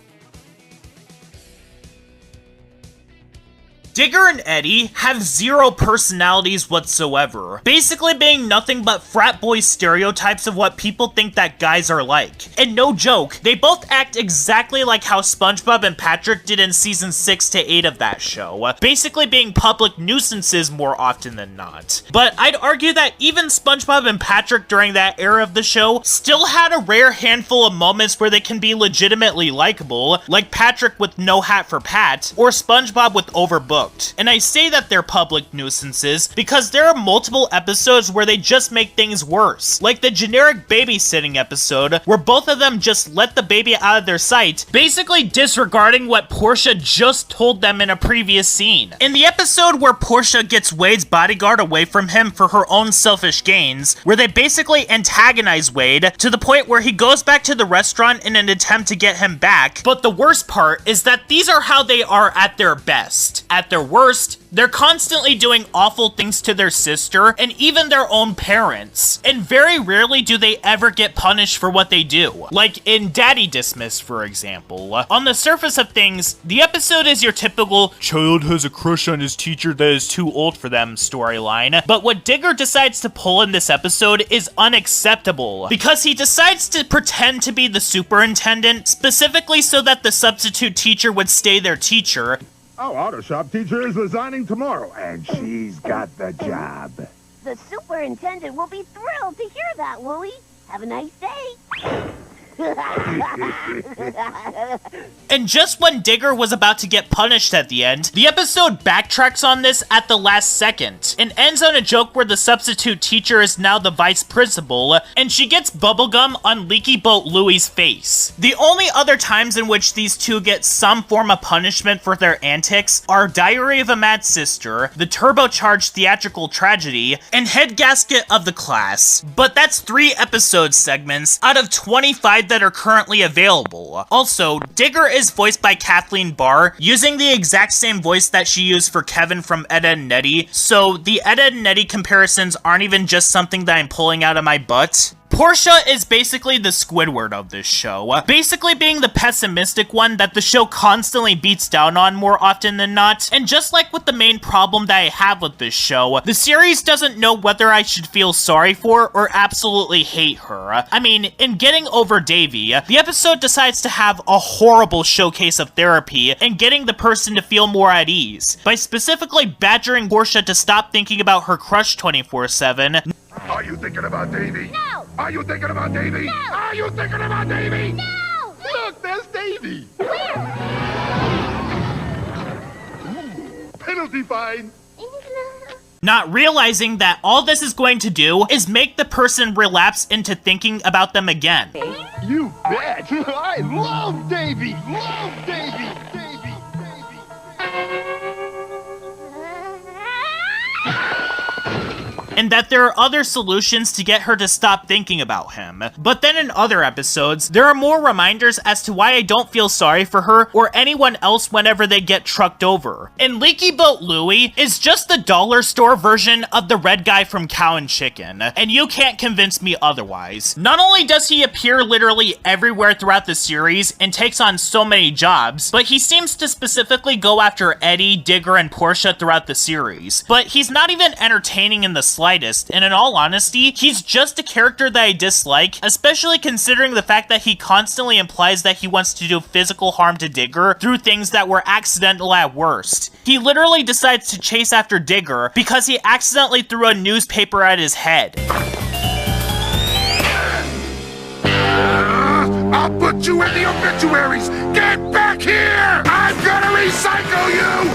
Digger and Eddie have zero personalities whatsoever, basically being nothing but frat boy stereotypes of what people think that guys are like. And no joke, they both act exactly like how SpongeBob and Patrick did in season 6 to 8 of that show, basically being public nuisances more often than not. But I'd argue that even SpongeBob and Patrick during that era of the show still had a rare handful of moments where they can be legitimately likable, like Patrick with No Hat for Pat, or SpongeBob with Overbooked. And I say that they're public nuisances because there are multiple episodes where they just make things worse, like the generic babysitting episode where both of them just let the baby out of their sight, basically disregarding what Portia just told them in a previous scene. In the episode where Portia gets Wade's bodyguard away from him for her own selfish gains, where they basically antagonize Wade to the point where he goes back to the restaurant in an attempt to get him back. But the worst part is that these are how they are at their best. At their worst, they're constantly doing awful things to their sister and even their own parents, and very rarely do they ever get punished for what they do, like in Daddy Dismiss, for example. On the surface of things, the episode is your typical child has a crush on his teacher that is too old for them storyline, but what Digger decides to pull in this episode is unacceptable, because he decides to pretend to be the superintendent, specifically so that the substitute teacher would stay their teacher. Our auto shop teacher is resigning tomorrow, and she's got the job. The superintendent will be thrilled to hear that, Louie. Have a nice day. And just when Digger was about to get punished at the end, the episode backtracks on this at the last second, and ends on a joke where the substitute teacher is now the vice principal, and she gets bubblegum on Leaky Boat Louie's face. The only other times in which these two get some form of punishment for their antics are Diary of a Mad Sister, the turbocharged theatrical tragedy, and Head Gasket of the Class. But that's 3 episode segments out of 25 that are currently available. Also, Digger is voiced by Kathleen Barr, using the exact same voice that she used for Kevin from Ed, Edd n Eddy, so the Ed, Edd n Eddy comparisons aren't even just something that I'm pulling out of my butt. Portia is basically the Squidward of this show, basically being the pessimistic one that the show constantly beats down on more often than not, and just like with the main problem that I have with this show, the series doesn't know whether I should feel sorry for or absolutely hate her. I mean, in Getting Over Davy, the episode decides to have a horrible showcase of therapy and getting the person to feel more at ease, by specifically badgering Portia to stop thinking about her crush 24/7. Are you thinking about Davy? No! Are you thinking about Davy? No! Are you thinking about Davy? No! Look, there's Davy. Where? Ooh, penalty fine. Not realizing that all this is going to do is make the person relapse into thinking about them again. You bet. I love Davy. Love Davy. Davy. Davy. and that there are other solutions to get her to stop thinking about him. But then in other episodes, there are more reminders as to why I don't feel sorry for her or anyone else whenever they get trucked over. And Leaky Boat Louie is just the dollar store version of the red guy from Cow and Chicken, and you can't convince me otherwise. Not only does he appear literally everywhere throughout the series and takes on so many jobs, but he seems to specifically go after Eddie, Digger, and Portia throughout the series. But he's not even entertaining in the slightest, and in all honesty, he's just a character that I dislike, especially considering the fact that he constantly implies that he wants to do physical harm to Digger through things that were accidental at worst. He literally decides to chase after Digger because he accidentally threw a newspaper at his head. I'll put you in the obituaries! Get back here! I'm gonna recycle you!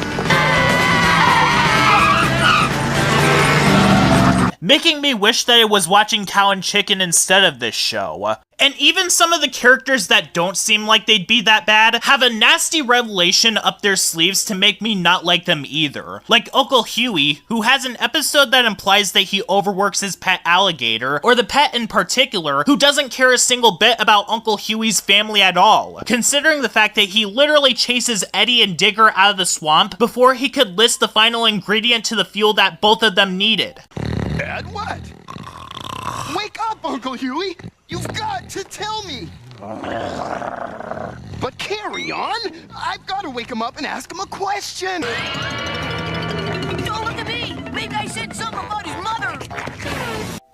Making me wish that I was watching Cow and Chicken instead of this show. And even some of the characters that don't seem like they'd be that bad have a nasty revelation up their sleeves to make me not like them either. Like Uncle Huey, who has an episode that implies that he overworks his pet alligator, or the pet in particular, who doesn't care a single bit about Uncle Huey's family at all, considering the fact that he literally chases Eddie and Digger out of the swamp before he could list the final ingredient to the fuel that both of them needed. Add what? Wake up, Uncle Huey! You've got to tell me! But carry on! I've got to wake him up and ask him a question! Don't look at me! Maybe I said something about his mother!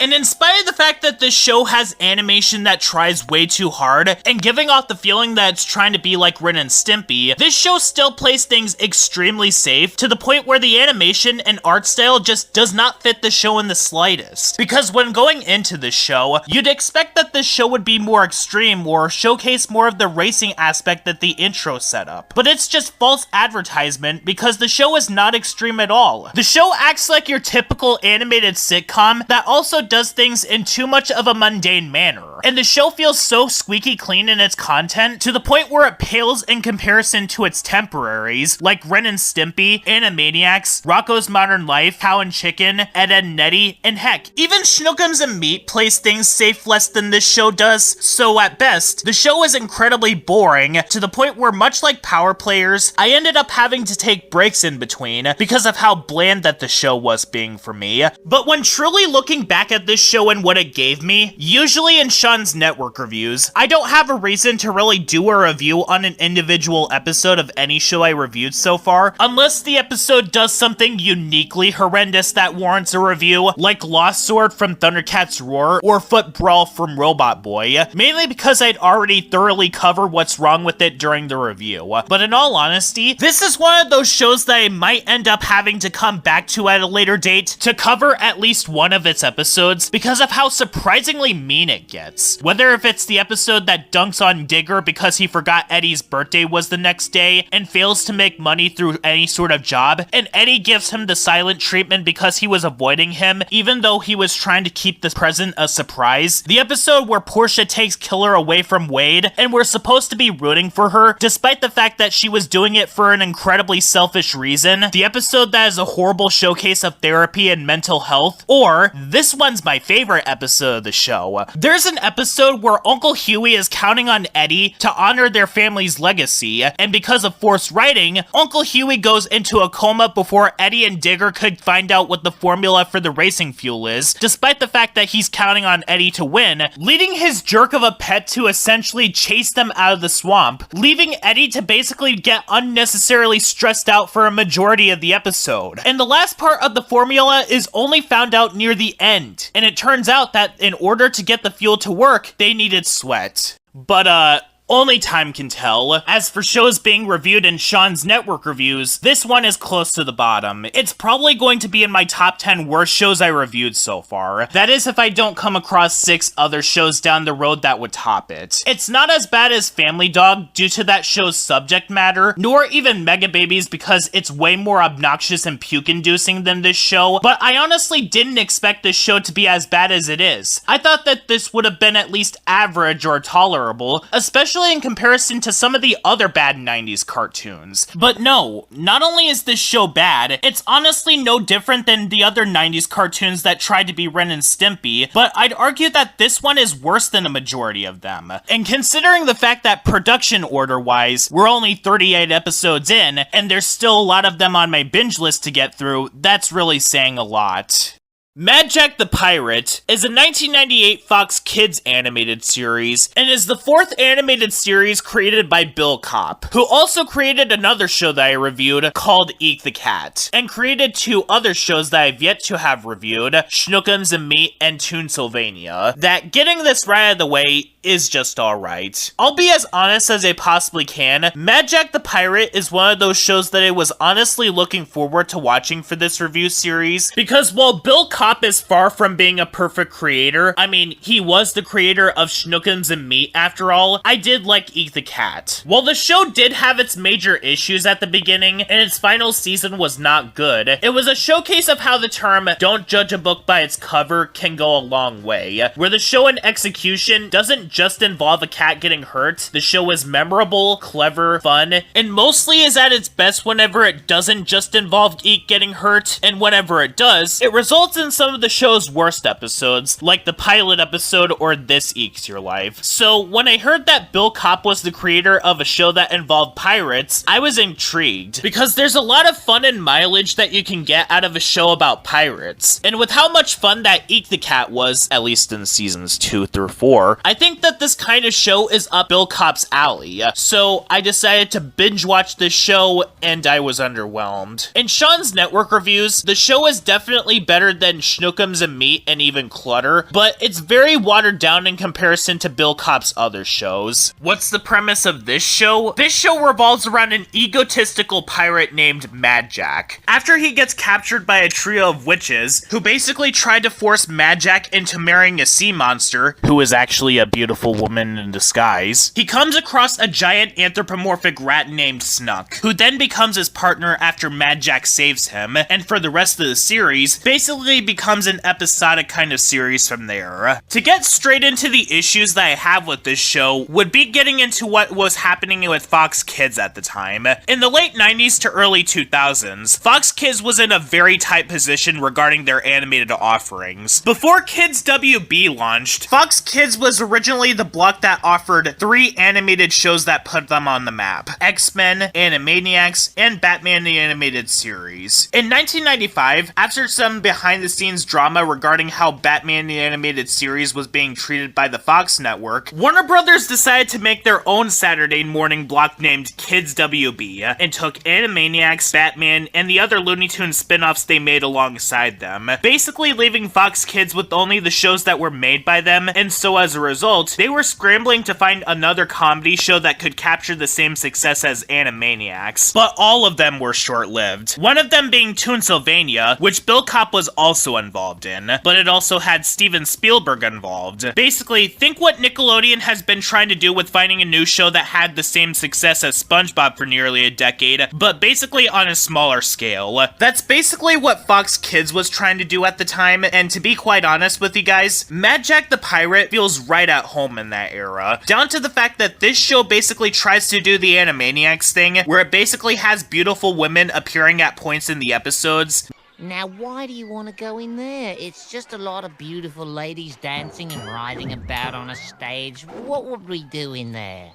And in spite of the fact that this show has animation that tries way too hard, and giving off the feeling that it's trying to be like Ren and Stimpy, this show still plays things extremely safe, to the point where the animation and art style just does not fit the show in the slightest. Because when going into this show, you'd expect that this show would be more extreme or showcase more of the racing aspect that the intro set up. But it's just false advertisement because the show is not extreme at all. The show acts like your typical animated sitcom that also does things in too much of a mundane manner. And the show feels so squeaky clean in its content to the point where it pales in comparison to its temporaries, like Ren and Stimpy, Animaniacs, Rocko's Modern Life, Cow and Chicken, Ed, Ed and Eddy, and heck, even Schnookums and Meat plays things safe less than this show does, so at best, the show is incredibly boring to the point where, much like Power Players, I ended up having to take breaks in between because of how bland that the show was being for me. But when truly looking back at this show and what it gave me, usually in Sean's network reviews, I don't have a reason to really do a review on an individual episode of any show I reviewed so far, unless the episode does something uniquely horrendous that warrants a review, like Lost Sword from Thundercats Roar or Foot Brawl from Robot Boy, mainly because I'd already thoroughly covered what's wrong with it during the review. But in all honesty, this is one of those shows that I might end up having to come back to at a later date to cover at least one of its episodes because of how surprisingly mean it gets. Whether if it's the episode that dunks on Digger because he forgot Eddie's birthday was the next day and fails to make money through any sort of job, and Eddie gives him the silent treatment because he was avoiding him even though he was trying to keep the present a surprise. The episode where Portia takes Killer away from Wade and we're supposed to be rooting for her despite the fact that she was doing it for an incredibly selfish reason. The episode that is a horrible showcase of therapy and mental health. Or this one's my favorite episode of the show. There's an episode where Uncle Huey is counting on Eddie to honor their family's legacy, and because of forced writing, Uncle Huey goes into a coma before Eddie and Digger could find out what the formula for the racing fuel is, despite the fact that he's counting on Eddie to win, leading his jerk of a pet to essentially chase them out of the swamp, leaving Eddie to basically get unnecessarily stressed out for a majority of the episode. And the last part of the formula is only found out near the end, and it turns out that in order to get the fuel to work, they needed sweat. But, only time can tell. As for shows being reviewed in Sean's network reviews, this one is close to the bottom. It's probably going to be in my top 10 worst shows I reviewed so far. That is if I don't come across 6 other shows down the road that would top it. It's not as bad as Family Dog due to that show's subject matter, nor even Mega Babies because it's way more obnoxious and puke-inducing than this show, but I honestly didn't expect this show to be as bad as it is. I thought that this would have been at least average or tolerable, especially especially in comparison to some of the other bad 90s cartoons. But no, not only is this show bad, it's honestly no different than the other 90s cartoons that tried to be Ren and Stimpy, but I'd argue that this one is worse than a majority of them. And considering the fact that production order-wise, we're only 38 episodes in, and there's still a lot of them on my binge list to get through, that's really saying a lot. Mad Jack the Pirate is a 1998 Fox Kids animated series and is the fourth animated series created by Bill Kopp, who also created another show that I reviewed called Eek the Cat, and created two other shows that I've yet to have reviewed, Schnookums and Meat and Toonsylvania, that getting this right out of the way is just alright. I'll be as honest as I possibly can, Mad Jack the Pirate is one of those shows that I was honestly looking forward to watching for this review series, because while Bill Kopp is far from being a perfect creator, I mean, he was the creator of Schnookums and Meat after all, I did like Eek the Cat. While the show did have its major issues at the beginning, and its final season was not good, it was a showcase of how the term, don't judge a book by its cover, can go a long way, where the show in execution doesn't just involve a cat getting hurt, the show is memorable, clever, fun, and mostly is at its best whenever it doesn't just involve Eek getting hurt, and whenever it does, it results in some of the show's worst episodes, like the pilot episode or This Eeks Your Life. So when I heard that Bill Kopp was the creator of a show that involved pirates, I was intrigued, because there's a lot of fun and mileage that you can get out of a show about pirates, and with how much fun that Eek the Cat was, at least in seasons 2 through 4, I think that this kind of show is up Bill Kopp's alley, so I decided to binge watch this show, and I was underwhelmed. In Sean's network reviews, the show is definitely better than Schnookums and Meat and even Clutter, but it's very watered down in comparison to Bill Kopp's other shows. What's the premise of this show? This show revolves around an egotistical pirate named Mad Jack. After he gets captured by a trio of witches, who basically tried to force Mad Jack into marrying a sea monster, who is actually a beautiful woman in disguise, he comes across a giant anthropomorphic rat named Snuck, who then becomes his partner after Mad Jack saves him, and for the rest of the series, basically becomes an episodic kind of series from there. To get straight into the issues that I have with this show, would be getting into what was happening with Fox Kids at the time. In the late 90s to early 2000s, Fox Kids was in a very tight position regarding their animated offerings. Before Kids WB launched, Fox Kids was originally the block that offered 3 animated shows that put them on the map: X-Men, Animaniacs, and Batman the Animated Series. In 1995, after some behind-the-scenes drama regarding how Batman the Animated Series was being treated by the Fox network, Warner Brothers decided to make their own Saturday morning block named Kids WB, and took Animaniacs, Batman, and the other Looney Tunes spin-offs they made alongside them, basically leaving Fox Kids with only the shows that were made by them, and so as a result, they were scrambling to find another comedy show that could capture the same success as Animaniacs, but all of them were short-lived. One of them being Toonsylvania, which Bill Kopp was also involved in, but it also had Steven Spielberg involved. Basically, think what Nickelodeon has been trying to do with finding a new show that had the same success as SpongeBob for nearly a decade, but basically on a smaller scale. That's basically what Fox Kids was trying to do at the time, and to be quite honest with you guys, Mad Jack the Pirate feels right at home in that era, down to the fact that this show basically tries to do the Animaniacs thing, where it basically has beautiful women appearing at points in the episodes. Now, why do you want to go in there? It's just a lot of beautiful ladies dancing and writhing about on a stage. What would we do in there?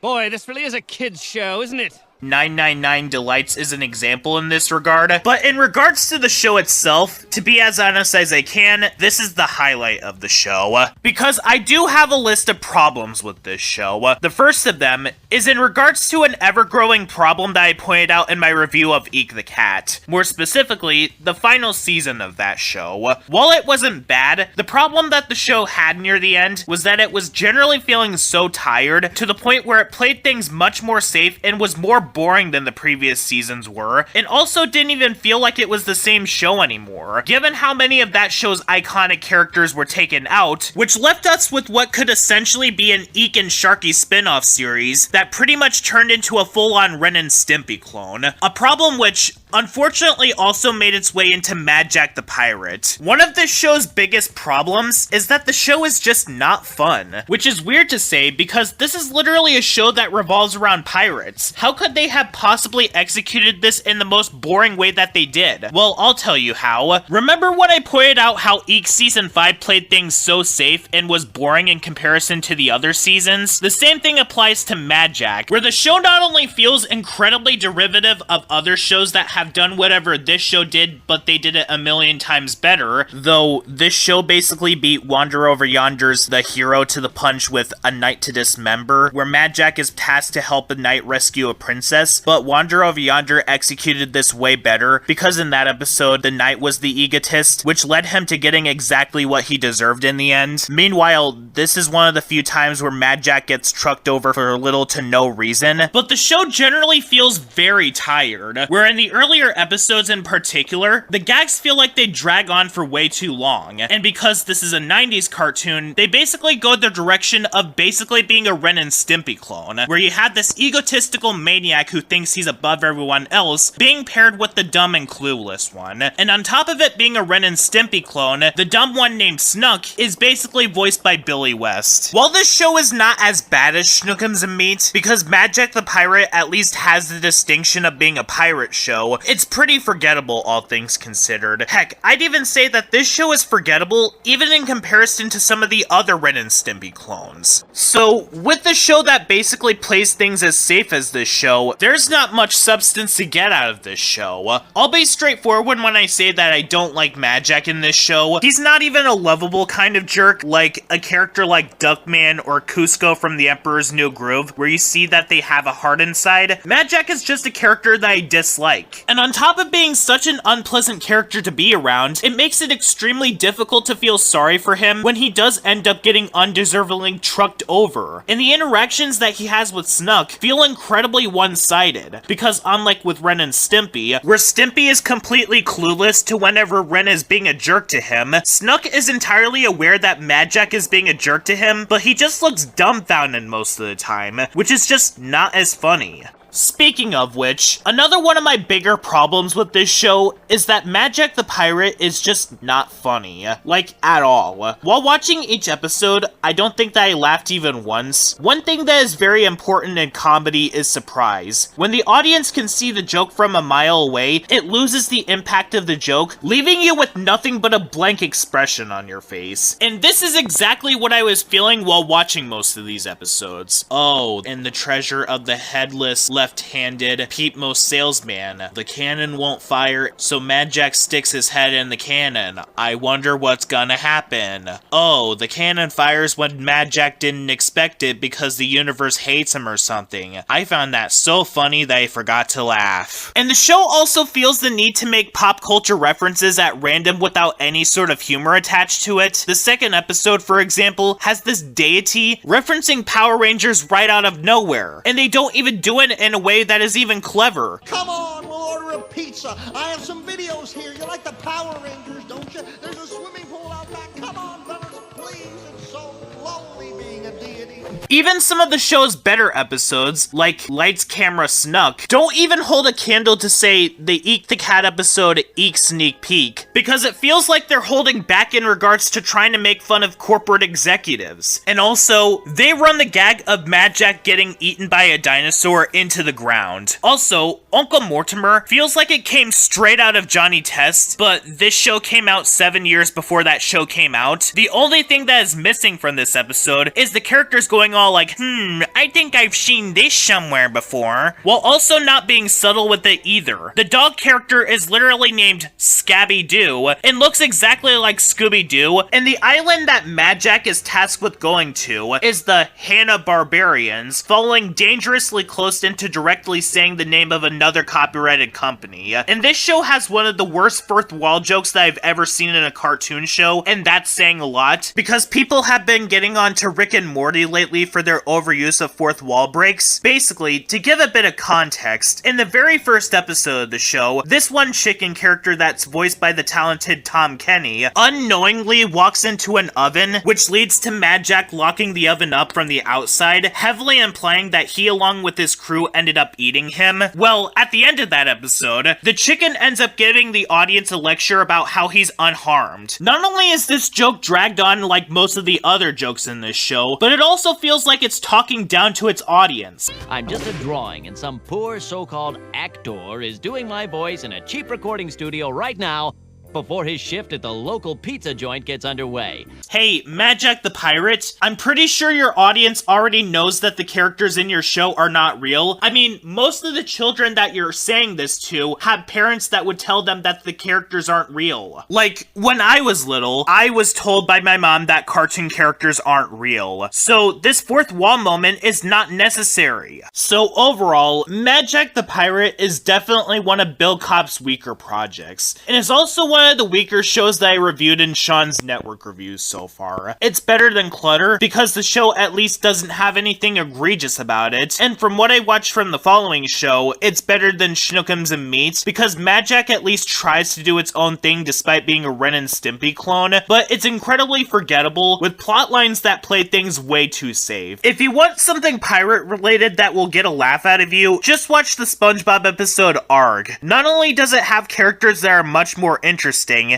Boy, this really is a kid's show, isn't it? 999 Delights is an example in this regard, but in regards to the show itself, to be as honest as I can, this is the highlight of the show, because I do have a list of problems with this show. The first of them is in regards to an ever-growing problem that I pointed out in my review of Eek the Cat, more specifically, the final season of that show. While it wasn't bad, the problem that the show had near the end was that it was generally feeling so tired, to the point where it played things much more safe and was more boring than the previous seasons were, and also didn't even feel like it was the same show anymore, given how many of that show's iconic characters were taken out, which left us with what could essentially be an Eek and Sharky spin-off series that pretty much turned into a full-on Ren and Stimpy clone. A problem which, unfortunately, also made its way into Mad Jack the Pirate. One of this show's biggest problems is that the show is just not fun, which is weird to say because this is literally a show that revolves around pirates. How could they have possibly executed this in the most boring way that they did? Well, I'll tell you how. Remember when I pointed out how Eek Season 5 played things so safe and was boring in comparison to the other seasons? The same thing applies to Mad Jack, where the show not only feels incredibly derivative of other shows that have done whatever this show did, but they did it a million times better, though this show basically beat Wander Over Yonder's The Hero to the punch with A Night to Dismember, where Mad Jack is tasked to help a knight rescue a princess, but Wander Over Yonder executed this way better, because in that episode, the knight was the egotist, which led him to getting exactly what he deserved in the end. Meanwhile, this is one of the few times where Mad Jack gets trucked over for little to no reason, but the show generally feels very tired, where in the earlier episodes in particular, the gags feel like they drag on for way too long, and because this is a 90s cartoon, they basically go the direction of basically being a Ren and Stimpy clone, where you have this egotistical maniac who thinks he's above everyone else, being paired with the dumb and clueless one, and on top of it being a Ren and Stimpy clone, the dumb one named Snook is basically voiced by Billy West. While this show is not as bad as Schnookums and Meat, because Mad Jack the Pirate at least has the distinction of being a pirate show, it's pretty forgettable, all things considered. Heck, I'd even say that this show is forgettable even in comparison to some of the other Ren and Stimpy clones. So, with the show that basically plays things as safe as this show, there's not much substance to get out of this show. I'll be straightforward when I say that I don't like Mad Jack in this show. He's not even a lovable kind of jerk like a character like Duckman or Cusco from The Emperor's New Groove, where you see that they have a heart inside. Mad Jack is just a character that I dislike. And on top of being such an unpleasant character to be around, it makes it extremely difficult to feel sorry for him when he does end up getting undeservingly trucked over. And the interactions that he has with Snook feel incredibly one-sided, because unlike with Ren and Stimpy, where Stimpy is completely clueless to whenever Ren is being a jerk to him, Snook is entirely aware that Mad Jack is being a jerk to him, but he just looks dumbfounded most of the time, which is just not as funny. Speaking of which, another one of my bigger problems with this show is that Mad Jack the Pirate is just not funny. Like, at all. While watching each episode, I don't think that I laughed even once. One thing that is very important in comedy is surprise. When the audience can see the joke from a mile away, it loses the impact of the joke, leaving you with nothing but a blank expression on your face. And this is exactly what I was feeling while watching most of these episodes. Oh, and the treasure of the headless left-handed Peepmo salesman. The cannon won't fire, so Mad Jack sticks his head in the cannon. I wonder what's gonna happen. Oh, the cannon fires when Mad Jack didn't expect it because the universe hates him or something. I found that so funny that I forgot to laugh. And the show also feels the need to make pop culture references at random without any sort of humor attached to it. The second episode, for example, has this deity referencing Power Rangers right out of nowhere, and they don't even do it in a way that is even clever. Come on, we'll order a pizza. I have some videos here. You like the Power Rangers, don't you? There's a swimming pool out back. Come on, fellas, please. It's so lonely being a deity. Even some of the show's better episodes, like Lights, Camera, Snuck, don't even hold a candle to, say, the Eek the Cat episode Eek Sneak Peek, because it feels like they're holding back in regards to trying to make fun of corporate executives. And also, they run the gag of Mad Jack getting eaten by a dinosaur into the ground. Also, Uncle Mortimer feels like it came straight out of Johnny Test, but this show came out 7 years before that show came out. The only thing that is missing from this episode is the characters going all like, I think I've seen this somewhere before, while also not being subtle with it either. The dog character is literally named Scabby-Doo, and looks exactly like Scooby-Doo, and the island that Mad Jack is tasked with going to is the Hanna-Barbarians, following dangerously close into directly saying the name of another copyrighted company. And this show has one of the worst fourth wall jokes that I've ever seen in a cartoon show, and that's saying a lot, because people have been getting on to Rick and Morty lately for their overuse of fourth wall breaks. Basically, to give a bit of context, in the very first episode of the show, this one chicken character that's voiced by the talented Tom Kenny unknowingly walks into an oven, which leads to Mad Jack locking the oven up from the outside, heavily implying that he along with his crew ended up eating him. Well, at the end of that episode, the chicken ends up giving the audience a lecture about how he's unharmed. Not only is this joke dragged on like most of the other jokes in this show, but it also feels like it's talking down to its audience. I'm just a drawing, and some poor so-called actor is doing my voice in a cheap recording studio right now before his shift at the local pizza joint gets underway. Hey, Mad Jack the Pirate, I'm pretty sure your audience already knows that the characters in your show are not real. I mean, most of the children that you're saying this to have parents that would tell them that the characters aren't real. Like, when I was little, I was told by my mom that cartoon characters aren't real. So this fourth wall moment is not necessary. So overall, Mad Jack the Pirate is definitely one of Bill Cobb's weaker projects, and is also one of the weaker shows that I reviewed in Sean's network reviews so far. It's better than Clutter because the show at least doesn't have anything egregious about it, and from what I watched from the following show, it's better than Schnookums and Meats because Mad Jack at least tries to do its own thing despite being a Ren and Stimpy clone, but it's incredibly forgettable with plot lines that play things way too safe. If you want something pirate related that will get a laugh out of you, just watch the SpongeBob episode Arg. Not only does it have characters that are much more interesting,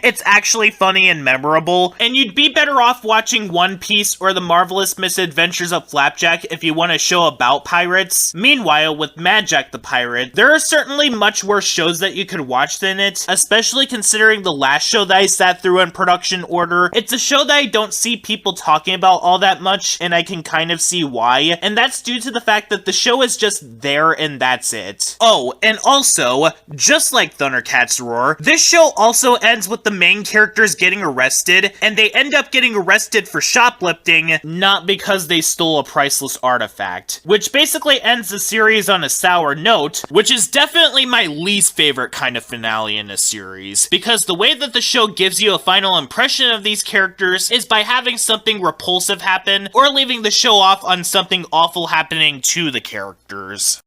it's actually funny and memorable, and you'd be better off watching One Piece or The Marvelous Misadventures of Flapjack if you want a show about pirates. Meanwhile, with Mad Jack the Pirate, there are certainly much worse shows that you could watch than it, especially considering the last show that I sat through in production order. It's a show that I don't see people talking about all that much, and I can kind of see why, and that's due to the fact that the show is just there and that's it. Oh, and also, just like Thundercats Roar, this show also ends with the main characters getting arrested, and they end up getting arrested for shoplifting, not because they stole a priceless artifact, which basically ends the series on a sour note, which is definitely my least favorite kind of finale in a series, because the way that the show gives you a final impression of these characters is by having something repulsive happen, or leaving the show off on something awful happening to the characters.